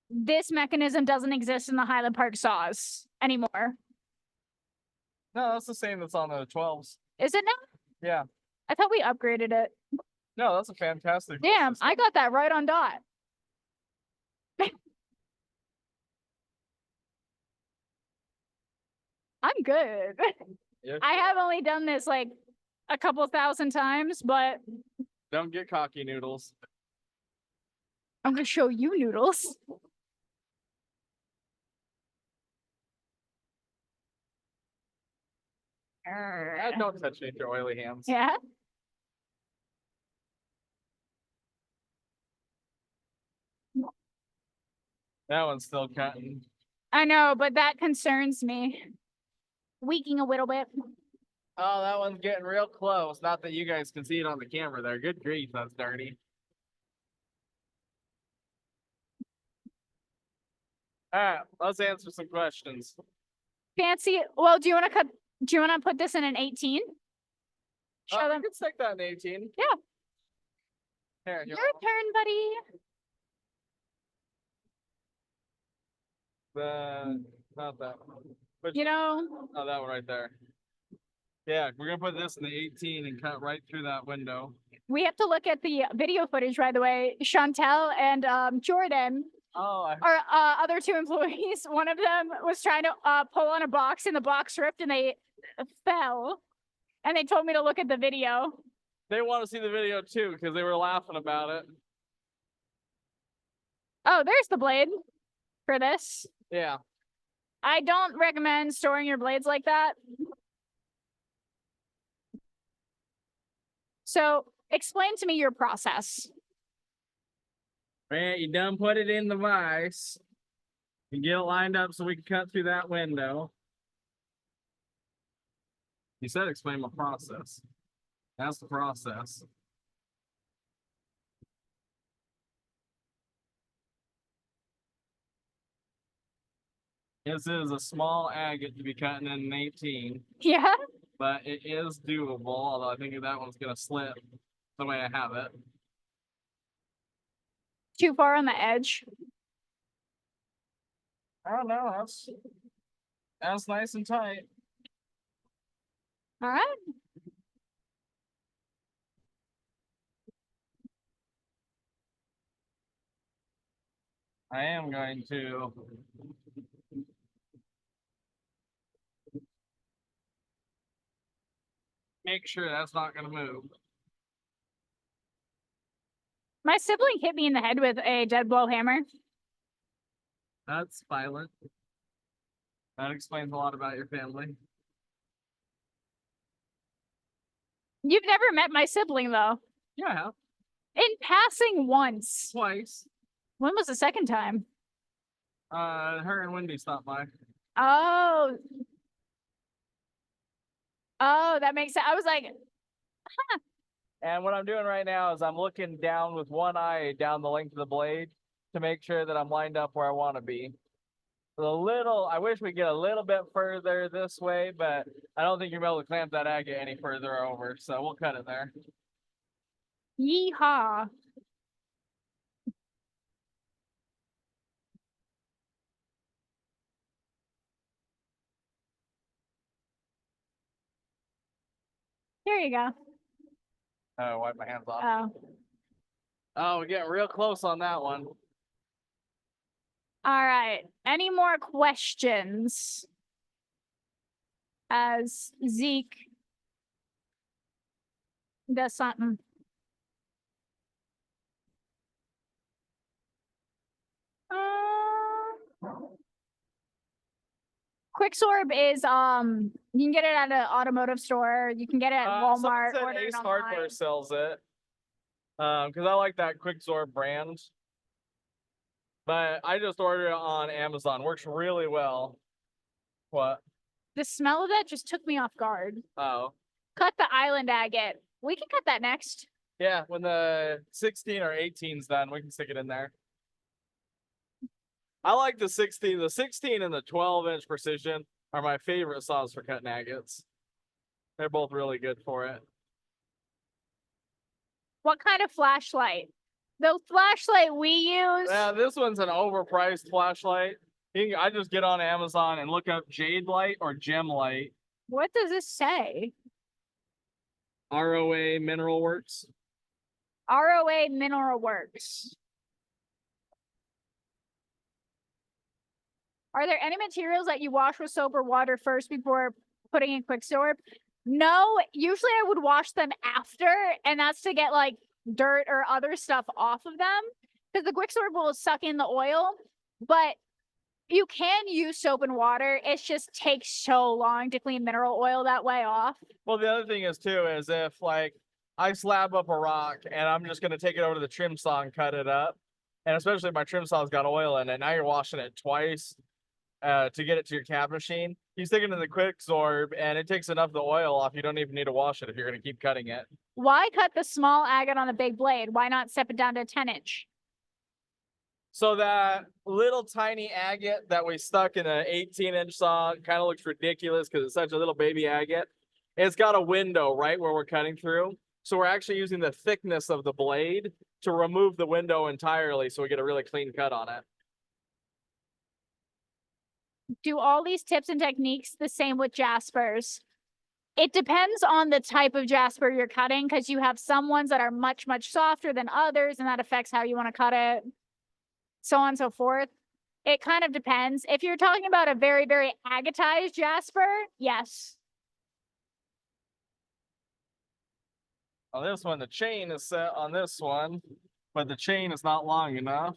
this mechanism doesn't exist in the Highland Park saws anymore. No, that's the same that's on the 12s. Is it now? Yeah. I thought we upgraded it. No, that's a fantastic. Damn, system. I got that right on dot. I'm good. Yeah. I have only done this like a couple thousand times, but Don't get cocky, Noodles. I'm gonna show you noodles. Don't touch me with your oily hands. Yeah. That one's still cutting. I know, but that concerns me. Weaking a little bit. Oh, that one's getting real close. Not that you guys can see it on the camera there. Good grief, that's dirty. All right, let's answer some questions. Fancy. Well, do you want to cut? Do you want to put this in an 18? Show Oh, them. we can stick that in 18. Yeah. Here, Your turn, buddy. Not that one. Which, You know, oh, that one right there. Yeah, we're gonna put this in the 18 and cut right through that window. we have to look at the video footage, by the way. Chantel and Jordan, Oh, our other two employees, one of them was trying to pull on a box and the box ripped and they fell. And they told me to look at the video. they want to see the video too because they were laughing about it. Oh, there's the blade for this. Yeah. I don't recommend storing your blades like that. So explain to me your process. Right, you done put it in the vise. You get it lined up so we can cut through that window. You said explain my process. That's the process. This is a small agate to be cutting in an 18, Yeah. but it is doable, although I think that one's gonna slip the way I have it. Too far on the edge. I don't know, that's nice and tight. All right. I am going to make sure that's not gonna move. My sibling hit me in the head with a dead blow hammer. That's violent. That explains a lot about your family. You've never met my sibling though. Yeah, I have. In passing once. Twice. When was the second time? Her and Wendy stopped by. Oh. Oh, that makes sense. I was like, And what I'm doing right now is I'm looking down with one eye down the length of the blade to make sure that I'm lined up where I want to be. I wish we get a little bit further this way, but I don't think you'll be able to clamp that agate any further over, so we'll cut it there. yeehaw. Here you go. Oh, wipe my hands off. Oh. Oh, we're getting real close on that one. All right. Any more questions? As Zeke does something. Quicksorb is you can get it at an automotive store. You can get it at Someone Walmart. said Order it Ace online. Hardware sells it. Because I like that Quicksorb brand. But I just ordered it on Amazon. Works really well. What? The smell of that just took me off guard. Oh. Cut the island agate. We can cut that next. Yeah, when the 16 or 18's done, we can stick it in there. I like the 16. The 16 and the 12-inch precision are my favorite saws for cutting agates. They're both really good for it. What kind of flashlight? The flashlight we use. Yeah, this one's an overpriced flashlight. I just get on Amazon and look up Jade Light or Gem Light. What does this say? ROA Mineral Works. ROA Mineral Works. Are there any materials that you wash with soap or water first before putting in Quicksorb? No, usually I would wash them after, and that's to get like dirt or other stuff off of them because the Quicksorb will suck in the oil, but you can use soap and water. It just takes so long to clean mineral oil that way off. Well, the other thing is too, is if like I slab up a rock and I'm just gonna take it over to the trim saw and cut it up, and especially if my trim saw's got oil in it, now you're washing it twice to get it to your cab machine. You stick it in the Quicksorb and it takes enough of the oil off. You don't even need to wash it if you're gonna keep cutting it. Why cut the small agate on the big blade? Why not step it down to a 10-inch? So that little tiny agate that we stuck in an 18-inch saw kind of looks ridiculous because it's such a little baby agate. It's got a window right where we're cutting through. So we're actually using the thickness of the blade to remove the window entirely so we get a really clean cut on it. Do all these tips and techniques the same with jaspers? It depends on the type of jasper you're cutting because you have some ones that are much, much softer than others, and that affects how you want to cut it. So on and so forth. It kind of depends. If you're talking about a very, very agatized jasper, yes. On this one, the chain is set on this one, but the chain is not long enough.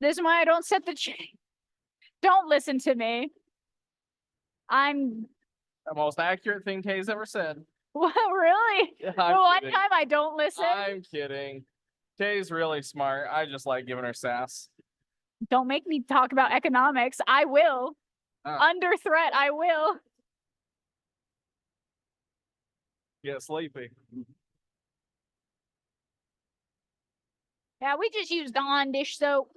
This is why I don't set the chain. Don't listen to me. I'm The most accurate thing Kay's ever said. what, really? Yeah, The I'm one kidding. time I don't listen. I'm kidding. Kay's really smart. I just like giving her sass. Don't make me talk about economics. I will. Under threat, I will. Get sleepy. Yeah, we just use Dawn dish soap.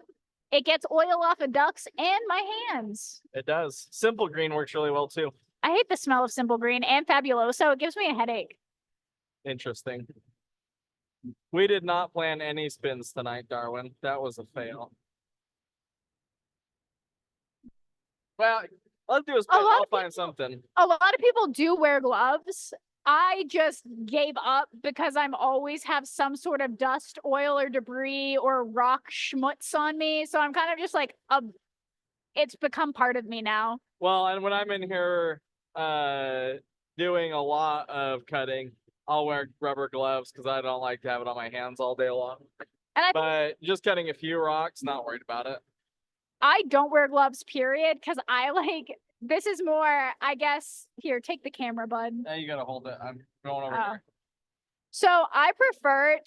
It gets oil off of ducks and my hands. It does. Simple Green works really well too. I hate the smell of Simple Green and Fabuloso. It gives me a headache. Interesting. We did not plan any spins tonight, Darwin. That was a fail. Well, let's do a spin. lot I'll of find something. A lot of people do wear gloves. I just gave up because I'm always have some sort of dust, oil, or debris or rock schmutz on me. So I'm kind of just like, it's become part of me now. Well, and when I'm in here doing a lot of cutting, I'll wear rubber gloves because I don't like to have it on my hands all day long. And I But just cutting a few rocks, not worried about it. I don't wear gloves, period, because I like this is more, I guess. Here, take the camera, bud. Now you gotta hold it. I'm going over Oh. here. So I prefer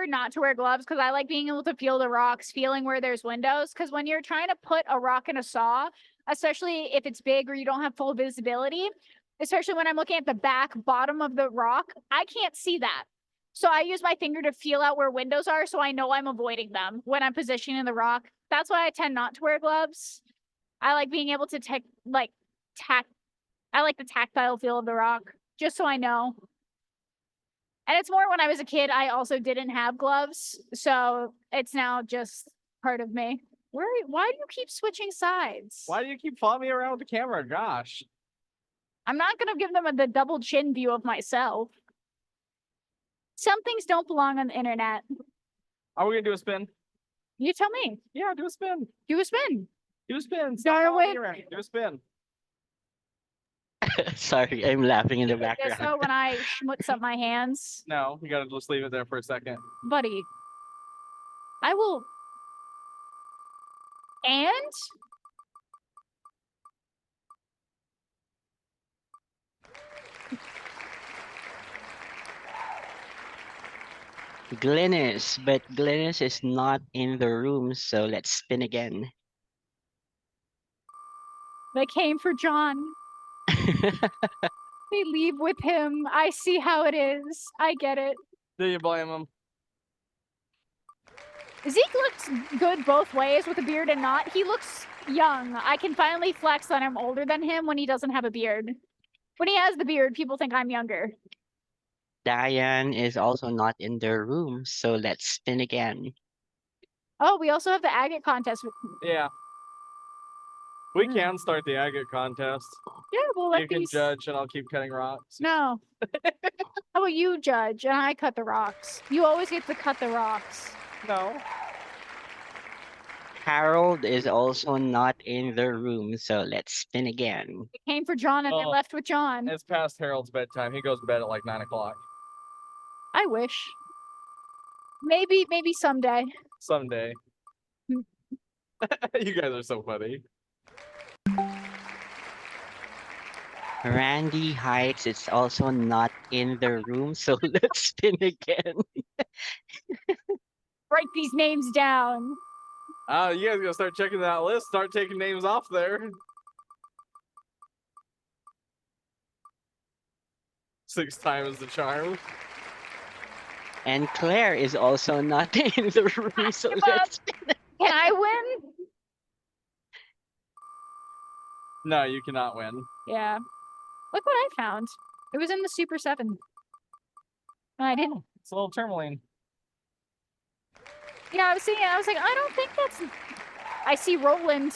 not to wear gloves because I like being able to feel the rocks, feeling where there's windows. Because when you're trying to put a rock in a saw, especially if it's big or you don't have full visibility, especially when I'm looking at the back bottom of the rock, I can't see that. So I use my finger to feel out where windows are so I know I'm avoiding them when I'm positioning the rock. That's why I tend not to wear gloves. I like being able to I like the tactile feel of the rock, just so I know. And it's more when I was a kid, I also didn't have gloves. So it's now just part of me. Why do you keep switching sides? Why do you keep following me around with the camera? Gosh. I'm not going to give them the double chin view of myself. Some things don't belong on the internet. Are we gonna do a spin? You tell me. Yeah, do a spin. Do a spin. Do a spin. Stop following me Darwin. around. Do a spin. Sorry, I'm laughing in the Just background. so when I schmutz up my hands, No, you gotta just leave it there for a second. buddy, I will. And Glynis, but Glynis is not in the room, so let's spin again. they came for John. They leave with him. I see how it is. I get it. Do you blame him? Zeke looks good both ways with a beard and not. He looks young. I can finally flex that I'm older than him when he doesn't have a beard. When he has the beard, people think I'm younger. Diane is also not in the room, so let's spin again. Oh, we also have the agate contest. Yeah. We Hmm. can start the agate contest. Yeah, we'll You let can these. judge and I'll keep cutting rocks. No. How about you judge and I cut the rocks? You always get to cut the rocks. No. Harold is also not in the room, so let's spin again. They came for John and they Oh. left with John. It's past Harold's bedtime. He goes to bed at like 9 o'clock. I wish. Maybe someday. Someday. Hmm. You guys are so funny. Randy Heights is also not in the room, so let's spin again. Write these names down. You guys gotta start checking that list. Start taking names off there. 6 times the charm. And Claire is also not in the room, so Give let's Can I win? No, you cannot win. Yeah. Look what I found. It was in the Super 7. No, I didn't. It's a little tourmaline. Yeah, I was like, I don't think that's. I see Roland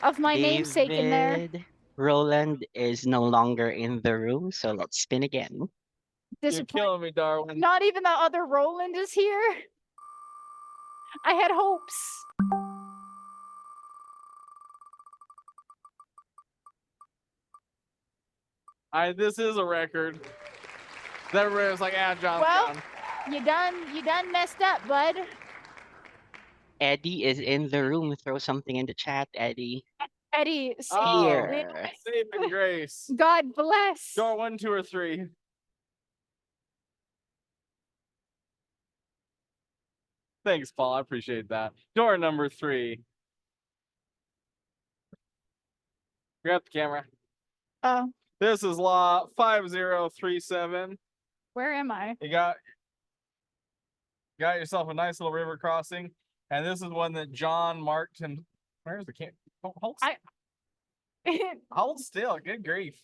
of my namesake in there. David Roland is no longer in the room, so let's spin again. You're Disappoint. killing me, Darwin. Not even the other Roland is here. I had hopes. This is a record. Everybody was like, John's Well- gone. You done messed up, bud. Eddie is in the room. Throw something in the chat, Eddie. Eddie, see, Oh. Here. Saving grace. God bless. Door 1, 2, or 3. Thanks, Paul. I appreciate that. Door number 3. Grab the camera. Oh, This is law 5037. where am I? You got yourself a nice little river crossing, and this is one that John marked him. Where's the camera? Hold still. Good grief.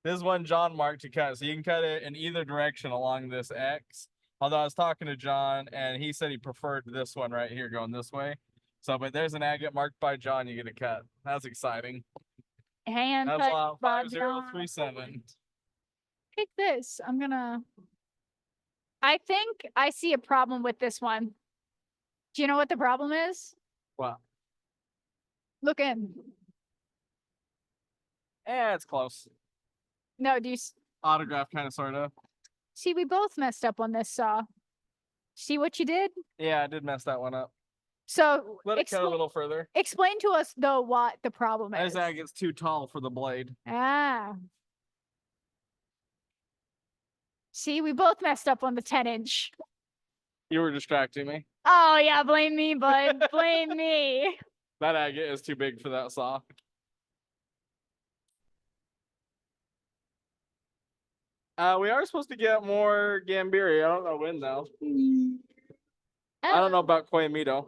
This is one John marked to cut, so you can cut it in either direction along this X. Although I was talking to John, and he said he preferred this one right here going this way. So, but there's an agate marked by John. You get a cut. That's exciting. Hand That's cut law by 5037. John. Pick this. I think I see a problem with this one. Do you know what the problem is? Wow. Look in. Yeah, it's close. No, do you Autograph, kind of, sort of. see? We both messed up on this saw. See what you did? Yeah, I did mess that one up. So Let it cut a expla- little further. explain to us though what the problem is. This agate's too tall for the blade. Ah. See, we both messed up on the 10-inch. You were distracting me. Oh yeah, blame me, bud. Blame me. That agate is too big for that saw. We are supposed to get more Gambiri. I don't know when though. I don't know about Koyamito.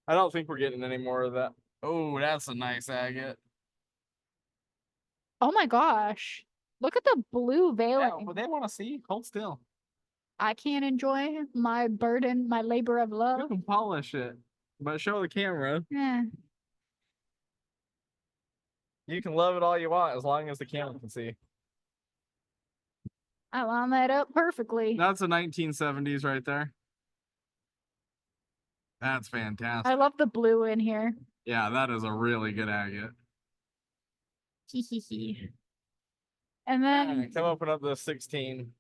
I don't think we're getting any more of that. Oh, that's a nice agate. Oh my gosh. Look at the blue veiling. Yeah, but they want to see. Hold still. I can't enjoy my burden, my labor of You love. can polish it, but show the camera. Yeah. You can love it all you want as long as the camera can see. I line that up perfectly. That's a 1970s right there. That's fantastic. I love the blue in here. Yeah, that is a really good agate. And then Come open up the 16.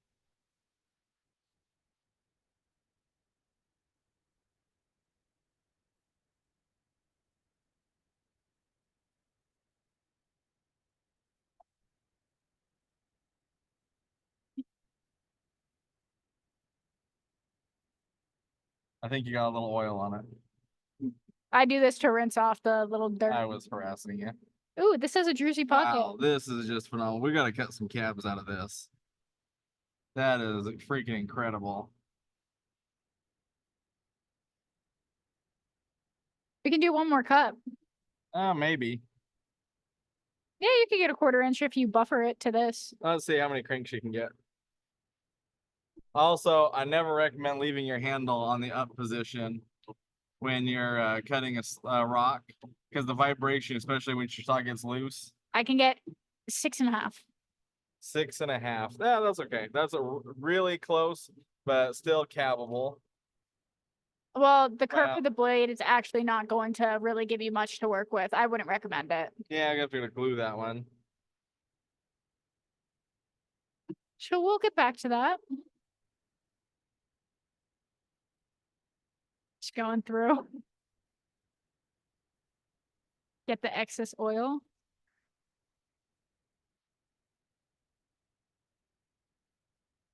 I think you got a little oil on it. I do this to rinse off the little dirt. I was harassing you. Ooh, this has a Jersey pocket. Wow, this is just phenomenal. We gotta cut some cabs out of this. That is freaking incredible. We can do one more cut. Maybe. Yeah, you could get a 1/4 inch if you buffer it to this. Let's see how many cranks you can get. Also, I never recommend leaving your handle on the up position when you're cutting a rock because the vibration, especially when your saw gets loose. I can get 6.5. 6.5. Yeah, that's okay. That's really close, but still cappable. Well, the curve Wow. of the blade is actually not going to really give you much to work with. I wouldn't recommend it. Yeah, I guess we're gonna glue that one. So we'll get back to that. Just going through. Get the excess oil.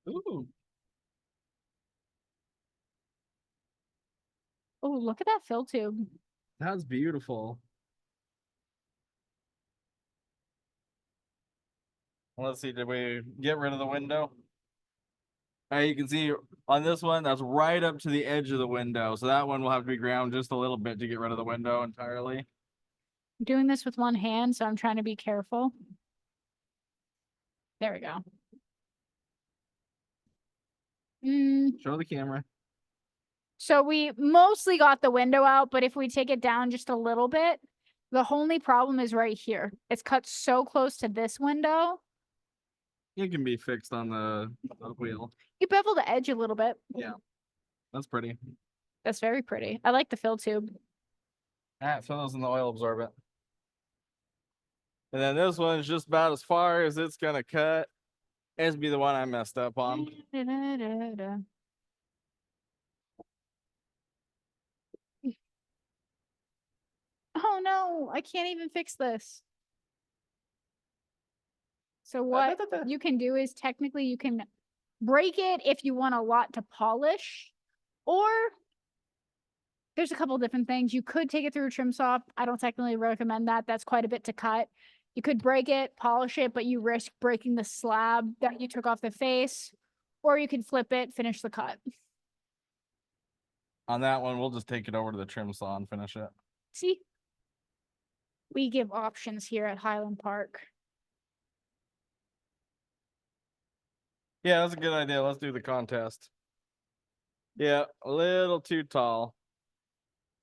Ooh, Oh, look at that fill tube. that's beautiful. Let's see, did we get rid of the window? You can see on this one, that's right up to the edge of the window. So that one will have to be ground just a little bit to get rid of the window entirely. I'm doing this with one hand, so I'm trying to be careful. There we go. Show the camera. So we mostly got the window out, but if we take it down just a little bit, the only problem is right here. It's cut so close to this window. It can be fixed on the wheel. You bevel the edge a little bit. That's pretty. That's very pretty. I like the fill tube. Throw those in the oil absorbent. And then this one's just about as far as it's gonna cut. It's be the one I messed up on. Oh no, I can't even fix this. So what you can do is technically you can break it if you want a lot to polish, or there's a couple different things. You could take it through a trim saw. I don't technically recommend that. That's quite a bit to cut. You could break it, polish it, but you risk breaking the slab that you took off the face, or you can flip it, finish the cut. On that one, we'll just take it over to the trim saw and finish it. See? We give options here at Highland Park. Yeah, that's a good idea. Let's do the contest. Yeah, a little too tall.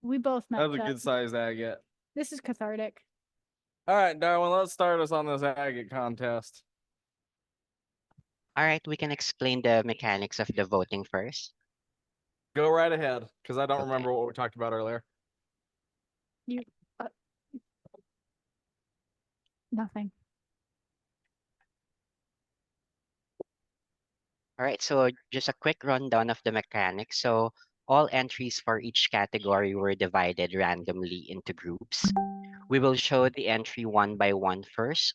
We both met. That's a good size agate. This is cathartic. All right, Darwin, let's start us on this agate contest. All right, we can explain the mechanics of the voting first. Go right ahead, because I don't Okay. remember what we talked about earlier. Nothing. All right, so just a quick rundown of the mechanics. So All entries for each category were divided randomly into groups. We will show the entries one by one first,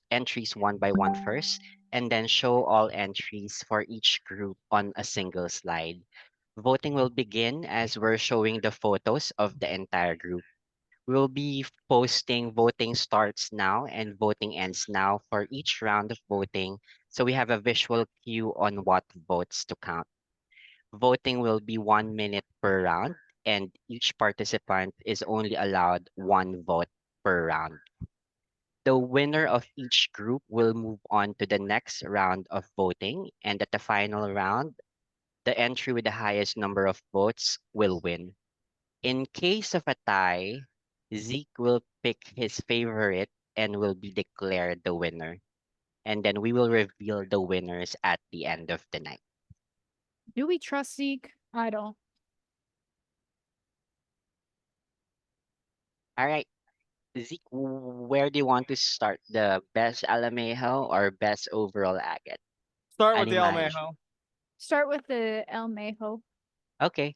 and then show all entries for each group on a single slide. Voting will begin as we're showing the photos of the entire group. We'll be posting voting starts now and voting ends now for each round of voting, so we have a visual cue on what votes to count. Voting will be 1 minute per round, and each participant is only allowed one vote per round. The winner of each group will move on to the next round of voting, and at the final round, the entry with the highest number of votes will win. In case of a tie, Zeke will pick his favorite and will be declared the winner. And then we will reveal the winners at the end of the night. Do we trust Zeke? I don't. All right. Zeke, where do you want to start? The best Alamejo or best overall agate? Start with the Animage. Almejo. Start with the El Mejo. Okay.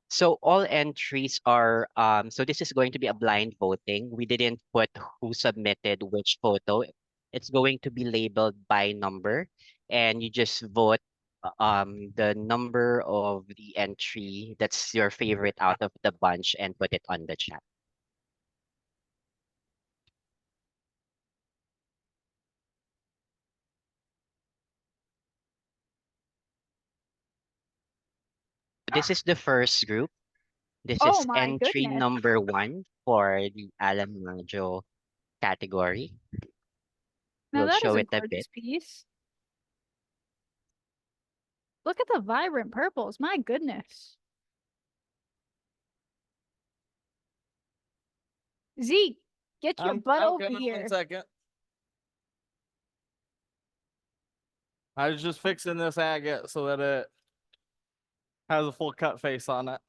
So all entries are so this is going to be a blind voting. We didn't put who submitted which photo. It's going to be labeled by number, and you just vote the number of the entry that's your favorite out of the bunch and put it on the chat. This is the first group. This Oh is my entry goodness. number 1 for the Alamajo category. Now We'll that is show a it a bit. gorgeous piece. Look at the vibrant purples. My goodness. Zeke, get your butt over coming here. 1 second. I was just fixing this agate so that it has a full cut face on it.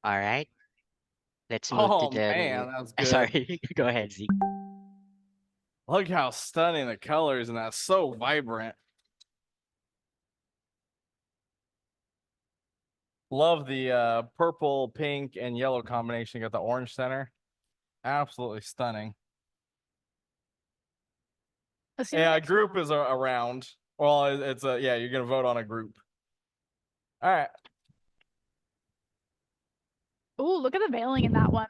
All right. Let's move to Oh the man, that's good. Sorry, go ahead, Zeke. Look how stunning the colors, and that's so vibrant. Love the purple, pink, and yellow combination. You got the orange center. Absolutely stunning. Let's see the Yeah, a next group one. is around. Well, it's a yeah. You're gonna vote on a group. All right. Ooh, look at the veiling in that one.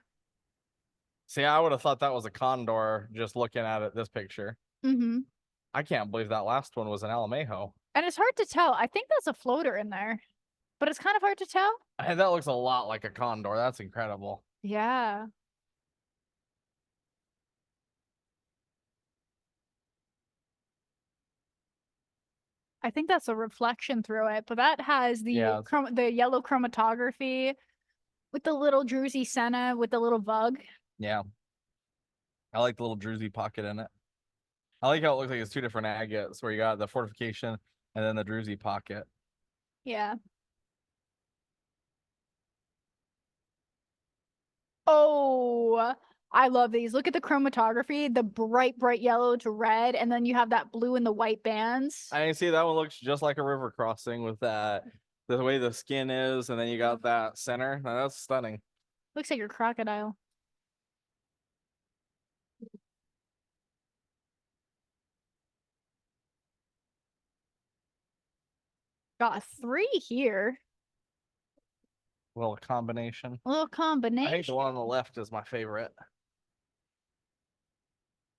See, I would have thought that was a condor just looking at it. This picture. Mm-hmm. I can't believe that last one was an Alamejo. And it's hard to tell. I think that's a floater in there, but it's kind of hard to tell. And that looks a lot like a condor. That's incredible. Yeah. I think that's a reflection through it, but that has the Yeah. the yellow chromatography with the little druzy senna with the little bug. Yeah. I like the little druzy pocket in it. I like how it looks like it's two different agates where you got the fortification and then the druzy pocket. Yeah. Oh, I love these. Look at the chromatography, the bright, bright yellow to red, and then you have that blue and the white bands. I see that one looks just like a river crossing with that the way the skin is, and then you got that center. Now, that's stunning. Looks like your crocodile. Got 3 here. Little combination. A little I think combination. the one on the left is my favorite.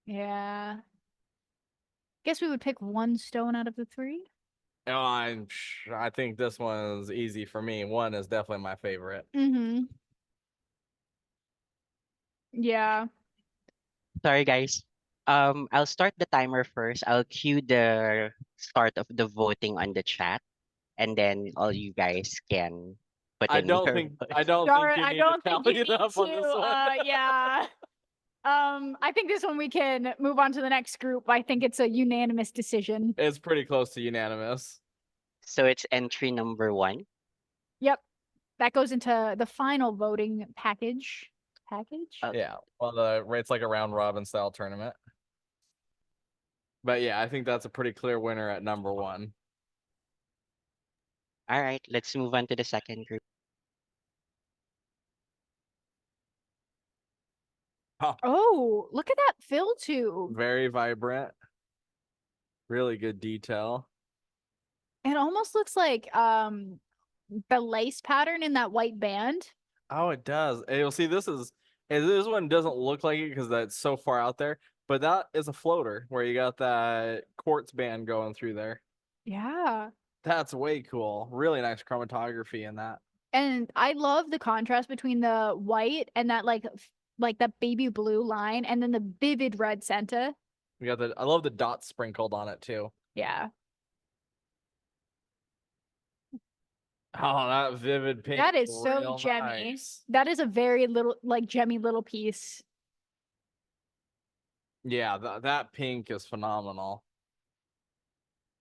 Yeah. Guess we would pick 1 stone out of the 3. Oh, I think this one's easy for me. One is definitely my favorite. Mm-hmm. Yeah. Sorry, guys. I'll start the timer first. I'll cue the start of the voting on the chat, and then all you guys can put I in don't your think vote. I don't Darn, think you I need don't to think tally you it need up on this to. one. Yeah. I think this one we can move on to the next group. I think it's a unanimous decision. It's pretty close to unanimous. So it's entry number 1. Yep. That goes into the final voting package. Okay. Yeah. Well, it's like a round robin style tournament. But yeah, I think that's a pretty clear winner at number 1. All right, let's move on to the second group. Oh, look at that fill tube. Very vibrant. Really good detail. It almost looks like the lace pattern in that white band. Oh, it does. And you'll see this one doesn't look like it because that's so far out there, but that is a floater where you got that quartz band going through there. Yeah. That's way cool. Really nice chromatography in that. And I love the contrast between the white and that like that baby blue line and then the vivid red center. We got I love the dots sprinkled on it too. Yeah. Oh, that vivid pink. That is so real gemmy. nice. That is a very little like gemmy little piece. Yeah, that pink is phenomenal.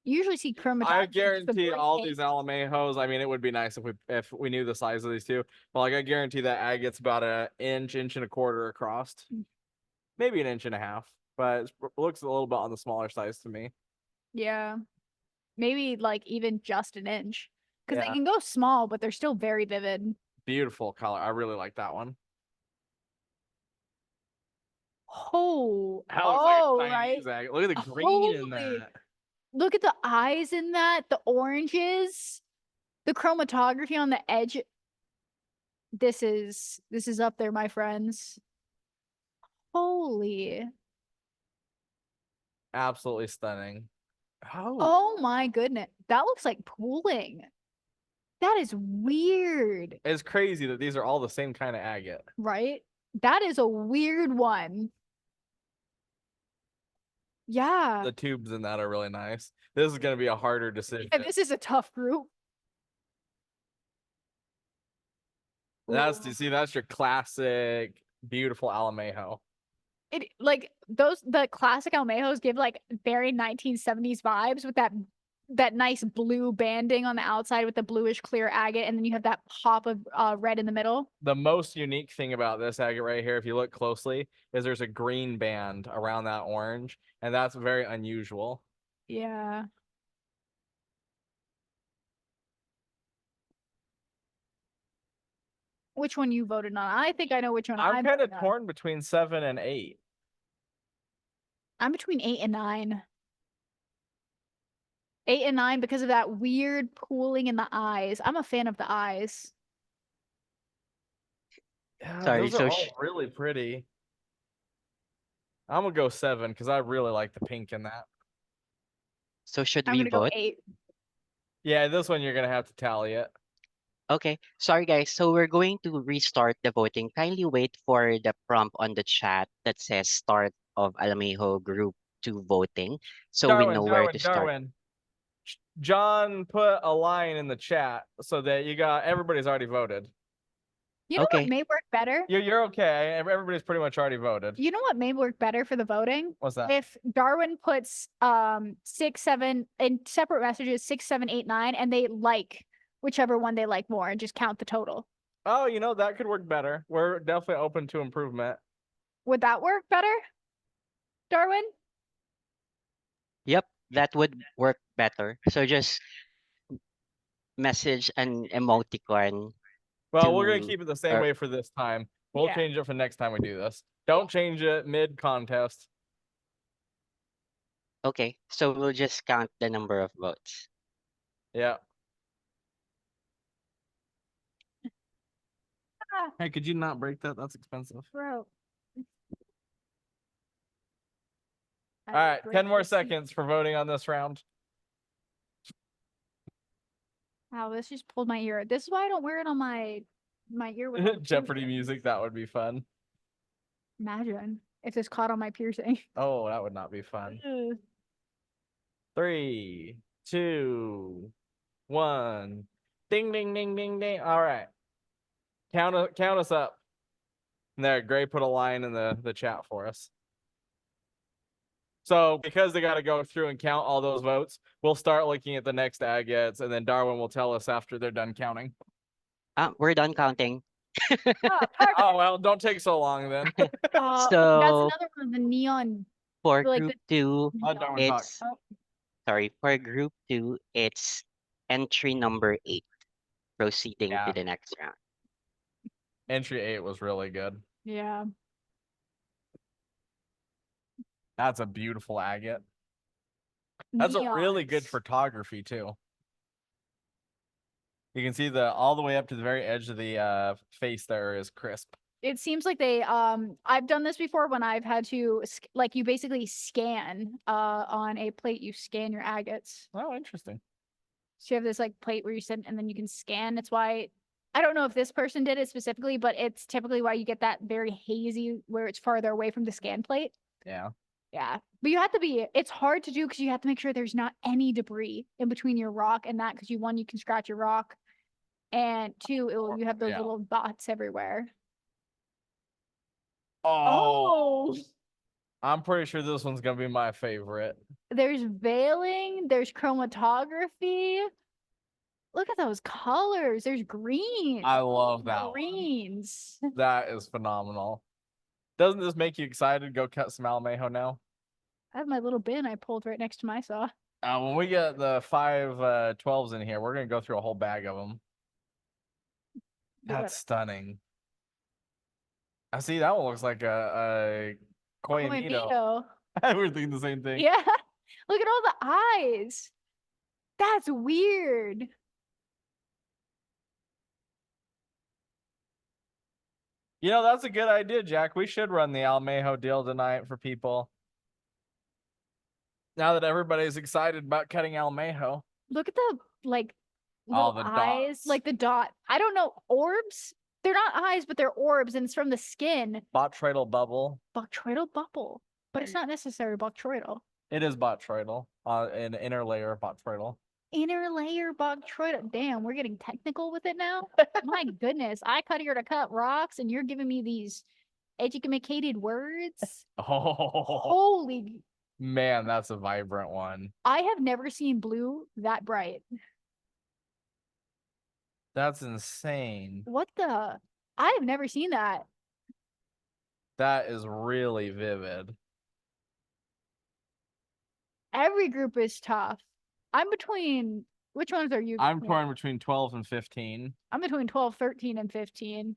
You usually see chromatography. I just the guarantee bright all pink. these Alamejos. I mean, it would be nice if we knew the size of these two. But like, I guarantee that agate's about an inch and a quarter across, maybe an inch and a half. But it looks a little bit on the smaller size to me. Yeah. Maybe like even just an inch. Because Yeah. they can go small, but they're still very vivid. Beautiful color. I really like that one. Oh, That looks like a oh, Chinese right. agate. Look at the green in Holy- that. Look at the eyes in that, the oranges, the chromatography on the edge. This is up there, my friends. Holy. Absolutely stunning. Oh my goodness. That looks like pooling. That is weird, It's crazy that these are all the same kind of agate. right? That is a weird one. Yeah. The tubes in that are really nice. This is going to be a harder decision. Yeah, this is a tough group. That's Ooh. you see, that's your classic beautiful Alamejo. It like the classic Almejos give like very 1970s vibes with that nice blue banding on the outside with the bluish clear agate, and then you have that pop of red in the middle. The most unique thing about this agate right here, if you look closely, is there's a green band around that orange, and that's very unusual. Yeah. Which one you voted on? I think I know which one I'm kind of voted on. torn between 7 and 8. I'm between 8 and 9. 8 and 9 because of that weird pooling in the eyes. I'm a fan of the eyes. Yeah, Sorry, those are so all really pretty. I'm gonna go 7 because I really like the pink in that. so should I'm we gonna go vote? 8. Yeah, this one you're gonna have to tally it. Okay, sorry guys. So we're going to restart the voting. Kindly wait for the prompt on the chat that says start of Alamejo group 2 voting. So we know where to start. Darwin. John put a line in the chat so that you got everybody's already voted. You know Okay. what may work better? You're okay. Everybody's pretty much already voted. You know what may work better for the voting? What's that? If Darwin puts 6, 7 in separate messages, 6, 7, 8, 9, and they like whichever one they like more and just count the total. Oh, that could work better. We're definitely open to improvement. Would that work better? Darwin? Yep, that would work better. So just message an emoticon. Well, we're gonna to- keep it the same or- way for this time. We'll Yeah. change it for next time we do this. Don't change it mid contest. Okay, so we'll just count the number of votes. Yeah. Ah, Hey, could you not break that? That's expensive. bro. All right, 10 more seconds for voting on this round. Wow, this just pulled my ear. This is why I don't wear it on my ear with all the Jeopardy piercings. music, that would be fun. Imagine if this caught on my piercing. Oh, that would not be fun. Ugh. 3, 2, 1. Ding, ding, ding, ding, ding. All right. Count us up. There, Gray put a line in the chat for us. So because they got to go through and count all those votes, we'll start looking at the next agates, and then Darwin will tell us after they're done counting. We're done counting. Ah, perfect. Oh, well, don't take so long then. That's So another one of the neon. for like group the 2, Let Darwin talk. it's sorry, for group 2, it's Entry number 8. Proceeding Yeah. to the next round. Entry 8 was really good. Yeah. That's a beautiful agate. That's a really good Neons. photography too. You can see all the way up to the very edge of the face there is crisp. It seems like they I've done this before when I've had to like you basically scan on a plate, you scan your agates. Oh, interesting. So you have this like plate where you sit and then you can scan. That's why I don't know if this person did it specifically, but it's typically why you get that very hazy where it's farther away from the scan plate. Yeah. Yeah. But you have to be, it's hard to do because you have to make sure there's not any debris in between your rock and that because you can scratch your rock. And two, you have those Yeah. little dots everywhere. Oh, Oh, I'm pretty sure this one's gonna be my favorite. there's veiling, there's chromatography. Look at those colors. There's green. I love that one. Greens. That is phenomenal. Doesn't this make you excited to go cut some Almejo now? I have my little bin I pulled right next to my saw. When we get the 5 12s in here, we're gonna go through a whole bag of them. That's stunning. I see that one looks like a Koi Mito. Coimito. We're thinking the same thing. Yeah. Look at all the eyes. That's weird. You know, that's a good idea, Jack. We should run the Almejo deal tonight for people. Now that everybody's excited about cutting Almejo. Look at the like All little the eyes, dots. like the dot. I don't know, orbs? They're not eyes, but they're orbs, and it's from the skin. Botryoidal bubble. Botryoidal bubble. But it's not necessarily botryoidal. It is botryoidal. An inner layer of botryoidal. Inner layer botryoidal. Damn, we're getting technical with it now. My goodness, I cut here to cut rocks, and you're giving me these educated words. Oh Holy! man, that's a vibrant one. I have never seen blue that bright. That's insane. What the? I have never seen that. That is really vivid. Every group is tough. I'm between. Which ones are you? I'm torn between 12 and 15. I'm between 12, 13, and 15.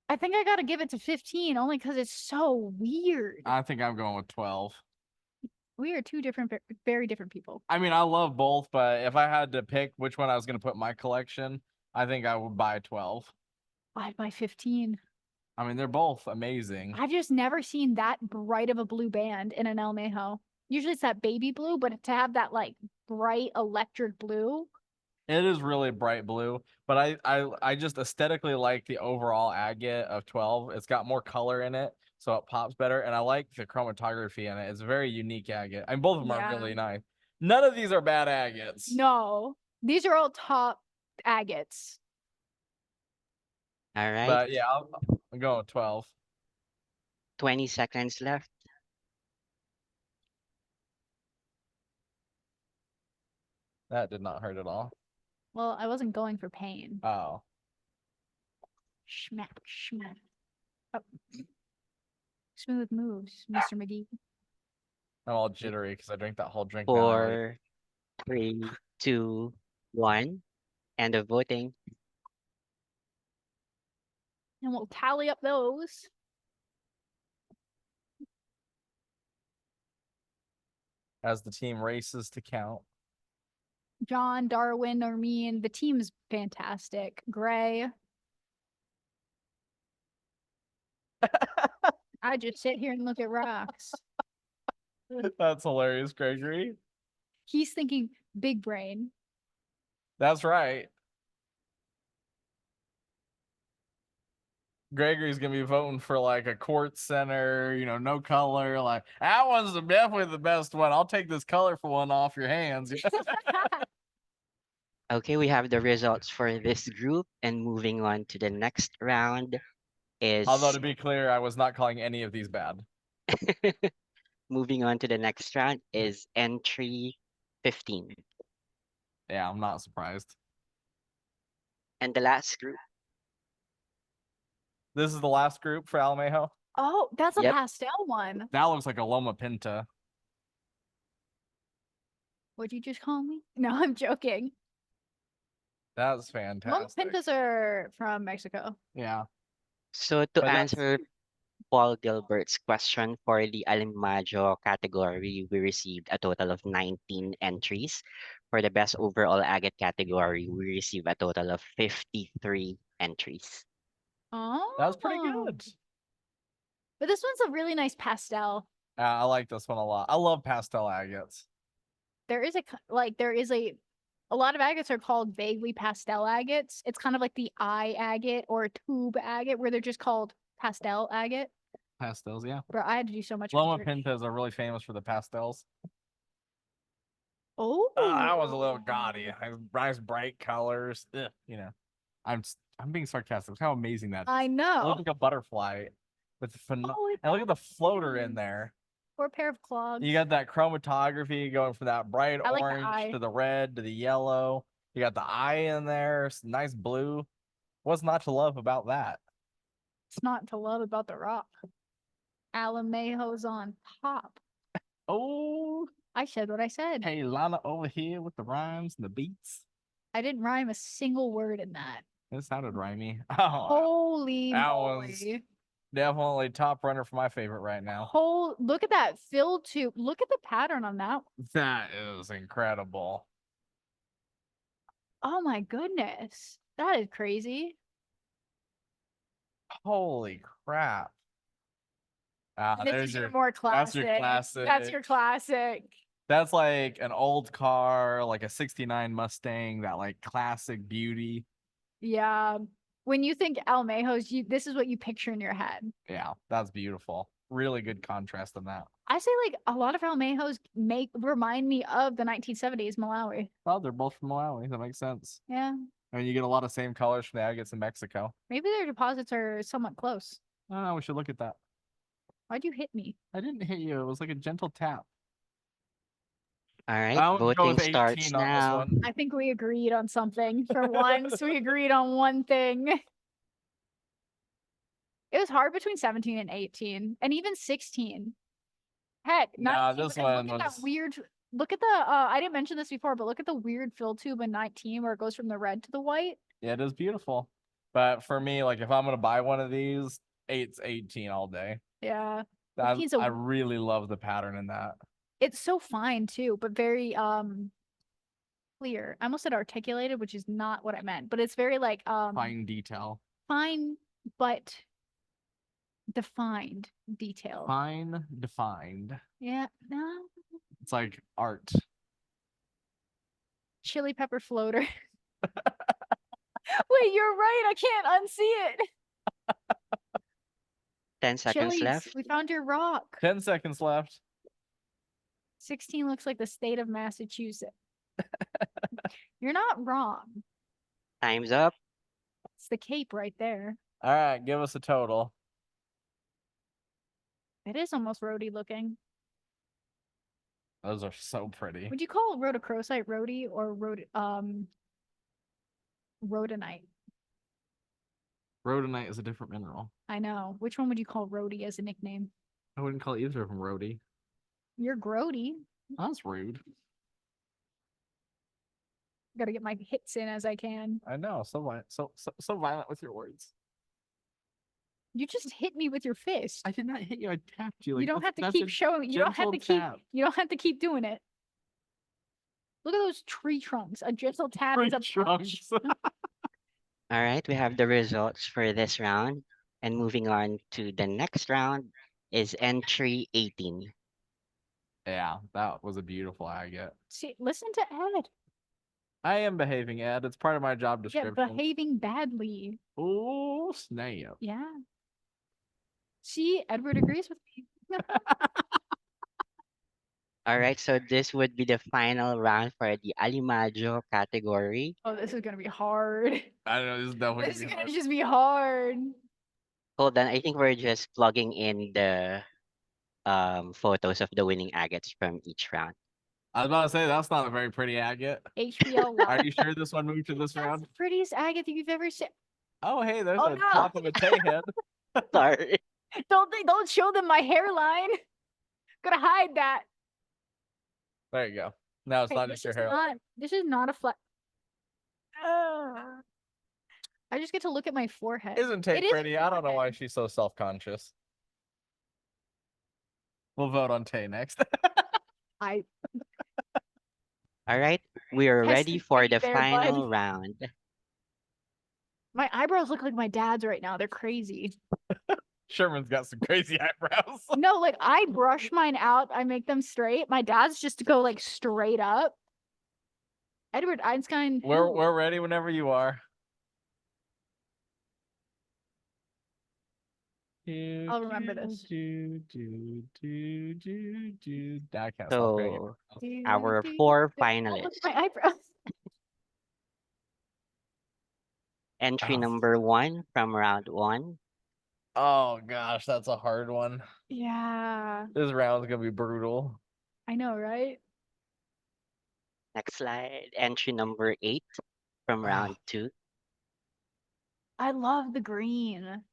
I think I gotta give it to 15 only because it's so weird. I think I'm going with 12. We are two different, very different people. I mean, I love both, but if I had to pick which one I was going to put in my collection, I think I would buy 12. I'd buy 15. I mean, they're both amazing. I've just never seen that bright of a blue band in an Almejo. Usually it's that baby blue, but to have that like bright electric blue. It is really bright blue, but I just aesthetically like the overall agate of 12. It's got more color in it, so it pops better, and I like the chromatography in it. It's a very unique agate. I mean, both of them are Yeah. really nice. None of these are bad agates. No, these are all top agates. All right. But yeah, I'm going with 12. 20 seconds left. That did not hurt at all. Well, I wasn't going for pain. Oh. Schmack, schmack. Oh. Smooth moves, Mr. McGee. I'm all jittery because I drank that whole drink. now I'm ready. 4, 3, 2, 1. End of voting. And we'll tally up those. As the team races to count. John, Darwin, Noreen, the team's fantastic. Gray. I just sit here and look at rocks. That's hilarious, Gregory. He's thinking big brain. That's right. Gregory's gonna be voting for like a quartz center, no color. Like that one's definitely the best one. I'll take this colorful one off your hands. Okay, we have the results for this group, and moving on to the next round is Although to be clear, I was not calling any of these bad. moving on to the next round is entry 15. Yeah, I'm not surprised. And the last group, This is the last group for Almejo. Oh, that's a Yep. pastel one. That looks like a Loma Pinta. What'd you just call me? No, I'm joking. That's Loma fantastic. pintas are from Mexico. Yeah. So to But that's- answer Paul Gilbert's question for the Alimajo category, we received a total of 19 entries. For the best overall agate category, we received a total of 53 entries. Oh, That was pretty good. But this one's a really nice pastel. I like this one a lot. I love pastel agates. There is a lot of agates are called vaguely pastel agates. It's kind of like the eye agate or tube agate where they're just called pastel agate. Pastels, yeah. Bro, I had to do so much Loma research. pintas are really famous for the pastels. Oh, That was a little gaudy. Nice bright colors. Ugh, you know, I'm being sarcastic. Look how amazing that is. I It know. looks like a butterfly with Oh, it and look at the floater does. in there. Or a pair of clogs. You got that chromatography going from that bright I like the orange eye. to the red to the yellow. You got the eye in there, nice blue. What's not to love about that? It's not to love about the rock. Alamejo's on top. Oh, I said what I said. hey, Lana over here with the rhymes and the beats. I didn't rhyme a single word in that. It sounded rhymey. Oh, Holy that was- moly. definitely top runner for my favorite right now. Look at that fill tube. Look at the pattern on that. That is incredible. Oh my goodness. That is crazy. Holy crap. This There's is your your more that's classic. your classic. That's your classic. That's like an old car, like a 69 Mustang, that like classic beauty. Yeah. When you think Almejos, this is what you picture in your head. Yeah, that's beautiful. Really good contrast in that. I say like a lot of Almejos remind me of the 1970s Malawi. Well, they're both from Malawi. That makes sense. Yeah. I mean, you get a lot of same colors from the agates in Mexico. Maybe their deposits are somewhat close. I don't know. We should look at that. Why'd you hit me? I didn't hit you. It was like a gentle tap. All right, I would go voting with 18 starts on this now. one. I think we agreed on something. For once, we agreed on one thing. It was hard between 17 and 18, and even 16. Heck, Nah, 19, this and one look at was- that weird. Look at the. I didn't mention this before, but look at the weird fill tube in 19 where it goes from the red to the white. Yeah, it is beautiful. But for me, like if I'm gonna buy one of these, 8's 18 all day. Yeah, I, 18's a- I really love the pattern in that. it's so fine too, but very clear. I almost said articulated, which is not what I meant, but it's very like Fine detail. fine but defined detail. Fine defined. Yeah, no. It's like art. Chili pepper floater. Wait, you're right. I can't unsee it. 10 seconds Chili's, left. we found your rock. 10 seconds left. 16 looks like the state of Massachusetts. You're not wrong. Time's up. It's the Cape right there. All right, give us a total. It is almost roady looking. Those are so pretty. Would you call rhodochrosite roady or rhodonite? Rhodonite is a different mineral. I know. Which one would you call roady as a nickname? I wouldn't call either of them roady. You're grody. That's rude. Gotta get my hits in as I can. I know. So violent. So violent with your words. You just hit me with your fist. I did not hit you. I tapped you. You don't have to keep showing. You don't have to keep. You don't have to keep doing it. Look at those tree trunks. A gentle tap is a punch. All right, we have the results for this round. And moving on to the next round is entry 18. Yeah, that was a beautiful agate. See, listen to Ed. I am behaving, Ed. It's part of my job Yeah, description. behaving badly. Oh, snap. Yeah. See, Edward agrees with me. All right, so this would be the final round for the Alimajo category. Oh, this is gonna be hard. I don't know. This is definitely This is gonna be gonna hard. just be hard. Hold on, I think we're just plugging in the photos of the winning agates from each round. I was about to say that's not a very pretty agate. HBL Are Live. you sure this one moved to this That's round? the prettiest agate you've ever seen. Oh, hey, there's Oh, a no. top of a Tay head. Sorry. Don't show them my hairline. Gotta hide that. There you go. No, it's Okay, not just your hair. this is not a flat. I just get to look at my forehead. Isn't Tay It is a pretty? I don't know why forehead. she's so self-conscious. We'll vote on Tay next. I All right, we are ready tested for pretty the there, bud. final round. My eyebrows look like my dad's right now. They're crazy. Sherman's got some crazy eyebrows. No, like I brush mine out. I make them straight. My dad's just to go like straight up. Edward Einstein. We're ready whenever you are. I'll remember this. I can't stop doing it. So our 4 Look finalists. at my eyebrows. Entry Ah. number 1 from round 1. Oh gosh, that's a hard one. Yeah, This round's gonna be brutal. I know, right? Next slide. Entry number 8 from round 2. I love the green.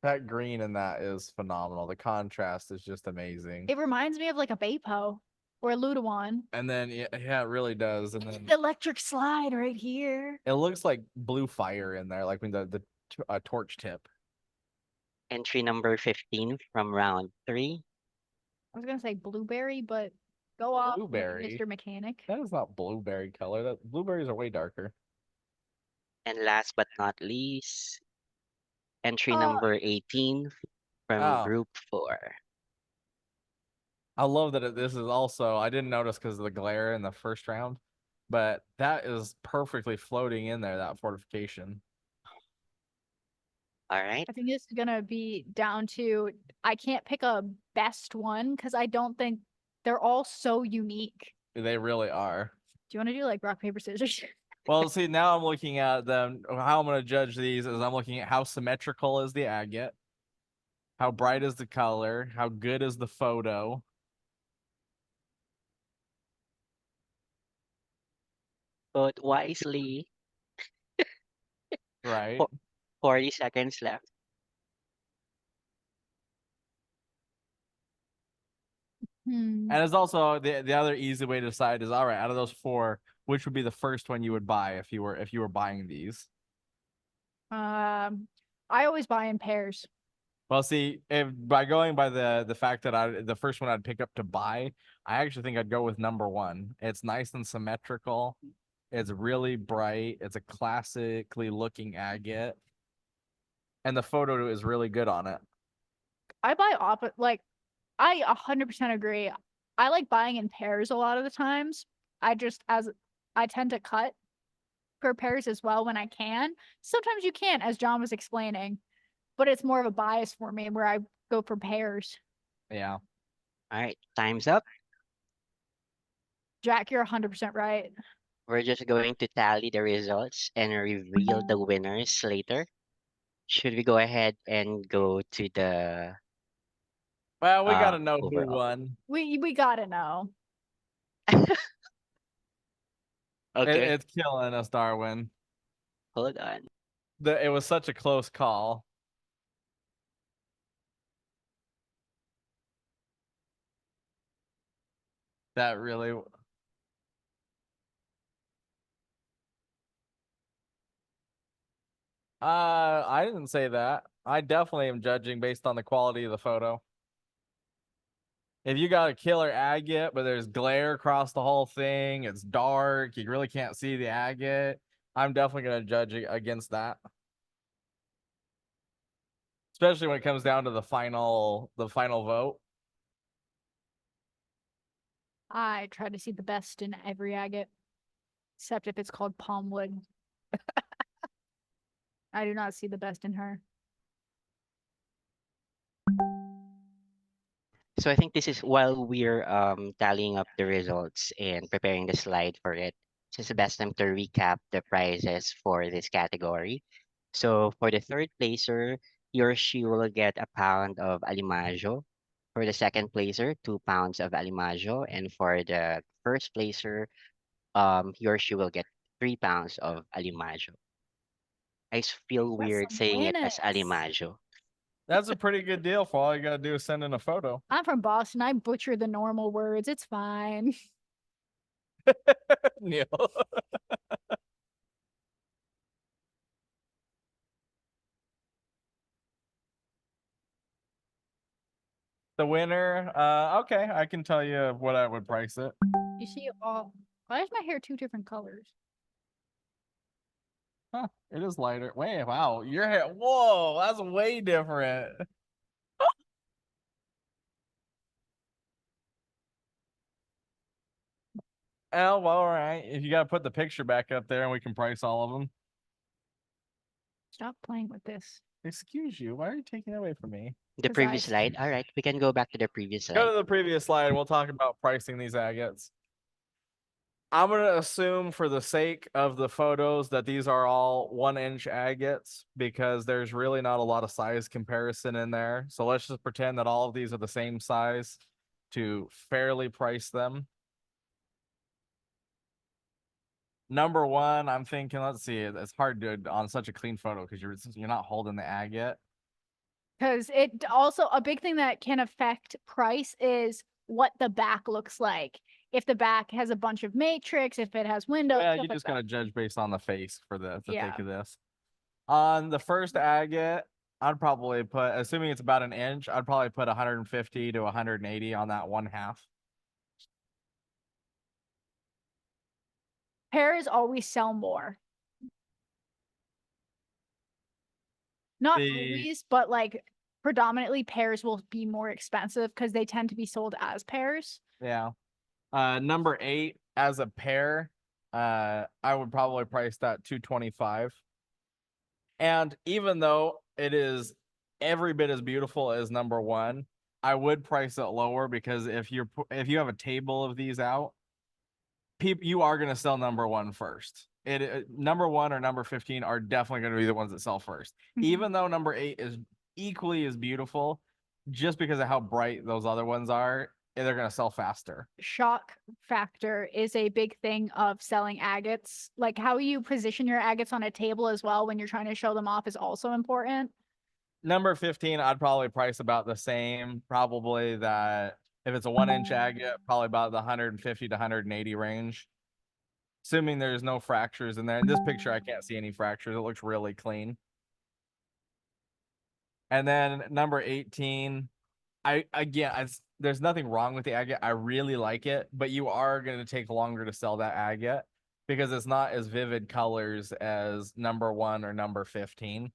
That green in that is phenomenal. The contrast is just amazing. It reminds me of like a Bapo or a Ludawan. And then yeah, it really does. And then The electric slide right here. it looks like blue fire in there, like when the torch tip. Entry number 15 from round 3. I was gonna say blueberry, but go off, Blueberry? Mr. Mechanic. That is not blueberry color. That blueberries are way darker. And last but not least, entry Oh. number 18 from Oh. group 4. I love that this is also, I didn't notice because of the glare in the first round, but that is perfectly floating in there, that fortification. All right. I think this is gonna be down to I can't pick a best one because I don't think they're all so unique. They really are. Do you want to do like rock, paper, scissors? Well, see, now I'm looking at them. How I'm going to judge these is I'm looking at how symmetrical is the agate, how bright is the color, how good is the photo. Vote wisely. Right. 40 seconds left. Hmm. And it's also the other easy way to decide is, all right, out of those 4, which would be the first one you would buy if you were buying these? I always buy in pairs. Well, see, if by going by the fact that the first one I'd pick up to buy, I actually think I'd go with number 1. It's nice and symmetrical. It's really bright. It's a classically looking agate. And the photo is really good on it. I buy like I 100% agree. I like buying in pairs a lot of the times. I tend to cut for pairs as well when I can. Sometimes you can't, as John was explaining, but it's more of a bias for me where I go for pairs. Yeah. All right, time's up. Jack, you're 100% right. We're just going to tally the results and reveal the winners later. Should we go ahead and go to the Well, we gotta know who overall? won. We gotta know. Okay, It's killing us, Darwin. hold on. It was such a close call. That really. I didn't say that. I definitely am judging based on the quality of the photo. If you got a killer agate, but there's glare across the whole thing, it's dark, you really can't see the agate, I'm definitely gonna judge against that. Especially when it comes down to the final vote. I try to see the best in every agate, except if it's called palmwood. I do not see the best in her. So I think this is while we're tallying up the results and preparing the slide for it. This is the best time to recap the prizes for this category. So for the third placer, he or she will get a pound of alimajo. For the second placer, 2 pounds of alimajo, and for the first placer, he or she will get 3 pounds of alimajo. I feel That's weird some saying it as winners. alimajo. That's a pretty good deal for all you gotta do is send in a photo. I'm from Boston. I butcher the normal words. It's fine. Neil. The winner, okay, I can tell you what I would price it. You see, why is my hair two different colors? Huh, it is lighter. Wait, wow, your hair, whoa, that's way different. Oh, well, all right. If you gotta put the picture back up there and we can price all of them. Stop playing with this. Excuse you, why are you taking it away from me? The 'Cause previous slide. All right, we can go back to the previous Go slide. to the previous slide and we'll talk about pricing these agates. I'm gonna assume for the sake of the photos that these are all 1-inch agates because there's really not a lot of size comparison in there. So let's just pretend that all of these are the same size to fairly price them. Number one, I'm thinking, let's see, it's hard to on such a clean photo because you're not holding the agate. Because it also, a big thing that can affect price is what the back looks like. If the back has a bunch of matrix, if it has windows. Yeah, stuff you like just that. gotta judge based on the face for the Yeah. sake of this. On the first agate, I'd probably put, assuming it's about 1 inch, I'd probably put 150 to 180 on that 1/2. Pairs always sell more. Not The- always, but like predominantly pairs will be more expensive because they tend to be sold as pairs. Yeah. Number 8 as a pair, I would probably price that 225. And even though it is every bit as beautiful as number 1, I would price it lower because if you have a table of these out, you are going to sell number 1 first. Number 1 or number 15 are definitely going to be the ones that sell first. Even though number 8 is equally as beautiful, just because of how bright those other ones are, they're going to sell faster. Shock factor is a big thing of selling agates. Like how you position your agates on a table as well when you're trying to show them off is also important. Number 15, I'd probably price about the same. Probably that if it's a 1-inch agate, probably about the 150 to 180 range. Assuming there's no fractures in there. In this picture, I can't see any fractures. It looks really clean. And then number 18, there's nothing wrong with the agate. I really like it, but you are going to take longer to sell that agate because it's not as vivid colors as number 1 or number 15.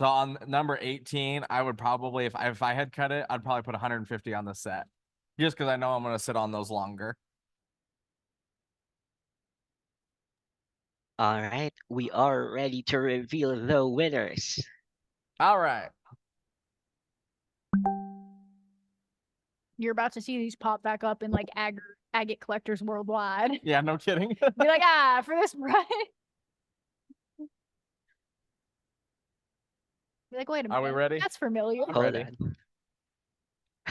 So on number 18, I would probably, if I had cut it, I'd probably put 150 on the set, just because I know I'm going to sit on those longer. All right, we are ready to reveal the winners. All right. You're about to see these pop back up in like agate collectors worldwide. Yeah, no kidding. Be like, for this price. Be like, wait a minute. Are we ready? That's familiar. I'm Hold ready. on.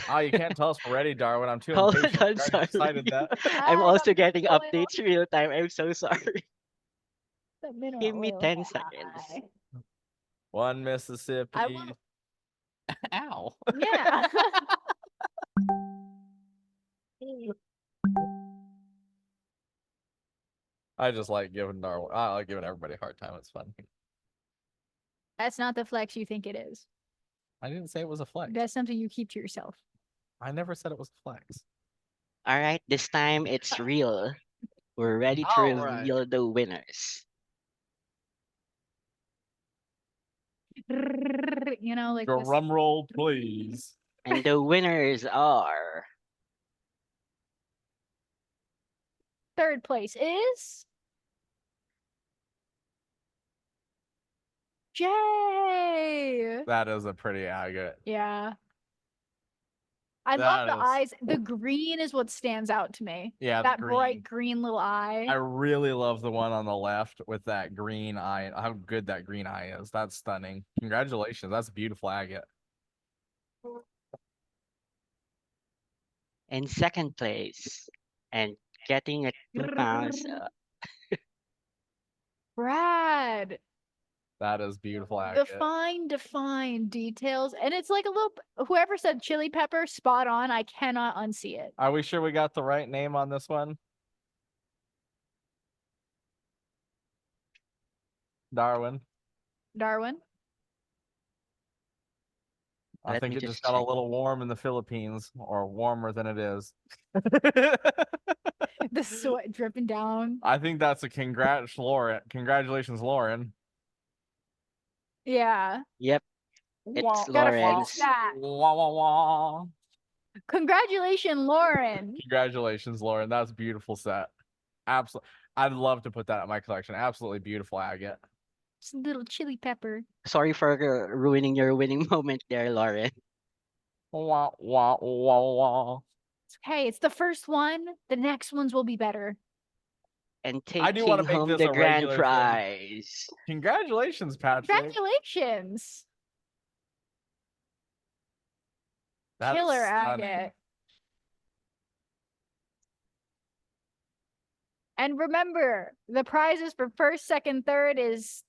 Oh, you can't tell us we're ready, Darwin. I'm too Hold impatient. on, I already decided sorry. that. I'm also getting oil. updates real time. I'm so sorry. The mineral Give me oil 10 guy. seconds. 1 Mississippi. I will- Ow. Yeah. I just like giving Darwin. I like giving everybody a hard time. It's fun. That's not the flex you think it is. I didn't say it was a flex. That's something you keep to yourself. I never said it was a flex. All right, this time it's real. We're ready to All right. reveal the winners. You know, like this. Drum roll, please. And the winners are Third place is Jay. That is a pretty agate. Yeah. I love That the is- eyes. The green is what stands out to me. Yeah, That green. bright green little eye. I really love the one on the left with that green eye. How good that green eye is. That's stunning. Congratulations. That's a beautiful agate. in second place and getting a 2 pounds. Brad. That is beautiful The agate. fine defined details. And it's like a little, whoever said chili pepper, spot on. I cannot unsee it. Are we sure we got the right name on this one? Darwin. Darwin. I Let think me it just just got a check. little warm in the Philippines, or warmer than it is. The sweat dripping down. I think that's a Lauren. Congratulations, Lauren. Yeah. Yep, Wah, it's Gotta fix Lawrence. that. wah, wah, wah. Congratulations, Lauren. Congratulations, Lauren. That's a beautiful set. Absolutely. I'd love to put that in my collection. Absolutely beautiful agate. Just a little chili pepper. Sorry for ruining your winning moment there, Lauren. Wah, wah, wah, wah. Hey, it's the first one. The next ones will be better. And I do want taking to make home this the a grand regular thing. prize. Congratulations, Patrick. Congratulations. That is Killer stunning. agate. And remember, the prizes for first, second, third is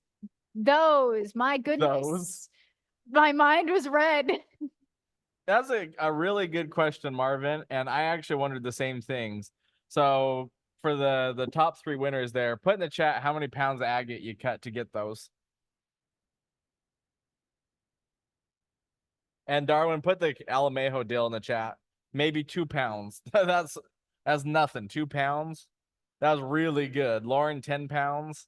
those. My goodness. Those. My mind was red. That's a really good question, Marvin. And I actually wondered the same things. So for the top 3 winners there, put in the chat how many pounds of agate you cut to get those. And Darwin, put the Alamejo deal in the chat. Maybe 2 pounds. That's nothing. 2 pounds. That was really good. Lauren, 10 pounds.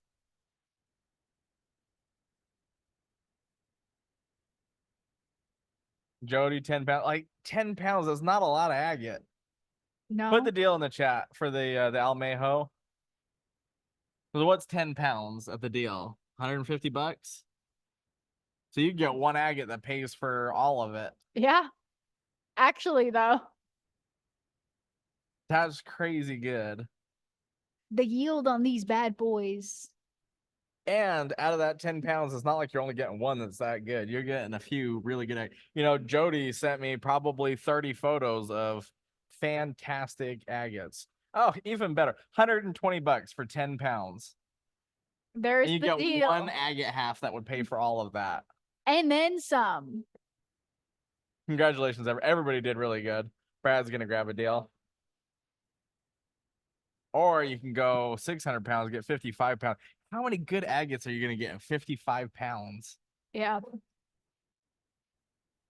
Jody, 10 pounds. Like 10 pounds is not a lot of agate. No. Put the deal in the chat for the Almejo. So what's 10 pounds at the deal? 150 bucks? So you get one agate that pays for all of it. Yeah. Actually, though, That's crazy good. the yield on these bad boys. And out of that 10 pounds, it's not like you're only getting one that's that good. You're getting a few really good. You know, Jody sent me probably 30 photos of fantastic agates. Oh, even better. 120 bucks for 10 pounds. There's And you the get deal. one agate half that would pay for all of that. And then some. Congratulations, everybody did really good. Brad's gonna grab a deal. Or you can go 600 pounds, get 55 pounds. How many good agates are you gonna get in 55 pounds? Yeah.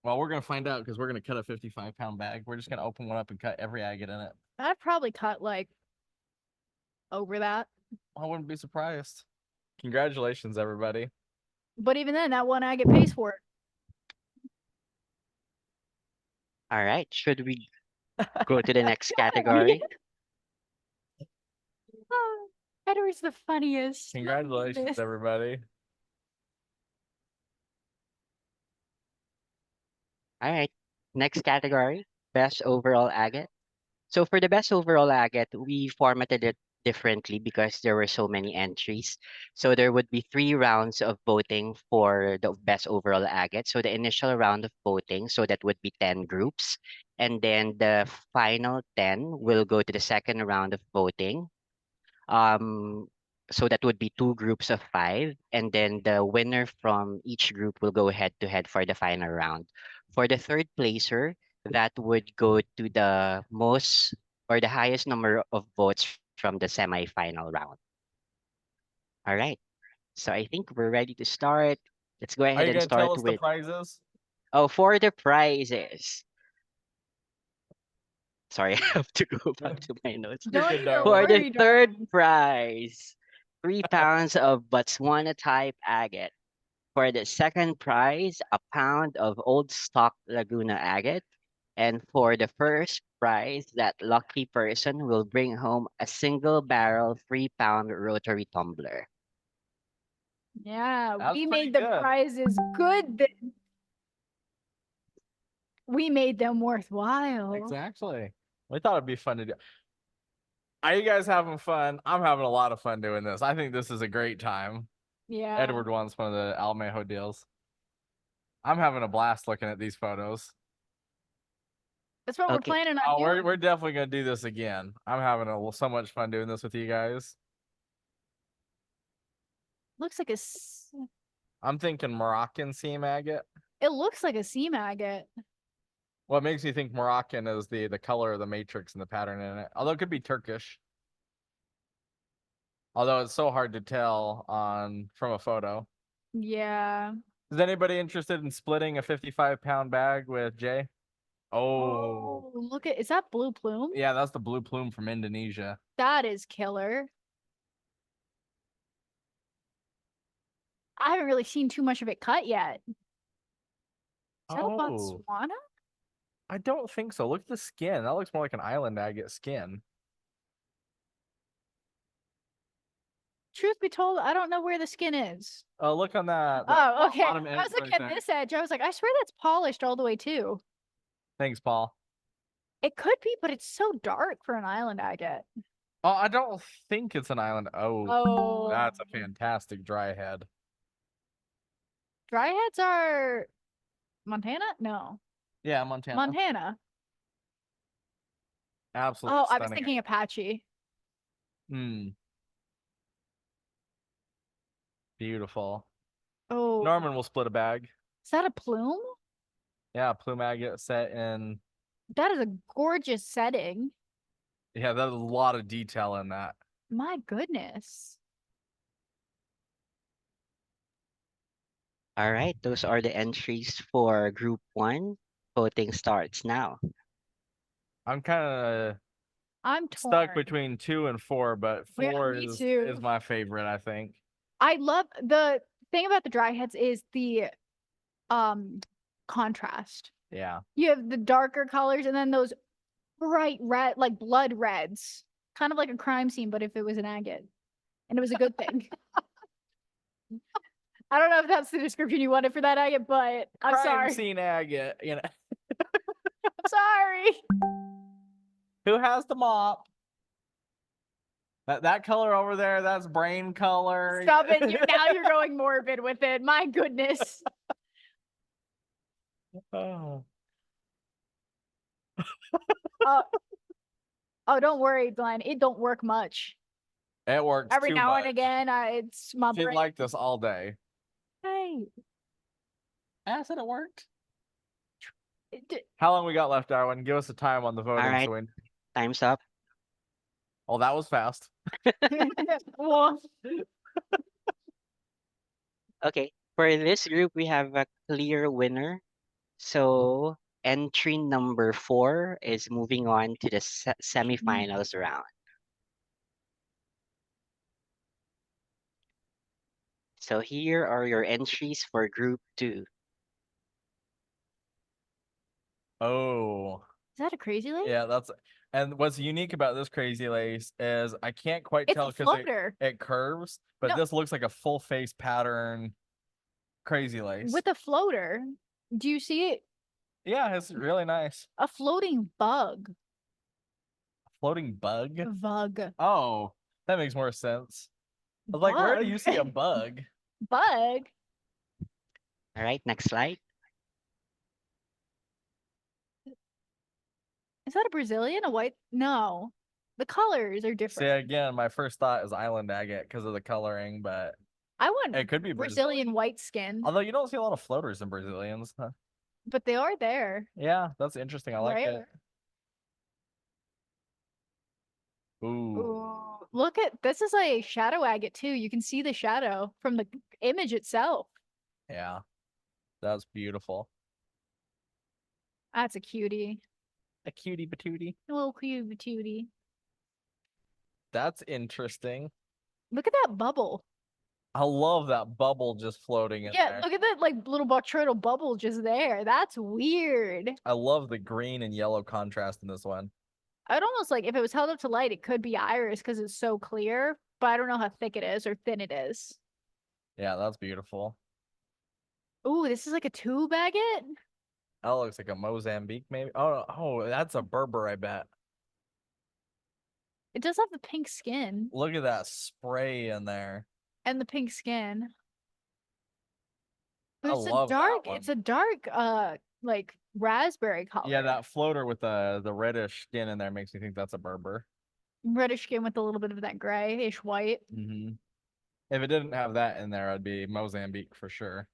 Well, we're gonna find out because we're gonna cut a 55-pound bag. We're just gonna open one up and cut every agate in it. I'd probably cut like over that. I wouldn't be surprised. Congratulations, everybody. But even then, that one agate pays for it. All right, should we go to the next category? Oh, Edward's the funniest. Congratulations, everybody. All right, next category, best overall agate. So for the best overall agate, we formatted it differently because there were so many entries. So there would be 3 rounds of voting for the best overall agate. So the initial round of voting, so that would be 10 groups. And then the final 10 will go to the second round of voting. So that would be 2 groups of 5. And then the winner from each group will go head to head for the final round. For the third placer, that would go to the most or the highest number of votes from the semifinal round. All right. So I think we're ready to start. Let's go Are ahead you and gonna tell start us the with prizes? for the prizes. Sorry, I have to go back to my notes. Don't good, even Darwin. For the worry, third Darwin. prize, 3 pounds of Botswana type agate. For the second prize, a pound of old stock Laguna agate. And for the first prize, that lucky person will bring home a single barrel 3-pound rotary tumbler. Yeah, That's we pretty made the good. prizes good. We made them worthwhile. Exactly. We thought it'd be fun to do. Are you guys having fun? I'm having a lot of fun doing this. I think this is a great time. Yeah. Edward wants one of the Almejo deals. I'm having a blast looking at these photos. That's what we're Okay. planning on Oh, doing. we're definitely gonna do this again. I'm having so much fun doing this with you guys. Looks like I'm thinking Moroccan seam agate. it looks like a seam agate. What makes me think Moroccan is the color of the matrix and the pattern in it. Although it could be Turkish. Although it's so hard to tell from a photo. Yeah. Is anybody interested in splitting a 55-pound bag with Jay? Oh, Look at, is that blue plume? yeah, that's the blue plume from Indonesia. That is killer. I haven't really seen too much of it cut yet. Is that a Oh, Botswana? I don't think so. Look at the skin. That looks more like an island agate skin. Truth be told, I don't know where the skin is. Oh, look on that. Oh, okay. bottom I was edge looking right at there. this edge. I was like, I swear that's polished all the way too. Thanks, Paul. It could be, but it's so dark for an island agate. Oh, I don't think it's an island. Oh, Oh, that's a fantastic dry head. dry heads are Montana? No, Yeah, Montana. Montana. Absolutely Oh, I stunning. was thinking Apache. Hmm. Beautiful. Oh, Norman will split a bag. is that a plume? Yeah, plume agate set in. That is a gorgeous setting. Yeah, there's a lot of detail in that. My goodness. All right, those are the entries for Group 1. Voting starts now. I'm kind of I'm stuck torn. between 2 and 4, but Yeah, 4 me is too. my favorite, I think. I love the thing about the dry heads is the contrast. Yeah. You have the darker colors and then those bright red, like blood reds. Kind of like a crime scene, but if it was an agate. And it was a good thing. I don't know if that's the description you wanted for that agate, but I'm Crime sorry. scene agate, you know. I'm sorry. Who has the mop? That color over there, that's brain color. Stop it. Now you're going morbid with it. My goodness. Oh. Oh, don't worry, Glenn. It don't work much. It works Every too now and much. again, it's my She'd brain. like this all day. Hey. I said it worked. It- How long we got left, Darwin? Give us a time on the voting. right. So we... Time's up. Oh, that was fast. well, Okay, for this group, we have a clear winner. So entry number 4 is moving on to the semifinals round. So here are your entries for Group 2. Oh. is that a crazy lake? Yeah, that's and what's unique about this crazy lace is I can't quite It's tell a because floater it curves, but No. this looks like a full face pattern crazy lace. with a floater. Do you see it? Yeah, it's really nice. A floating bug. Floating bug. Bug. Oh, that makes more sense. I was like, where do you see a Bug. bug? Bug? All right, next slide. Is that a Brazilian? A white? No. The colors are See, different. again, my first thought is island agate because of the coloring, but I want it could be Brazilian white skin, Although you don't see a lot of floaters in Brazilians. Huh? but they are there. Yeah, that's interesting. I like it. Rare. Ooh. Ooh, look at this is a shadow agate too. You can see the shadow from the image itself. Yeah. That's beautiful. That's a cutie. A cutie patootie. A little cutie. That's interesting. Look at that bubble. I love that bubble just floating in Yeah, there. look at that like little turtle bubble just there. That's weird. I love the green and yellow contrast in this one. I'd almost like if it was held up to light, it could be iris because it's so clear, but I don't know how thick it is or thin it is. Yeah, that's beautiful. Ooh, this is like a tube agate. That looks like a Mozambique, maybe. Oh, that's a Berber, I bet. It does have the pink skin Look at that spray in there. and the pink skin. But I it's love a that dark, one. it's a dark like raspberry color. Yeah, that floater with the reddish skin in there makes me think that's a Berber. reddish skin with a little bit of that grayish white. Mm-hmm. If it didn't have that in there, I'd be Mozambique for sure.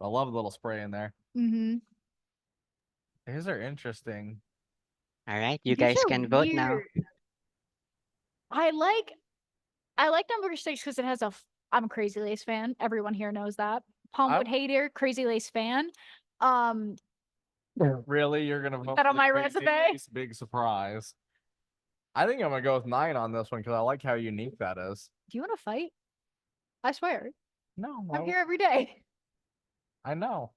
I love the little spray in there. Mm-hmm. These are interesting. All right, you guys can vote now. I like I like number 6 because it has I'm a Crazy Lace fan. Everyone here knows that. Palmwood hater, Crazy Lace fan. Really, you're gonna vote That for on the my Crazy resume? Lace? Big surprise. I think I'm gonna go with 9 on this one because I like how unique that is. Do you want to fight? I swear, No, I'm here every day. I know.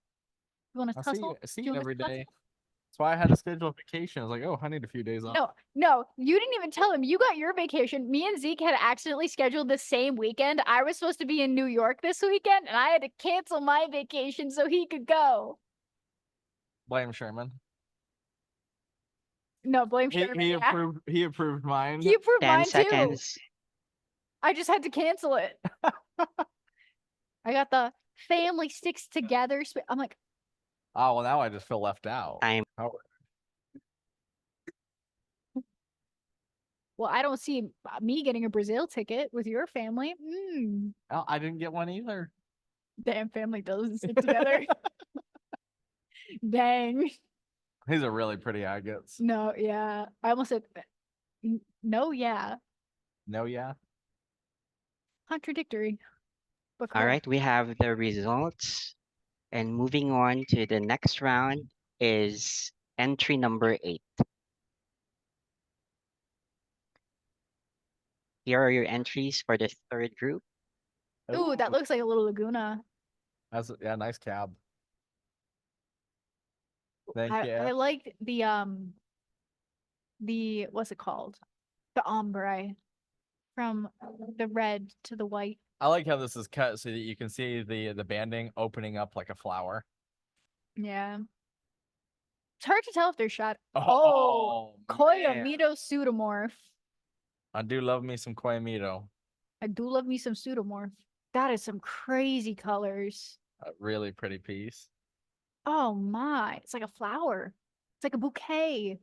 You want to I tussle? see Do you it want every to tussle? day. That's why I had to schedule a vacation. I was like, oh, I need a few days off. No, you didn't even tell him. You got your vacation. Me and Zeke had accidentally scheduled the same weekend. I was supposed to be in New York this weekend, and I had to cancel my vacation so he could go. Blame Sherman. No, blame He, Sherman. he yeah. approved. He approved mine. He approved 10 mine too. seconds. I just had to cancel it. I got the family sticks together. I'm like, Oh well, now I just feel left out. Time. well, I don't see me getting a Brazil ticket with your family. Oh, I didn't get one either. Damn, family doesn't stick together. Dang. These are really pretty agates. No, yeah. I almost said no, yeah. No, yeah. Contradictory. But All cool. right, we have the results. And moving on to the next round is entry number 8. Here are your entries for the third group. Ooh, that looks like a little Laguna. That's yeah, nice cab. Thank I you. liked the what's it called? The ombre from the red to the white. I like how this is cut so that you can see the banding opening up like a flower. Yeah. It's hard to tell if they're shot. Oh, man. Koyamito pseudomorph. I do love me some Koyamito. I do love me some pseudomorph. That is some crazy colors. A really pretty piece. Oh my. It's like a flower. It's like a bouquet.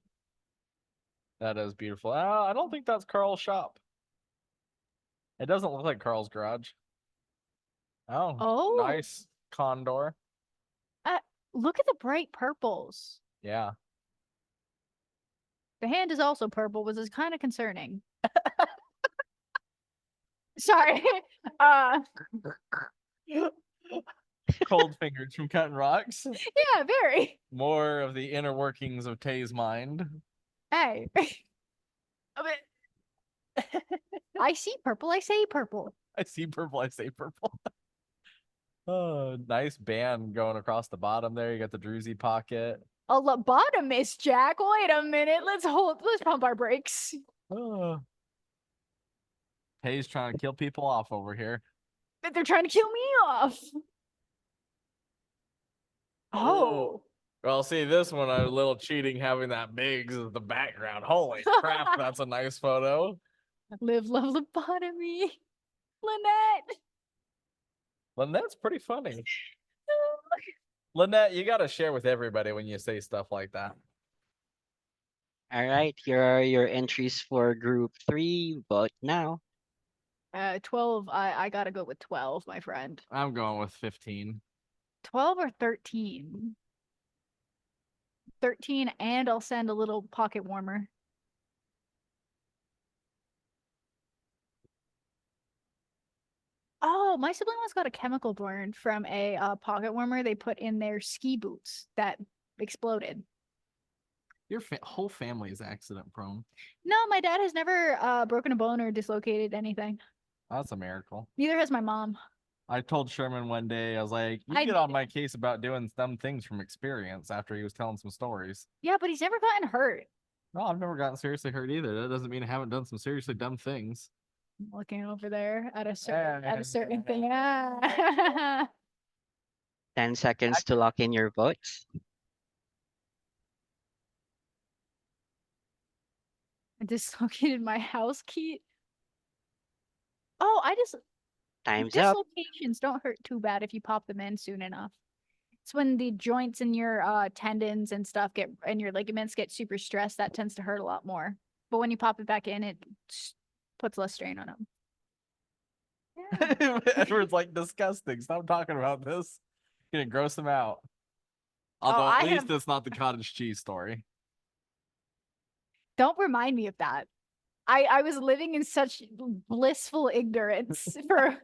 That is beautiful. I don't think that's Carl's shop. It doesn't look like Carl's garage. Oh, Oh. nice condor. Look at the bright purples. Yeah. The hand is also purple, which is kind of concerning. Sorry. Cold fingers from cutting rocks. Yeah, very. More of the inner workings of Tay's mind. Hey. I see purple, I say purple. I see purple, I say purple. Oh, nice band going across the bottom there. You got the druzy pocket. A lobotomist, Jack. Wait a minute. Let's pump our brakes. Oh. Tay's trying to kill people off over here. But they're trying to kill me off. Oh. Well, see, this one, a little cheating having that Biggs as the background. Holy crap, that's a nice photo. Live, love, lobotomy. Lynette. Lynette's pretty funny. Lynette, you got to share with everybody when you say stuff like that. All right, here are your entries for group 3. Vote now. 12. I gotta go with 12, my friend. I'm going with 15. 12 or 13? 13, and I'll send a little pocket warmer. Oh, my sibling once got a chemical burn from a pocket warmer they put in their ski boots that exploded. Your whole family is accident prone. No, my dad has never broken a bone or dislocated anything. That's a miracle. Neither has my mom. I told Sherman one day, I was like, you get on my case about doing dumb things from experience after he was telling some stories. Yeah, but he's never gotten hurt. No, I've never gotten seriously hurt either. That doesn't mean I haven't done some seriously dumb things. I'm looking over there at a certain thing. Ah. 10 seconds to lock in your votes. I dislocated my house key. Oh, Time's up. dislocations don't hurt too bad if you pop them in soon enough. It's when the joints in your tendons and stuff and your ligaments get super stressed, that tends to hurt a lot more. But when you pop it back in, it puts less strain on them. Yeah. Edward's like, disgusting. Stop talking about this. Gonna gross him out. Although at least it's not the cottage cheese story. Don't remind me of that. I was living in such blissful ignorance for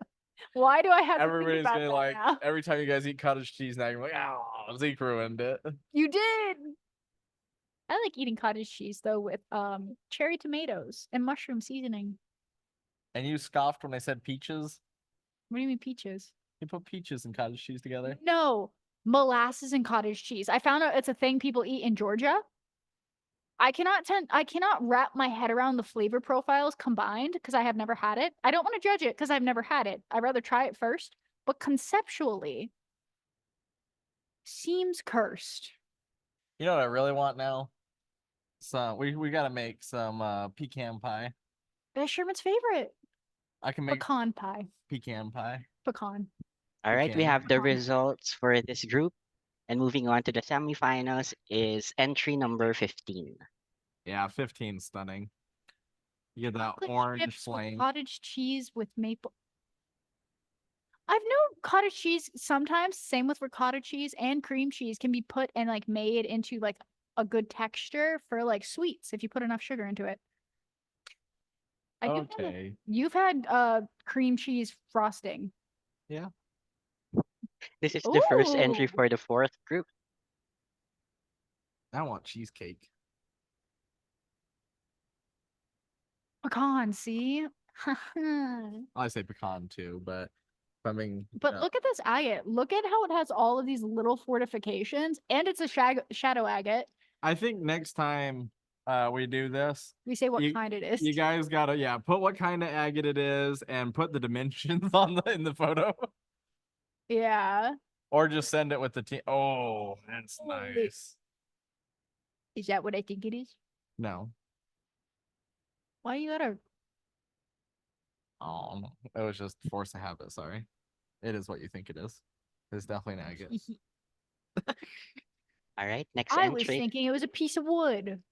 why do I have to think Everybody's about gonna that like now? every time you guys eat cottage cheese now, you're like, oh, Zeke ruined it. You did. I like eating cottage cheese though with cherry tomatoes and mushroom seasoning. And you scoffed when I said peaches. What do you mean peaches? You put peaches and cottage cheese together. No, molasses and cottage cheese. I found out it's a thing people eat in Georgia. I cannot wrap my head around the flavor profiles combined because I have never had it. I don't want to judge it because I've never had it. I'd rather try it first. But conceptually, seems cursed. You know what I really want now? So we gotta make some pecan pie. That's Sherman's favorite. I can make Pecan pie. pecan pie. Pecan. All right, we can. have the Pecan. results for this group. And moving on to the semifinals is entry number 15. Yeah, 15 stunning. You get that Chocolate orange chips with flame. cottage cheese with maple. I've known cottage cheese sometimes, same with ricotta cheese and cream cheese can be put and like made into like a good texture for like sweets if you put enough sugar into it. I do know that Okay. you've had cream cheese frosting. This is the first entry Ooh. for the fourth group. I want cheesecake. Pecan, see? I say pecan too, but I mean, But look at this agate. Look at how it has all of these little fortifications, and it's a shadow agate. I think next time we do this, We say what you- kind it is. you guys gotta put what kind of agate it is and put the dimensions on in the photo, Yeah. or just send it with the team. Oh, that's Holy- nice. Is that what I think it is? No, Why you gotta? oh, no. It was just force of habit. Sorry, it is what you think it is. It's definitely an agate. All right, next I was entry. thinking it was a piece of wood.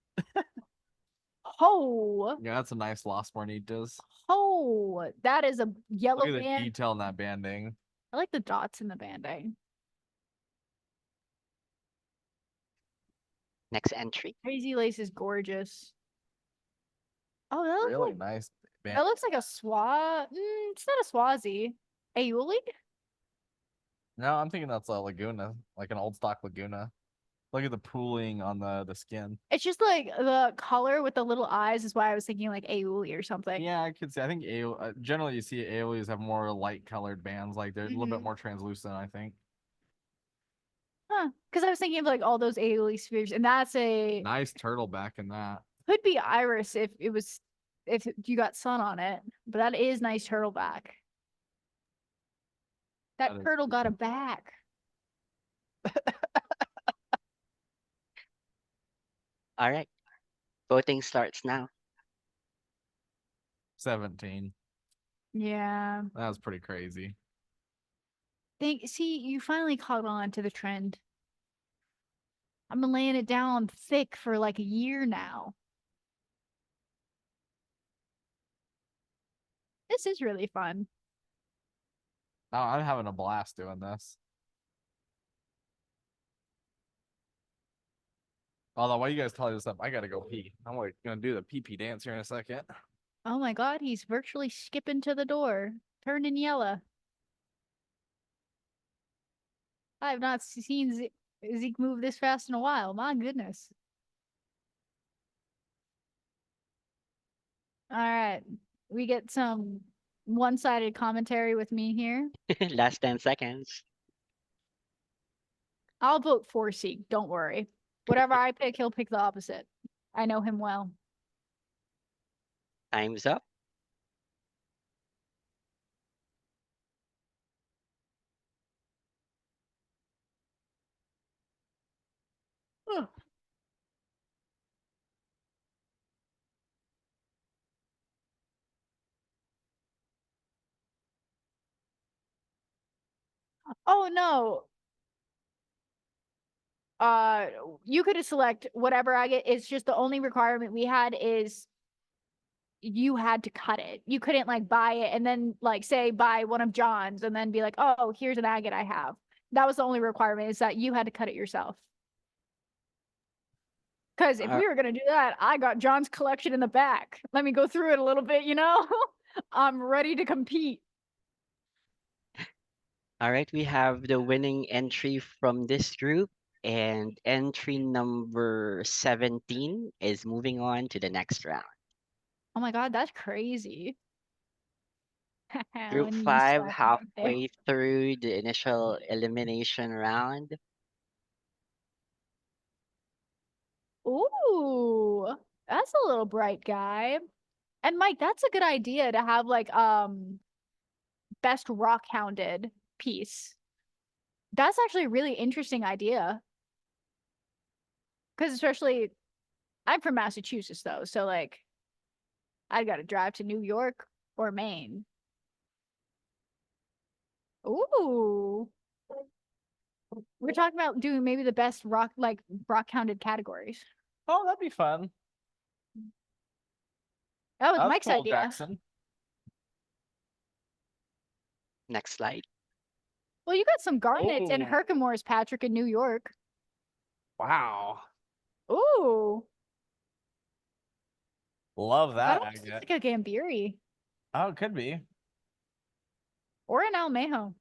Oh, Yeah, that's a nice Lost Bornitas. oh, that is a yellow Look at the band. detail in that banding. I like the dots in the banding. Next entry. Crazy Lace is gorgeous. Oh, that looks Really like nice band. that looks like a it's not a Swazi. Aioli? No, I'm thinking that's a Laguna, like an old stock Laguna. Look at the pooling on the skin. It's just like the color with the little eyes is why I was thinking like Aioli or something. Yeah, I could say. I think generally you see Aeolies have more light colored bands, like they're a little bit Mhm. more translucent, I think. Huh. Because I was thinking of like all those Aioli spheres, and that's a Nice turtleback in that. could be iris if it was if you got sun on it, but that is nice turtleback. That That is turtle got a back. All right, voting starts now. 17. Yeah. That was pretty crazy. See, you finally caught on to the trend. I've been laying it down thick for like a year now. This is really fun. Oh, I'm having a blast doing this. Although, while you guys tell this up, I gotta go pee. I'm like gonna do the pee dance here in a second. Oh my god, he's virtually skipping to the door, turning yellow. I have not seen Zeke move this fast in a while. My goodness. All right. We get some one-sided commentary with me here. Last 10 seconds. I'll vote for Zeke. Don't worry. Whatever I pick, he'll pick the opposite. I know him well. Time's up. Oh no. You could select whatever I get. It's just the only requirement we had is you had to cut it. You couldn't like buy it and then like say buy one of John's and then be like, oh, here's an agate I have. That was the only requirement is that you had to cut it yourself. Because if we were gonna do that, I got John's collection in the back. Let me go through it a little bit, you know? I'm ready to compete. All right, we have the winning entry from this group, and entry number 17 is moving on to the next round. Oh my god, that's crazy. Group When you 5, slap me right there. halfway through the initial elimination round. Ooh, that's a little bright guy. And Mike, that's a good idea to have like best rock hounded piece. That's actually a really interesting idea. Because especially I'm from Massachusetts though, so like I gotta drive to New York or Maine. Ooh. We're talking about doing maybe the best rock hounded categories. Oh, that'd be fun. That was That's Mike's cool, idea. Jackson. Next slide. Well, you got some garnets and Ooh. Herkimer's, Patrick, in New York. Wow. Ooh. Love That that, almost looks Agate. like a Gambiri Oh, it could be. or an Almejo.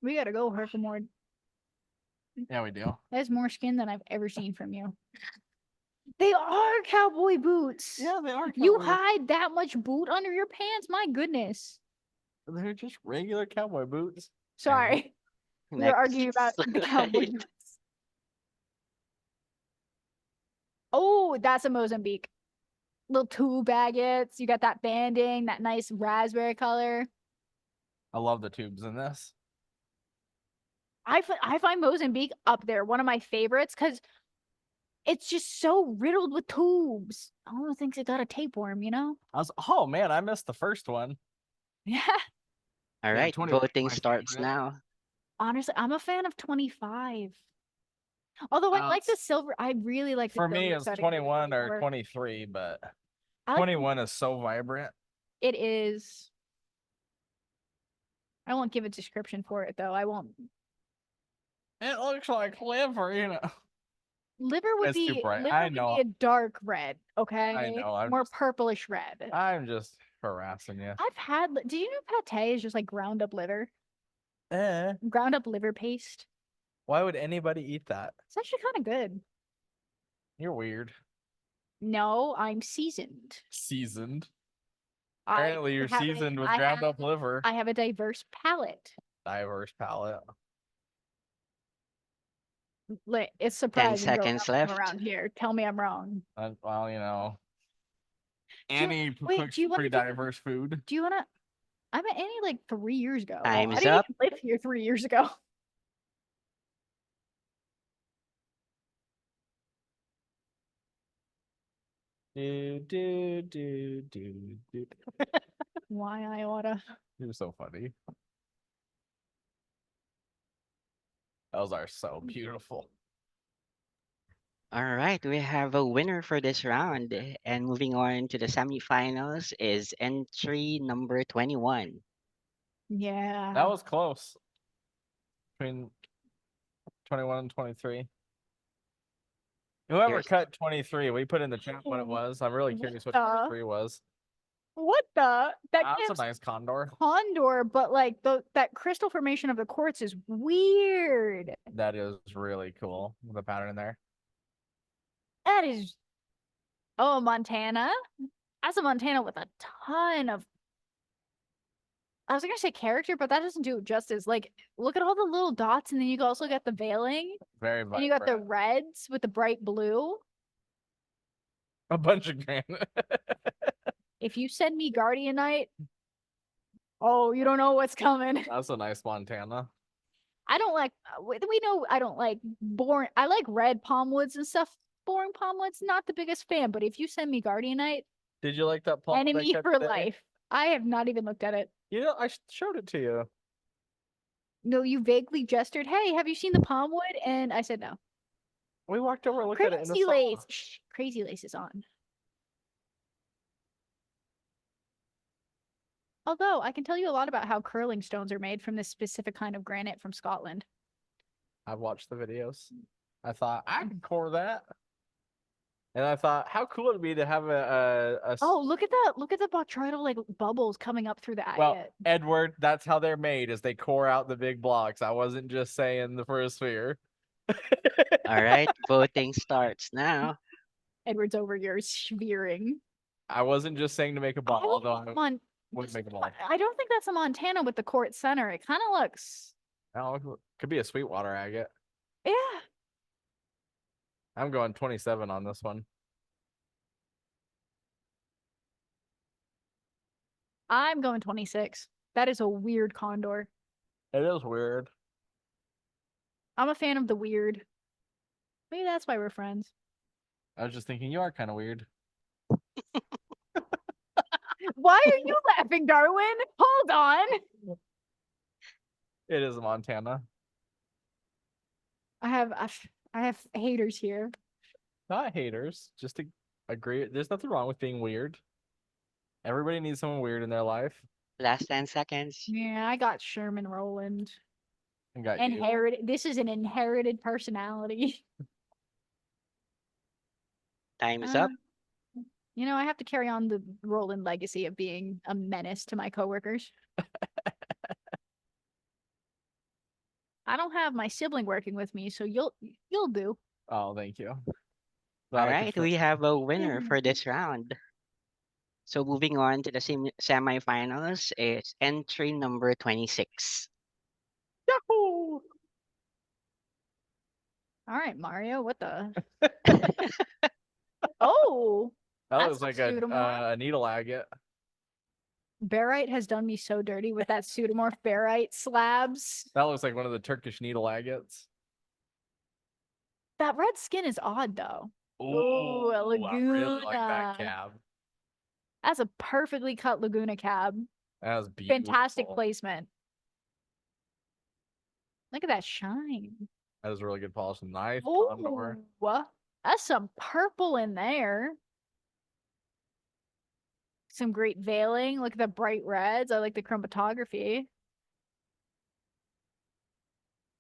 We gotta go, Herkimer. Yeah, we do. That's more skin than I've ever seen from you. They are cowboy boots. Yeah, they are. You cowboy- hide that much boot under your pants? My goodness. They're just regular cowboy boots. Sorry. We were Next arguing about the cowboy slide. boots. Oh, that's a Mozambique. Little tube agates. You got that banding, that nice raspberry color. I love the tubes in this. I find Mozambique up there, one of my favorites, because it's just so riddled with tubes. I almost think it got a tapeworm, you know? Oh man, I missed the first one. Yeah. All Yeah, right, 21 voting my starts favorite. now. Honestly, I'm a fan of 25. Although I like the silver. I really like the For me, silver it's setting 21 or more. 23, but I like 21 is so vibrant. it is. I won't give a description for it though. I won't. It looks like liver, you know. Liver would It's too be bright. liver I would know. be a dark red, okay? I know, I'm More just- purplish red. I'm just harassing you. I've had. Do you know pate is just like ground up liver? Eh, Ground up liver paste. why would anybody eat that? It's actually kind of good. You're weird. No, I'm seasoned. Seasoned. I Apparently, you're have a- seasoned with I ground have- up liver. I have a diverse palate. Diverse palate. It's surprising growing seconds up from left. around here. Tell me I'm wrong. Well, you know. you- Annie wait, cooks do you wanna pretty do- diverse food. Do you wanna? I met Annie like 3 years ago. Time's I didn't up. even live here 3 years ago. Do. Why I oughta? You're so funny. Those are so beautiful. All right, we have a winner for this round. And moving on to the semifinals is entry number 21. Yeah. That was close. Between 21 and 23. Whoever Here's- cut 23, we put in the chat what it was. I'm really curious what 23 was. What the? That That's gives a nice condor. condor, but like that crystal formation of the quartz is weird. That is really cool. The pattern in there. That is. Oh, Montana. That's a Montana with a ton of. I was gonna say character, but that doesn't do it justice. Like, look at all the little dots, and then you also got the veiling, Very and you got the vibrant. reds with the bright blue. A bunch of granite. If you send me Guardian Knight, oh, you don't know what's coming. That's a nice Montana. I don't like. We know I don't like boring. I like red palm woods and stuff. Boring palm woods, not the biggest fan. But if you send me Guardian Knight, Did you like that palm? enemy for life. I have not even looked at it. You know, I showed it to you. No, you vaguely gestured, "Hey, have you seen the palm wood?" And I said no. We walked over and looked at it in the Crazy lace. sauna. Shh, crazy lace is on. Although I can tell you a lot about how curling stones are made from this specific kind of granite from Scotland. I've watched the videos. I thought I could core that. And I thought, how cool it'd be to have a Oh, look at that! Look at the botryoidal like bubbles coming up through the well, agate. Edward, that's how they're made, is they core out the big blocks. I wasn't just saying the first sphere. All right, voting starts now. Edward's over here veering. I wasn't just saying to make a ball, although I wouldn't make a ball. I don't think that's a Montana with the court center. It kind of looks. Oh, it could be a Sweetwater agate. Yeah. I'm going 27 on this one. I'm going 26. That is a weird condor. It is weird. I'm a fan of the weird. Maybe that's why we're friends. I was just thinking you are kind of weird. Why are you laughing, Darwin? Hold on. It is a Montana. I have haters here. Not haters, just to agree. There's nothing wrong with being weird. Everybody needs someone weird in their life. Last 10 seconds. Yeah, I got Sherman Rowland. And got you. Inherited. This is an inherited personality. Time is up. You know, I have to carry on the Roland legacy of being a menace to my coworkers. I don't have my sibling working with me, so you'll do. Oh, thank you. All Glad I could right, we fit- have a winner for this round. So moving on to the semifinals, it's entry number 26. Yahoo! All right, Mario, what the? Oh, That That's looks like pseudomorph. a needle agate. barite has done me so dirty with that pseudomorph barite slabs. That looks like one of the Turkish needle agates. That red skin is odd though. Ooh, a I really like that Laguna. cab. That's a perfectly cut Laguna cab. That was beautiful. Fantastic placement. Look at that shine. That was really good polish. Nice condor. Oh, that's some purple in there. Some great veiling. Look at the bright reds. I like the chromatography.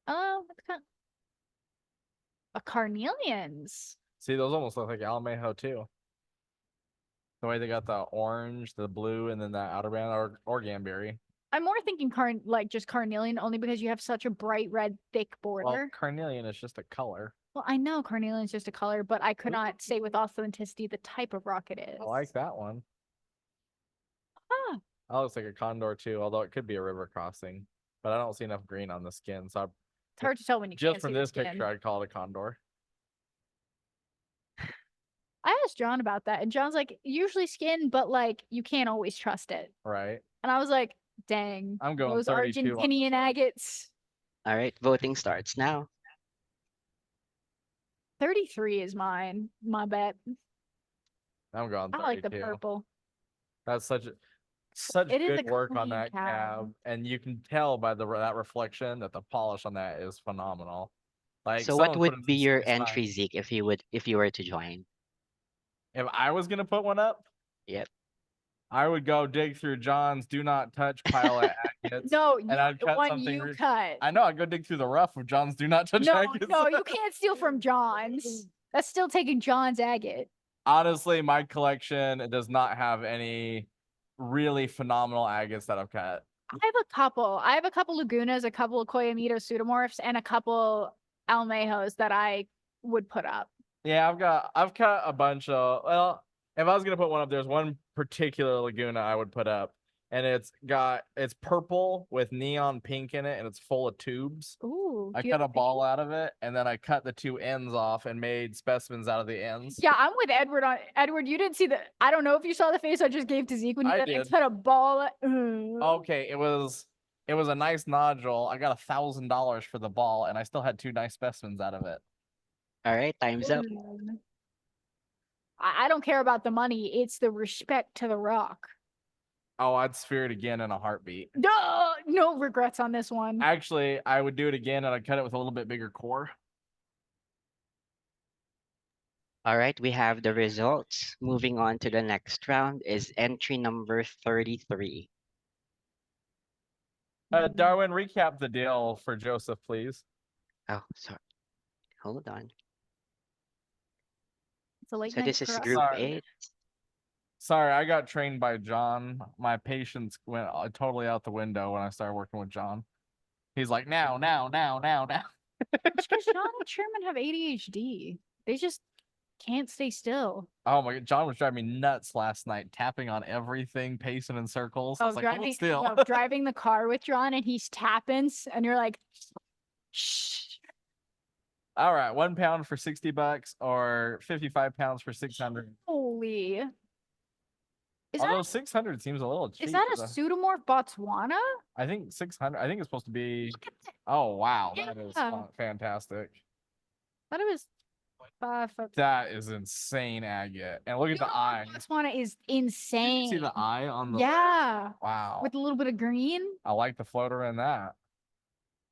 Oh, it's kind a carnelians. See, those almost look like Almejo too. The way they got the orange, the blue, and then that outer band or Gamberry. I'm more thinking like just carnelian only because you have such a bright red thick border. Well, carnelian is just a color. Well, I know carnelian is just a color, but I could not say with authenticity the type of rock it is. I like that one. Ah, That looks like a condor too, although it could be a river crossing. But I don't see enough green on the skin, so it's hard to tell when you just can't from see the this skin. picture, I'd call it a condor. I asked John about that, and John's like, usually skin, but like you can't always trust it. Right. And I was like, dang, I'm going those 32 on Argentinian agates. All right, voting starts now. 33 is mine. My bet. I'm going 32. I like the purple. That's such It is good a work on clean that cab. cab, and you can tell by that reflection that the polish on that is phenomenal. Like, So what someone put would in be some your serious entry, time. Zeke, if you were to join? If I was gonna put one up, Yep. I would go dig through John's do not touch pile at agates. No, and I'd the cut one something. you cut. I know I'd go dig through the rough of John's do not touch No, agates. no, you can't steal from John's. That's still taking John's agate. Honestly, my collection does not have any really phenomenal agates that I've cut. I have a couple. I have a couple Lagunas, a couple of Koyamito pseudomorphs, and a couple Almejos that I would put up. Yeah, I've cut a bunch of, well, if I was gonna put one up, there's one particular Laguna I would put up, and it's purple with neon pink in it, and it's full of tubes. Ooh. I do you cut have a ball out of it, and then I cut the two ends off and made specimens out of the ends. Yeah, I'm with Edward on Edward. You didn't see the. I don't know if you saw the face I just gave to Zeke when he I said I did. cut a ball. Okay, it was a nice nodule. I got $1,000 for the ball, and I still had two nice specimens out of it. All right, time's up. I don't care about the money. It's the respect to the rock. Oh, I'd sphere it again in a heartbeat. No regrets on this one. Actually, I would do it again, and I'd cut it with a little bit bigger core. All right, we have the results. Moving on to the next round is entry number 33. Darwin, recap the deal for Joseph, please. Oh, sorry. Hold on. It's a late So night this is for us. group Sorry. 8. Sorry, I got trained by John. My patience went totally out the window when I started working with John. He's like, now. It's because John and Sherman have ADHD. They just can't stay still. Oh my god, John was driving me nuts last night, tapping on everything, pacing in circles. I was like, hold still. Driving the car with John and he's tapping, and you're like, shh. All right, 1 pound for $60 or 55 pounds for 600. Holy. Is Although that 600 seems a little cheap. is that a but, pseudomorph Botswana? I think 600. I think it's supposed to be. Look at that. Oh wow, that is Yeah. fantastic. Thought it was 5 foot. That is insane, agate. And look at the eye. Botswana is Did you insane. see the eye on the? Yeah. Wow. With a little bit of green. I like the floater in that.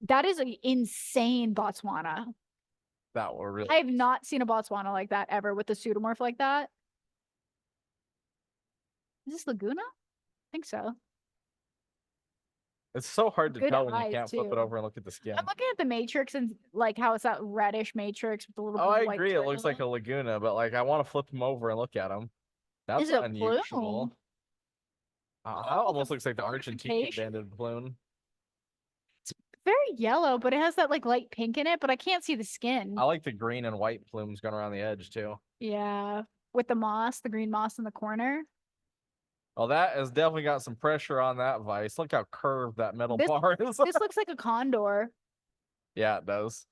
That is an insane Botswana. That were really. I have not seen a Botswana like that ever with a pseudomorph like that. Is this Laguna? I think so. It's so hard to Good tell when you eyes, can't flip it too. over and look at the skin. I'm looking at the matrix and like how it's that reddish matrix with a little Oh, bit I of white agree. It looks like a twinkle. Laguna, but like I want to flip them over and look at them. That's Is it unusual. plume? That almost looks like the Argentinian vegetation? banded balloon. Very yellow, but it has that like light pink in it, but I can't see the skin. I like the green and white plumes going around the edge too. Yeah. With the moss, the green moss in the corner. Well, that has definitely got some pressure on that vise. Look how curved that middle This- bar is. This looks like a condor. Yeah, it does.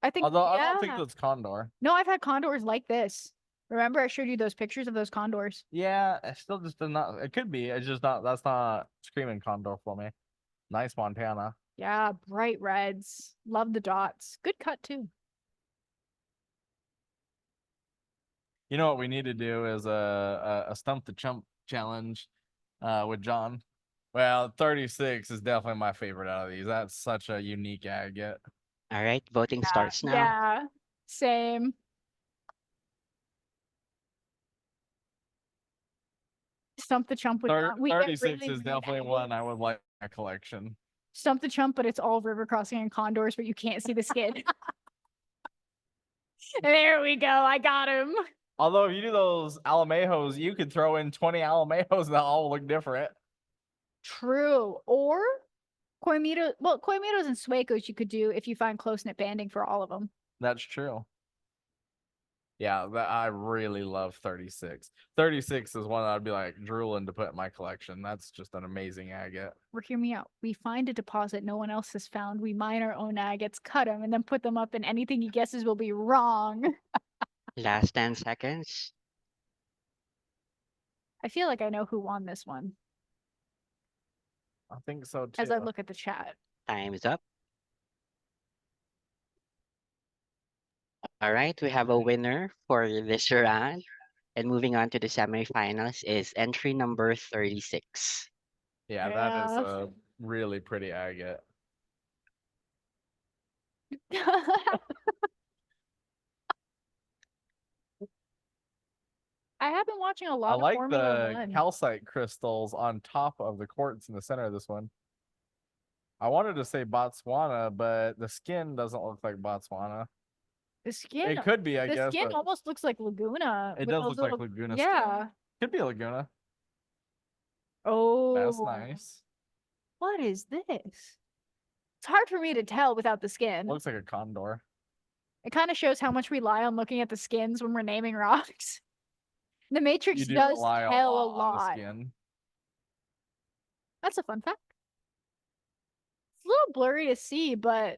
I think Although I don't think yeah. that's condor. No, I've had condors like this. Remember I showed you those pictures of those condors. Yeah, it still just does not. It could be. It's just not. That's not screaming condor for me. Nice Montana. Yeah, bright reds. Love the dots. Good cut too. You know what we need to do is a stump the chump challenge with John. Well, 36 is definitely my favorite out of these. That's such a unique agate. All right, voting starts now. Yeah. Same. Stump the chump with we get 36 really is green definitely one I agates. would like in my collection. Stump the chump, but it's all river crossing and condors, but you can't see the skin. There we go. I got him. Although if you do those Alamejos, you could throw in 20 Alamejos and they'll all look different. True. Or Coimito. Well, Coimitos and Suecos you could do if you find close knit banding for all of them. That's true. Yeah, I really love 36. 36 is one I'd be like drooling to put in my collection. That's just an amazing agate. Or hear me out. We find a deposit no one else has found. We mine our own agates, cut them, and then put them up, and anything he guesses will be wrong. Last 10 seconds. I feel like I know who won this one I think so too. as I look at the chat. Time's up. All right, we have a winner for this round. And moving on to the semifinals is entry number 36. Yeah, that is Yeah. a really pretty agate. I have been watching a I lot of like Formula the One. calcite crystals on top of the quartz in the center of this one. I wanted to say Botswana, but the skin doesn't look like Botswana. The skin, It could be, I the guess. skin But almost looks like Laguna. it with does those look like little- Laguna skin. Yeah. Could be Laguna. Oh, That's nice. What is this? It's hard for me to tell without the skin. Looks like a condor. It kind of shows how much we rely on looking at the skins when we're naming rocks. The Matrix You do does rely tell a on the lot. skin. That's a fun fact. It's a little blurry to see, but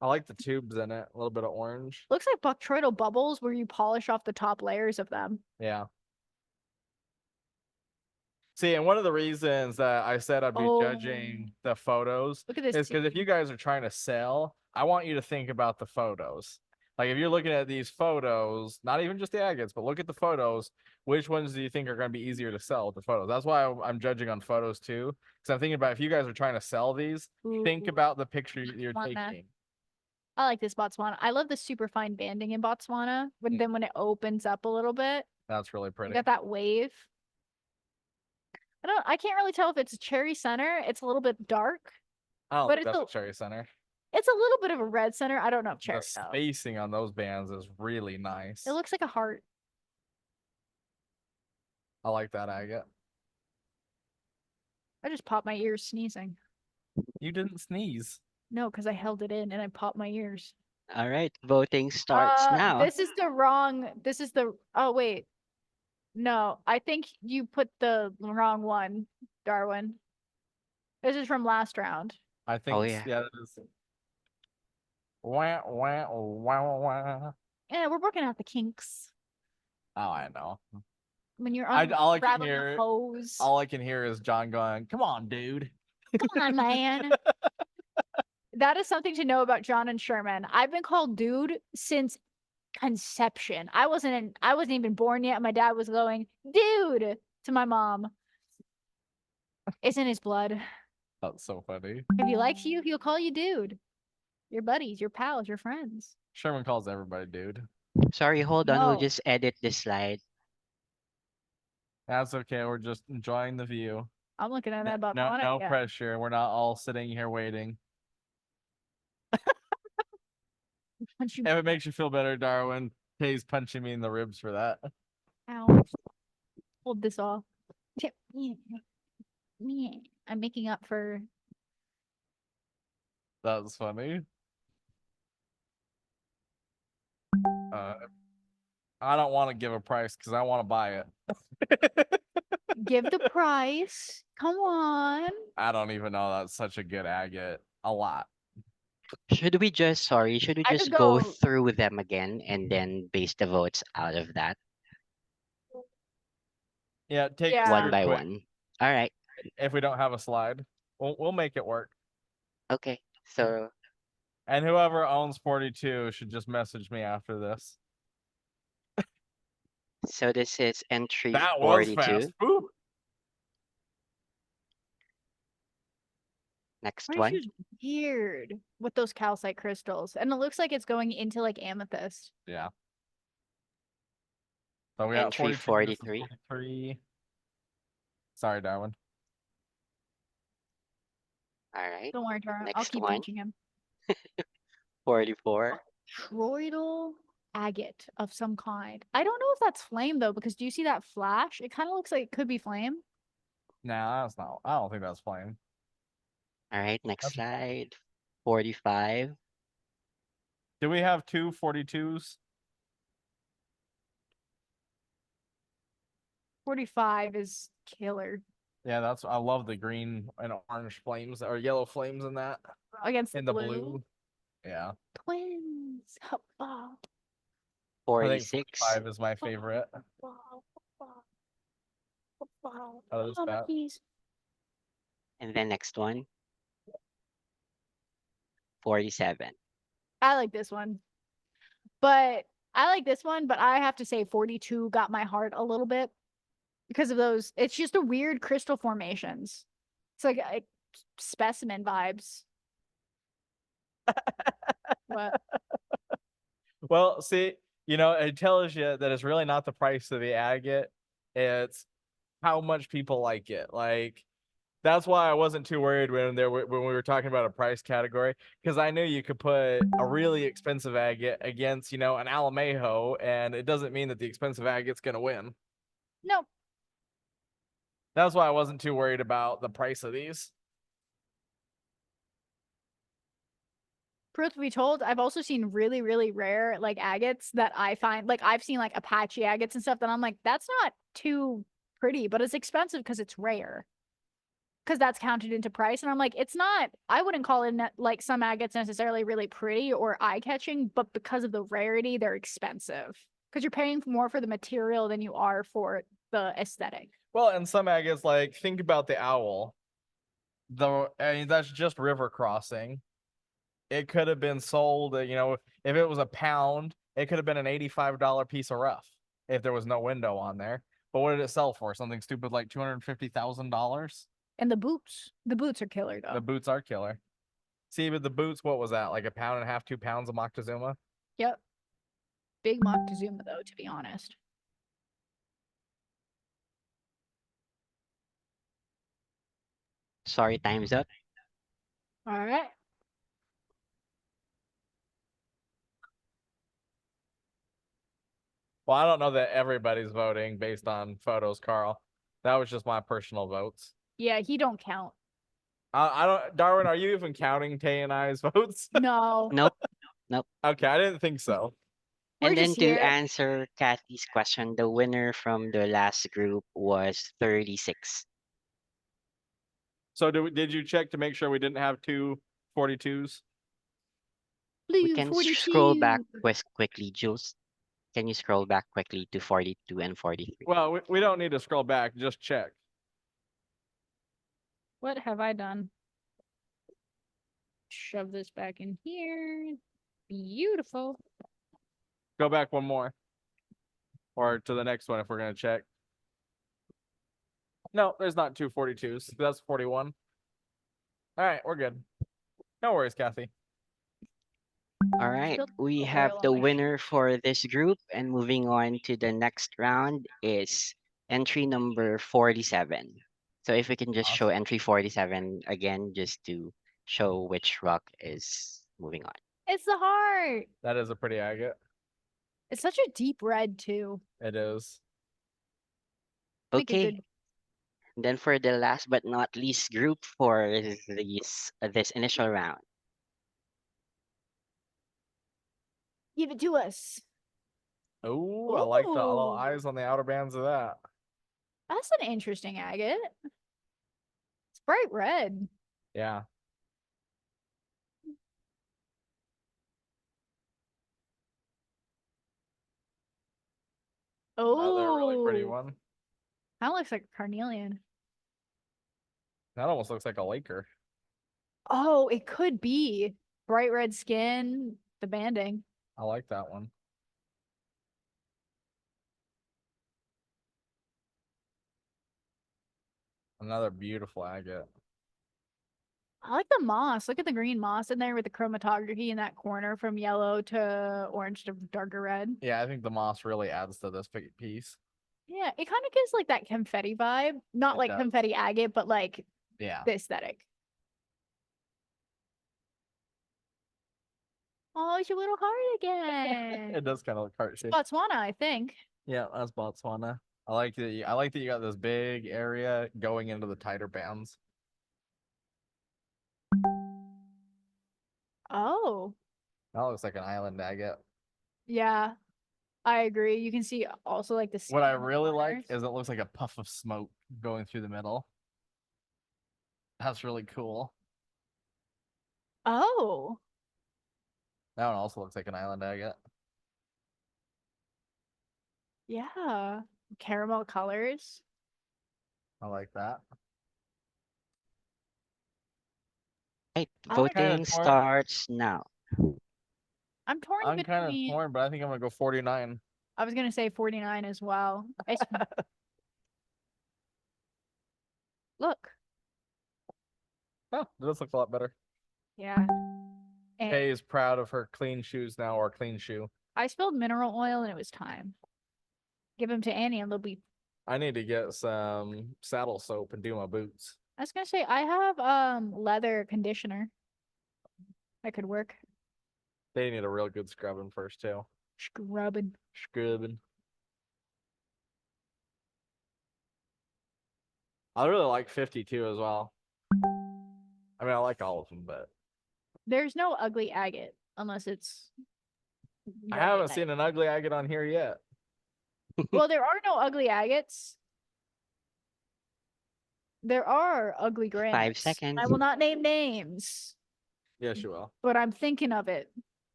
I like the tubes in it. A little bit of orange. looks like buctroidal bubbles where you polish off the top layers of them. Yeah. See, and one of the reasons that I said I'd be judging the photos Look at this. is because if you guys are trying to sell, I want you to think about the photos. Like if you're looking at these photos, not even just the agates, but look at the photos. Which ones do you think are going to be easier to sell with the photos? That's why I'm judging on photos too. Because I'm thinking about if you guys are trying to sell these, think Ooh, about the picture you're want that. taking. I like this Botswana. I love the super fine banding in Botswana. But Mm. then when it opens up a little bit, That's really you pretty. got that wave. I can't really tell if it's a cherry center. It's a little bit dark. I don't but think it's that's a cherry center. It's a little bit of a red center. I don't know if The cherry though. spacing on those bands is really nice. It looks like a heart. I like that agate. I just popped my ears sneezing. You didn't sneeze. No, because I held it in and I popped my ears. All right, voting starts now. This is the wrong. This is the. Oh wait. No, I think you put the wrong one, Darwin. This is from last round. I think Oh, yeah. yeah, it is. Wah, wah, wah, wah. Yeah, we're working out the kinks. Oh, I know. When you're all I can unraveling hear- a hose. All I can hear is John going, "Come on, dude." Come on, man. That is something to know about John and Sherman. I've been called dude since conception. I wasn't even born yet. My dad was going, dude, to my mom. It's in his blood. That's so funny. If he likes you, he'll call you dude. Your buddies, your pals, your friends. Sherman calls everybody dude. Sorry, hold on. We'll No. just edit this slide. That's okay. We're just enjoying the view. I'm looking at No, that about no yeah. pressure. We're not all sitting here waiting. Punch you. If it makes you feel better, Darwin, Tay's punching me in the ribs for that. Ow. Hold this off. I'm making up for. That was funny. I don't want to give a price because I want to buy it. Give the price. Come on. I don't even know that's such a good agate. A lot. Should we just I just could go go- through them again and then base the votes out of that Yeah, take Yeah. us one through by quick. one? All right. If we don't have a slide, we'll make it work. Okay. So And whoever owns 42 should just message me after this. this is entry That was 42. fast. Woo. Next Why one. is weird with those calcite crystals? And it looks like it's going into like amethyst. Yeah. So we got Entry 42, this is 43. 43. Sorry, Darwin. All right. Don't worry, Tara. I'll Next keep one. teaching him. 44. Troidal agate of some kind. I don't know if that's flame though, because do you see that flash? It kind of looks like it could be flame. Nah, that's not. I don't think that's flame. All right. Next That's- slide. 45. Do we have two 42s? 45 is killer Yeah, that's. I love the green and orange flames or yellow flames in that. against In the blue. Yeah. Twins. Oh, I think 46. 45 is my favorite. Out of this my bat. keys. And then next one. 47. I like this one. But I have to say 42 got my heart a little bit because of those. It's just a weird crystal formations. It's like specimen vibes. What? Well, see, it tells you that it's really not the price of the agate. It's how much people like it. Like, that's why I wasn't too worried when we were talking about a price category, because I knew you could put a really expensive agate against, an Alamejo, and it doesn't mean that the expensive agate's gonna win. No. That's why I wasn't too worried about the price of these. Truth be told, I've also seen really, really rare like agates that I find like I've seen like Apache agates and stuff that I'm like, that's not too pretty, but it's expensive because it's rare. Because that's counted into price. And I'm like, it's not, I wouldn't call it like some agates necessarily really pretty or eye-catching, but because of the rarity, they're expensive. Because you're paying more for the material than you are for the aesthetic. Well, and some agates, like, think about the owl. That's just river crossing. It could have been sold, if it was a pound, it could have been an $85 piece of rough if there was no window on there. But what did it sell for? Something stupid like $250,000? And the boots are killer though. The boots are killer. See, but the boots, what was that? Like a pound and a half, 2 pounds of Moctezuma? Yep. Big Moctezuma though, to be honest. Sorry, time's up. All right. Well, I don't know that everybody's voting based on photos, Carl. That was just my personal votes. Yeah, he don't count. I don't, Darwin, are you even counting Tay and I's votes? No, Nope. Okay, I didn't think so. we're And then just to here. answer Kathy's question, the winner from the last group was 36. So did you check to make sure we didn't have two 42s? We Blue can 42. scroll back quickly, Jules. Can you scroll back quickly to 42 and 43? Well, we don't need to scroll back, just check. What have I done? Shove this back in here. Beautiful. Go back one more. Or to the next one if we're gonna check. No, there's not two 42s. That's 41. All right, we're good. No worries, Kathy. All right, Spilled we oil have on the my winner for this group, and moving on to the next round is entry number 47. So if we can just show Awesome. entry 47 again, just to show which rock is moving on. It's the heart. That is a pretty agate. It's such a deep red too. It is. Make a Okay, good. then for the last but not least group for this initial round. Give it to us. Oh, I like the little Ooh. eyes on the outer bands of that. That's an interesting agate. It's bright red. Yeah. Another really pretty Oh, one. kind of looks like a carnelian. That almost looks like a Laker. Oh, it could be bright red skin, the banding. I like that one. Another beautiful agate. I like the moss. Look at the green moss in there with the chromatography in that corner from yellow to orange to darker red. Yeah, I think the moss really adds to this piece. Yeah, it kind of gives like that confetti vibe. Not It like does. confetti agate, but like Yeah. the aesthetic. Oh, it's your little heart again. It does kind of look heart shaped. Botswana, I think. Yeah, that's Botswana. I like that. I like that you got this big area going into the tighter bands. Oh, That looks like an island agate. yeah, I agree. You can see also like the What I skin in the really like corners. is it looks like a puff of smoke going through the middle. That's really cool. Oh, That one also looks like an island agate. yeah. Caramel colors. I like that. Right, I like kinda voting torn. starts now. I'm torn I'm kind of between. torn, but I think I'm gonna go 49. I was gonna say 49 as well. Look, Oh, this looks a lot better. yeah. And Kay is proud of her clean shoes now, or clean shoe. I spilled mineral oil and it was time. Give them to Annie and they'll be. I need to get some saddle soap and do my boots. I was gonna say I have leather conditioner. That could work. They need a real good scrubbing first too. Scrubbing. Scrubbing. I really like 52 as well. I mean, I like all of them, but There's no ugly agate unless it's. I your haven't midnight. seen an ugly agate on here yet. Well, there are no ugly agates. There are ugly granites. 5 seconds. I will not name names, Yes, you will. but I'm thinking of it.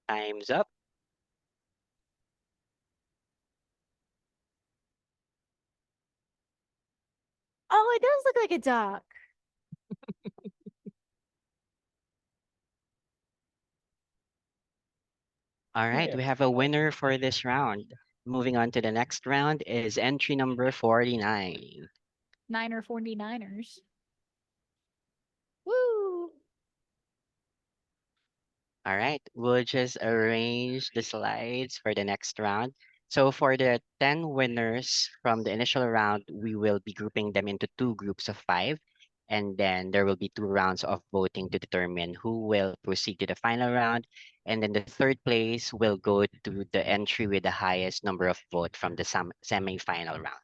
Time's up. Oh, it does look like a duck. All right, Yeah. we have a winner for this round. Moving on to the next round is entry number 49. Niner 49ers. Woo! All right, we'll just arrange the slides for the next round. So for the 10 winners from the initial round, we will be grouping them into two groups of 5. And then there will be 2 rounds of voting to determine who will proceed to the final round. And then the third place will go to the entry with the highest number of votes from the semi-final round.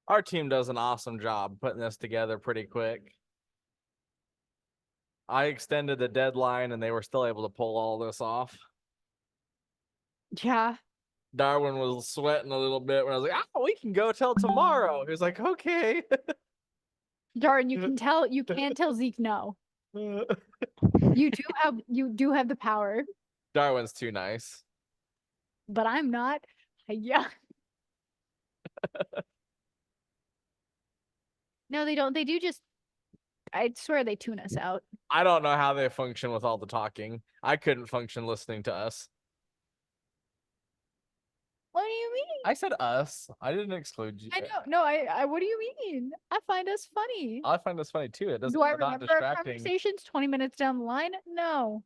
Our team does an awesome job putting this together pretty quick. I extended the deadline and they were still able to pull all this off. Yeah. Darwin was sweating a little bit when I was like, "Oh, we can go till tomorrow." He was like, "Okay." Darn, you can't tell Zeke no. You do have the power, Darwin's too nice. but I'm not. Yeah. No, they don't. They do just, I swear they tune us out. I don't know how they function with all the talking. I couldn't function listening to us. What do you mean? I said us. I didn't exclude you. I know. No, I what do you mean? I find us funny. I find this funny too. It doesn't. Do I we're not remember our distracting. conversations 20 minutes down the line? No.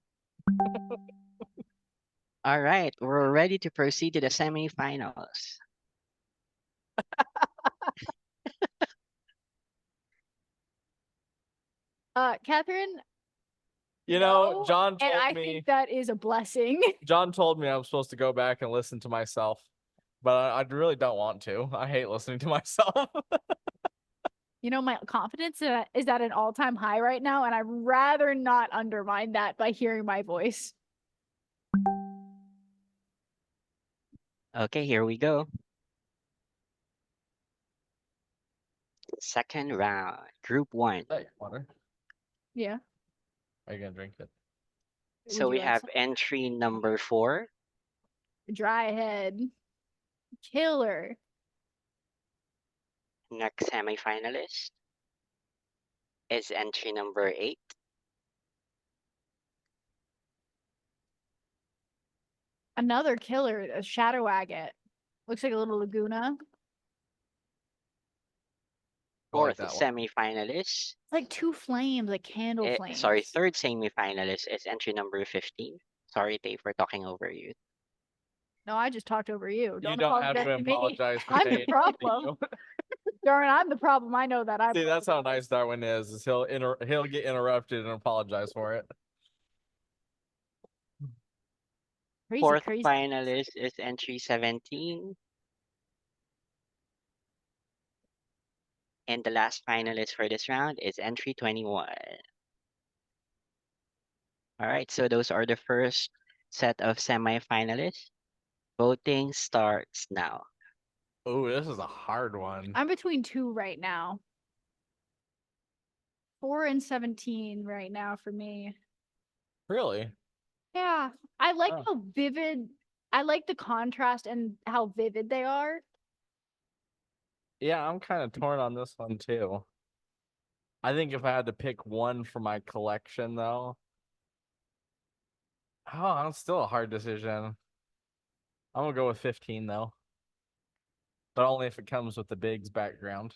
All right, we're ready to proceed to the semifinals. Catherine, You know, no, John and told I me. think that is a blessing. John told me I'm supposed to go back and listen to myself, but I really don't want to. I hate listening to myself. You know, my confidence is at an all-time high right now, and I'd rather not undermine that by hearing my voice. Okay, here we go. Second round, group 1. Hey, water. Yeah. Are you gonna drink it? So Would we you like have some? entry number 4, Dry head. Killer. next semifinalist is entry number 8. Another killer, a shadow agate. Looks like a little Laguna. I like Fourth that one. semifinalist, It's like two flames, like candle flames. sorry, third semifinalist is entry number 15. Sorry, Dave, for talking over you. No, I just talked over you. You don't have to me. apologize for I'm saying the it to problem. you. Darn, I'm the problem. I know that. I'm See, that's how nice Darwin is he'll get interrupted and apologize for it. crazy, Fourth crazy. finalist is entry 17. And the last finalist for this round is entry 21. All right, so those are the first set of semifinalists. Voting starts now. Oh, this is a hard one. I'm between two right now. 4 and 17 right now for me. Really? Yeah, I like Oh. how vivid. I like the contrast and how vivid they are. Yeah, I'm kind of torn on this one too. I think if I had to pick one for my collection though. Oh, it's still a hard decision. I'm gonna go with 15 though. But only if it comes with the Biggs background.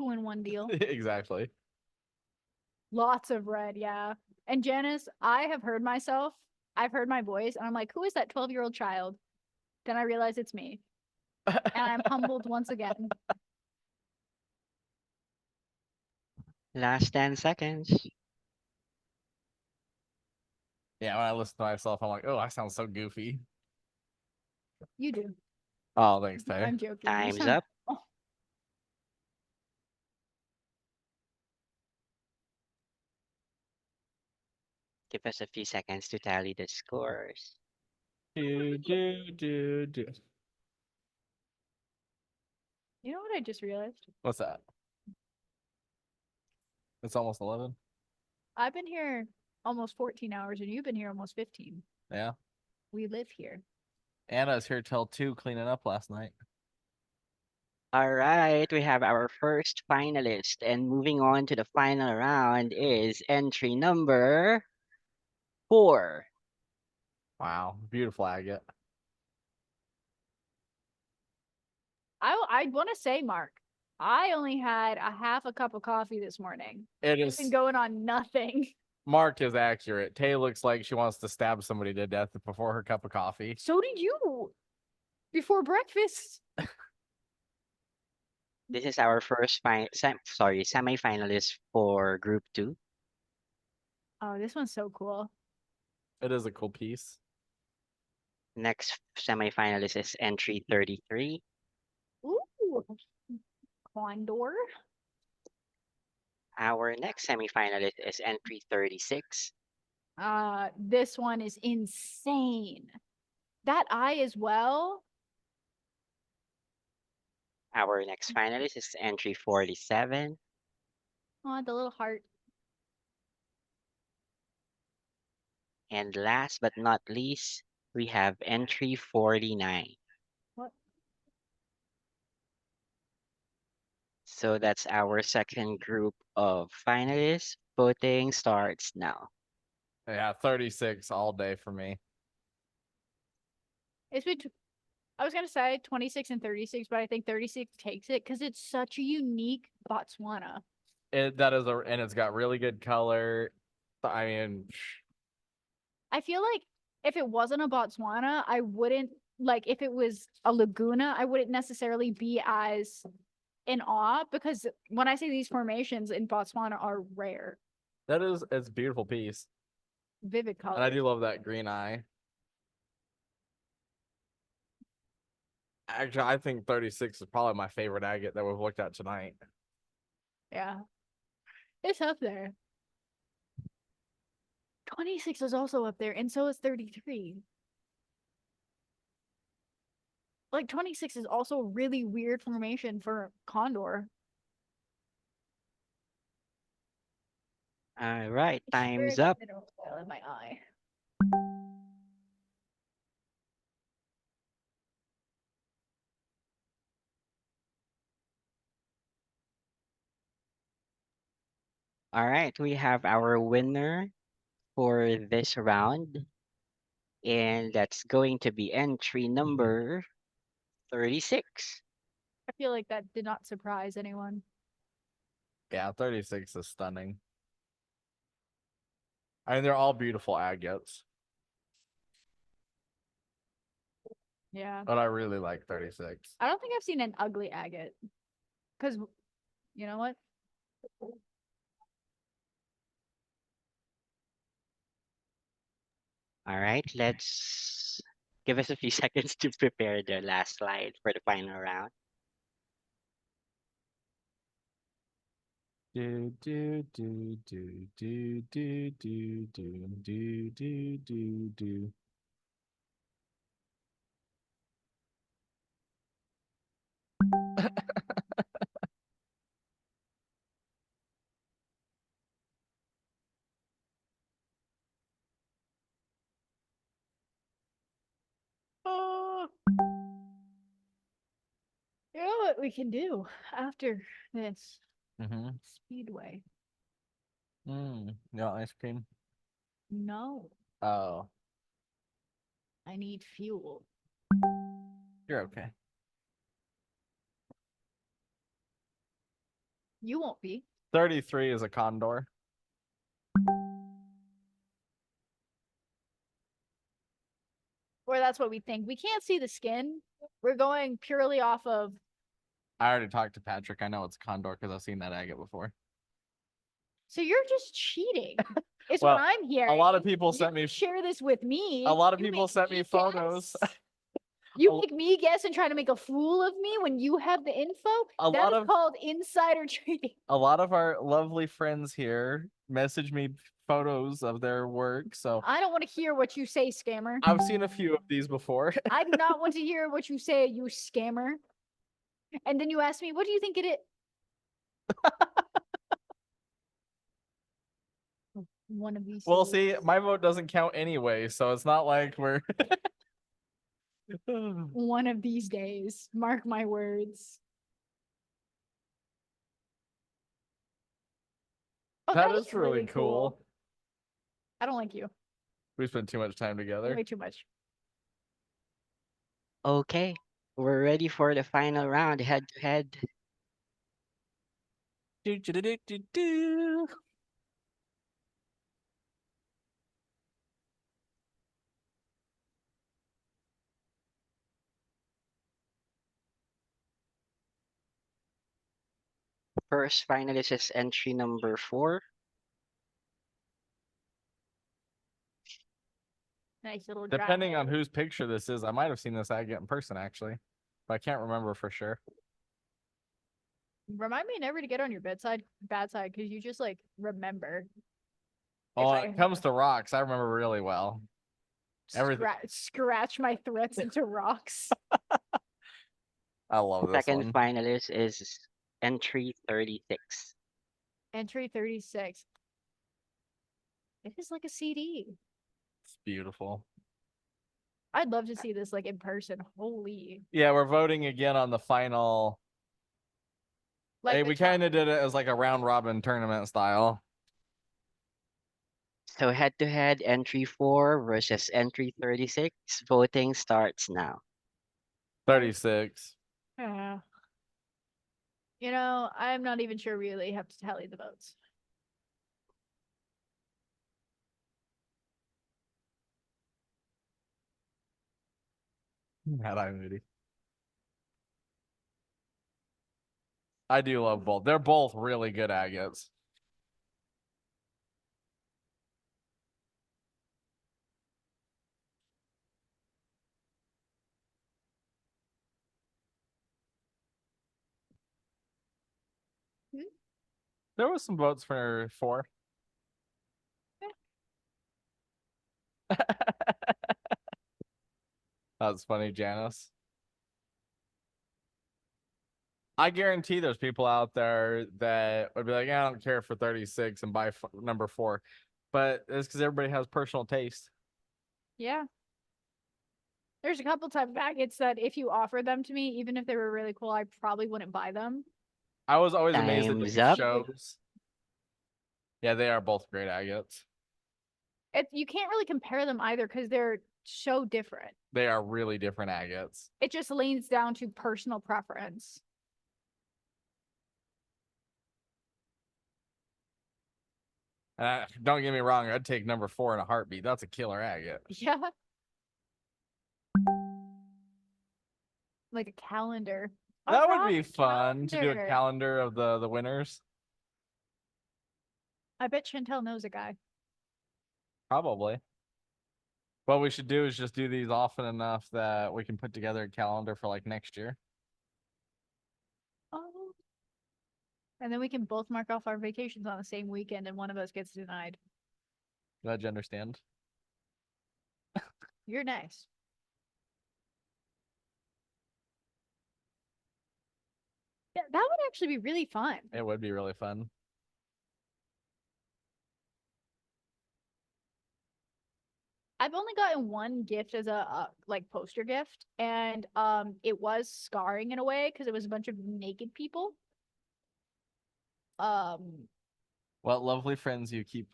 2-in-1 deal. Exactly. Lots of red, yeah. And Janice, I have heard myself. I've heard my voice, and I'm like, who is that 12-year-old child? Then I realize it's me. And I'm humbled once again. Last 10 seconds. Yeah, when I listen to myself, I'm like, oh, I sound so goofy. You do. Oh, thanks, Tay. I'm joking. You Time's sound- up. Oh, Give us a few seconds to tally the scores. Do. you know what I just realized? What's that? It's almost 11. I've been here almost 14 hours, and you've been here almost 15. Yeah. We live here. Anna's here till 2 cleaning up last night. All right, we have our first finalist, and moving on to the final round is entry number 4. Wow, beautiful agate. I want to say, Mark, I only had a half a cup of coffee this morning. It It's is been going on nothing. Mark is accurate. Tay looks like she wants to stab somebody to death before her cup of coffee. So did you before breakfast. This is our first semi-finalist for group 2. Oh, this one's so cool. It is a cool piece. Next semi-finalist is entry 33. Ooh, condor. Our next semi-finalist is entry 36. This one is insane. That eye as well. Our next finalist is entry 47. Oh, the little heart. And last but not least, we have entry 49. What? So that's our second group of finalists. Voting starts now. Yeah, 36 all day for me. It's between. I was gonna say 26 and 36, but I think 36 takes it because it's such a unique Botswana. And it's got really good color. I mean, I feel like if it wasn't a Botswana, I wouldn't like if it was a Laguna, I wouldn't necessarily be as in awe because when I say these formations in Botswana are rare, it's a beautiful piece. vivid colors. And I do love that green eye. Actually, I think 36 is probably my favorite agate that we've looked at tonight. Yeah. It's up there. 26 is also up there, and so is 33. Like 26 is also a really weird formation for condor. All right, I swear time's I got up. mineral oil in my eye. All right, we have our winner for this round. And that's going to be entry number 36. I feel like that did not surprise anyone. Yeah, 36 is stunning. I mean, they're all beautiful agates, Yeah. but I really like 36. I don't think I've seen an ugly agate. Because, you know what? All right, let's give us a few seconds to prepare the last slide for the final round. Do do do do do do do do do do do do. Oh. You know what we can do after this Mm-hmm. speedway? You want ice cream? No, Oh, I need fuel. you're okay. You won't be. 33 is a condor. Or that's what we think. We can't see the skin. We're going purely off of. I already talked to Patrick. I know it's condor because I've seen that agate before. So you're just cheating. It's Well, what I'm hearing. A lot of people You sent me. don't share this with me. A lot of You people make sent me photos. guess. You A- make me guess and try to make a fool of me when you have the info. A That lot is of- called insider trading. A lot of our lovely friends here message me photos of their work. So I don't want to hear what you say, scammer. I've seen a few of these before. I do not want to hear what you say, you scammer. And then you ask me, what do you think it is? One of these. Well, days. see, my vote doesn't count anyway, so it's not like we're. One of these days. Mark my words. Oh, That is really cool. I don't like you. We spent too much time together. Way too much. Okay, we're ready for the final round, head to head. Do, do, do, do, do, do. First finalist is entry number 4. Nice little Depending on dry. whose picture this is, I might have seen this agate in person actually, but I can't remember for sure. Remind me never to get on your bad side, because you just like remember. Oh, I when it comes to rocks, I remember really well. Everything. Scratch my threats into rocks. I love this Second one. finalist is entry 36. Entry 36. It is like a CD. It's beautiful. I'd love to see this like in person. Holy. Yeah, we're voting again on the final. Like Hey, the we kind of did it as like a round robin tournament style. So head to head, entry 4 versus entry 36. Voting starts now. 36. Yeah. You know, I'm not even sure we really have to tally the votes. Had I moody. I do love both. They're both really good agates. Hmm? There was some votes for 4. That's funny, Janice. I guarantee there's people out there that would be like, I don't care for 36 and buy number 4. But it's because everybody has personal taste. Yeah. There's a couple type of agates that if you offered them to me, even if they were really cool, I probably wouldn't buy them. I was always amazed at Time's these up. shows. Yeah, they are both great agates. You can't really compare them either because they're so different. They are really different agates. It just leans down to personal preference. Don't get me wrong, I'd take number 4 in a heartbeat. That's a killer agate. Yeah. Like a calendar. A That would rock be fun to do a calendar. calendar of the winners. I bet Chantel knows a guy. Probably. What we should do is just do these often enough that we can put together a calendar for like next year. Oh. And then we can both mark off our vacations on the same weekend and one of us gets denied. Glad you understand. You're nice. Yeah, that would actually be really fun. It would be really fun. I've only gotten one gift as a like poster gift, and it was scarring in a way because it was a bunch of naked people. What lovely friends you keep.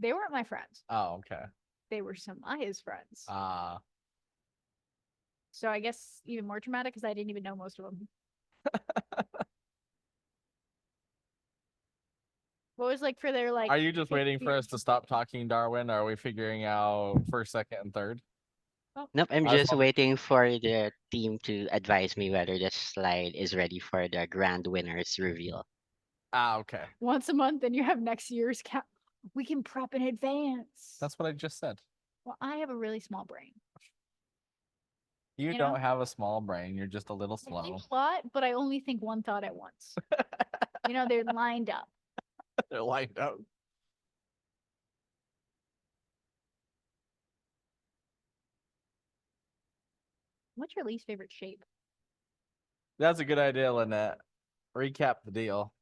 They weren't my friends. Oh, okay. They were Samaya's friends. Ah. So I guess even more traumatic because I didn't even know most of them. What was like for their like? Are you just waiting for 50th us to stop talking, Darwin? Or are we figuring out first, second, and third? Nope, I'm I was just wondering- waiting for the team to advise me whether the slide is ready for the grand winners reveal. Ah, okay. Once a month, and you have next year's count. We can prep in advance. That's what I just said. Well, I have a really small brain. You You don't know? have a small brain. You're just a little I slow. think a lot, but I only think one thought at once. You know, they're lined up. They're lined up. What's your least favorite shape? That's a good idea, Lynette. Recap the deal.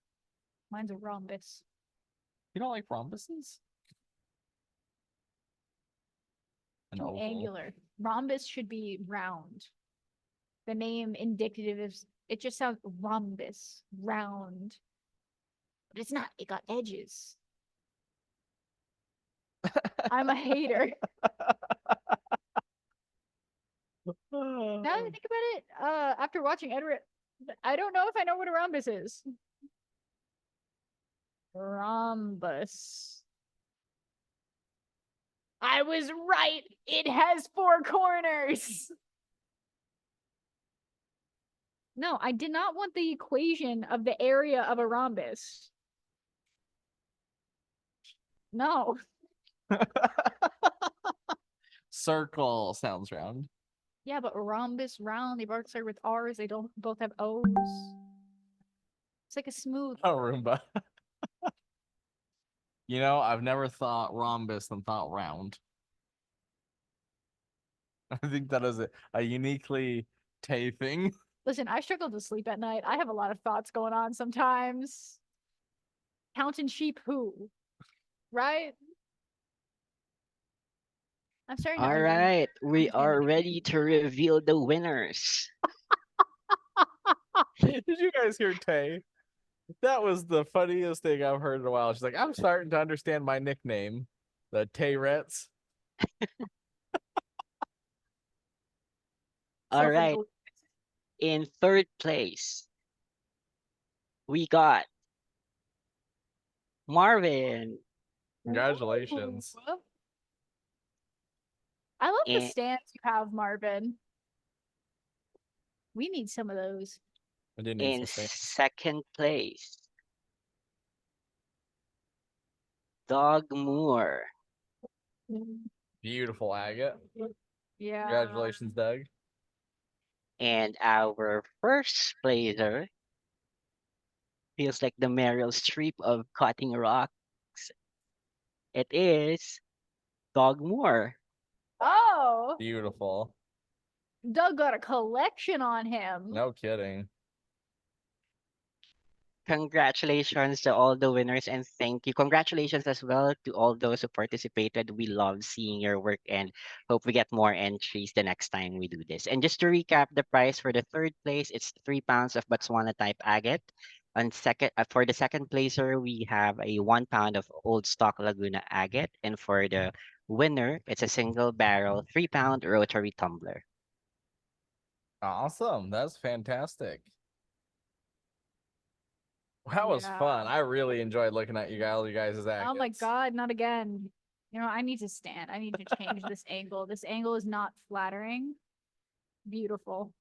Mine's a rhombus. You don't like rhombuses? An Too oval. angular. Rhombus should be round. The name indicative is it just sounds rhombus, round. But it's not. It got edges. I'm a hater. Now that I think about it, after watching Edward, I don't know if I know what a rhombus is. Rhombus. I was right. It has 4 corners. No, I did not want the equation of the area of a rhombus. No. Circle sounds round. Yeah, but rhombus, round, they both start with R's. They don't both have O's. It's like a smooth. Oh, Roomba. You know, I've never thought rhombus and thought round. I think that is a uniquely Tay thing. Listen, I struggle to sleep at night. I have a lot of thoughts going on sometimes. Counting sheep who? Right? I'm starting to All understand- right, we understand are the ready to reveal the winners. Did you guys hear Tay? That was the funniest thing I've heard in a while. She's like, I'm starting to understand my nickname, the Tay-Rets. All So for right, the- in third place, we got Marvin. Congratulations. Ooh. I love the And stance you have, Marvin. We need some of those. I didn't need in to say. second place, Dog Moore. Beautiful agate. Yeah. Congratulations, Doug. And our first placer feels like the Meryl Streep of cutting rocks. It is Dog Moore. Oh, Beautiful. Doug got a collection on him. No kidding. Congratulations to all the winners and thank you. Congratulations as well to all those who participated. We love seeing your work and hope we get more entries the next time we do this. And just to recap the price for the third place, it's 3 pounds of Botswana type agate. On second, for the second placer, we have a 1 pound of old stock Laguna agate. And for the winner, it's a single barrel 3 pound rotary tumbler. Awesome. That's fantastic. That was fun. Yeah. I really enjoyed looking at you guys' agates. Oh my God, not again. You know, I need to stand. I need to change this angle. This angle is not flattering. Beautiful.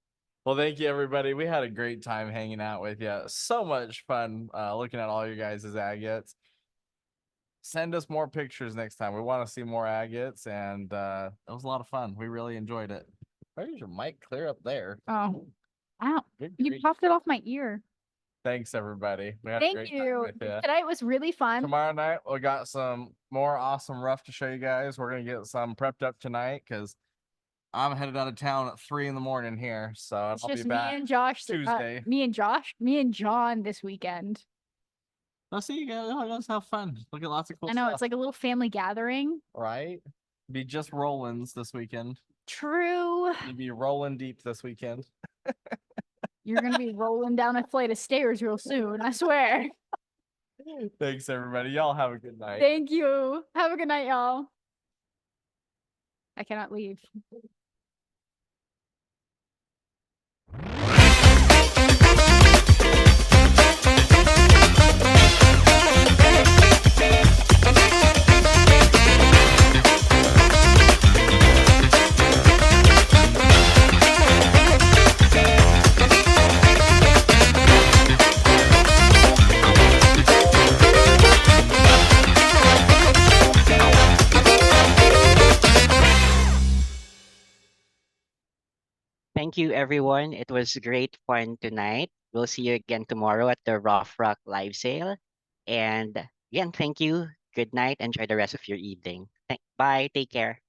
Well, thank you, everybody. We had a great time hanging out with you. So much fun looking at all you guys' agates. Send us more pictures next time. We want to see more agates, and it was a lot of fun. We really enjoyed it. Why is your mic clear up there? Oh, ow. Good You grief. popped it off my ear. Thanks, everybody. We had a Thank great time you. with you. Tonight was really fun. Tomorrow night, we got some more awesome rough to show you guys. We're going to get some prepped up tonight because I'm headed out of town at 3 in the morning here. So It's I'll be just me back and Josh. Tuesday. Me and John this weekend. I'll see you guys. Oh, let's have fun. Look at lots of cool I know stuff. it's like a little family gathering. Right? Be just Rollins this weekend. True. You'd be rolling deep this weekend. You're gonna be rolling down a flight of stairs real soon. I swear. Thanks, everybody. Y'all have a good night. Thank you. Have a good night, y'all. I cannot leave. Thank you, everyone. It was great fun tonight. We'll see you again tomorrow at the Rough Rock live sale. And again, thank you. Good night. Enjoy the rest of your evening. Bye. Take care.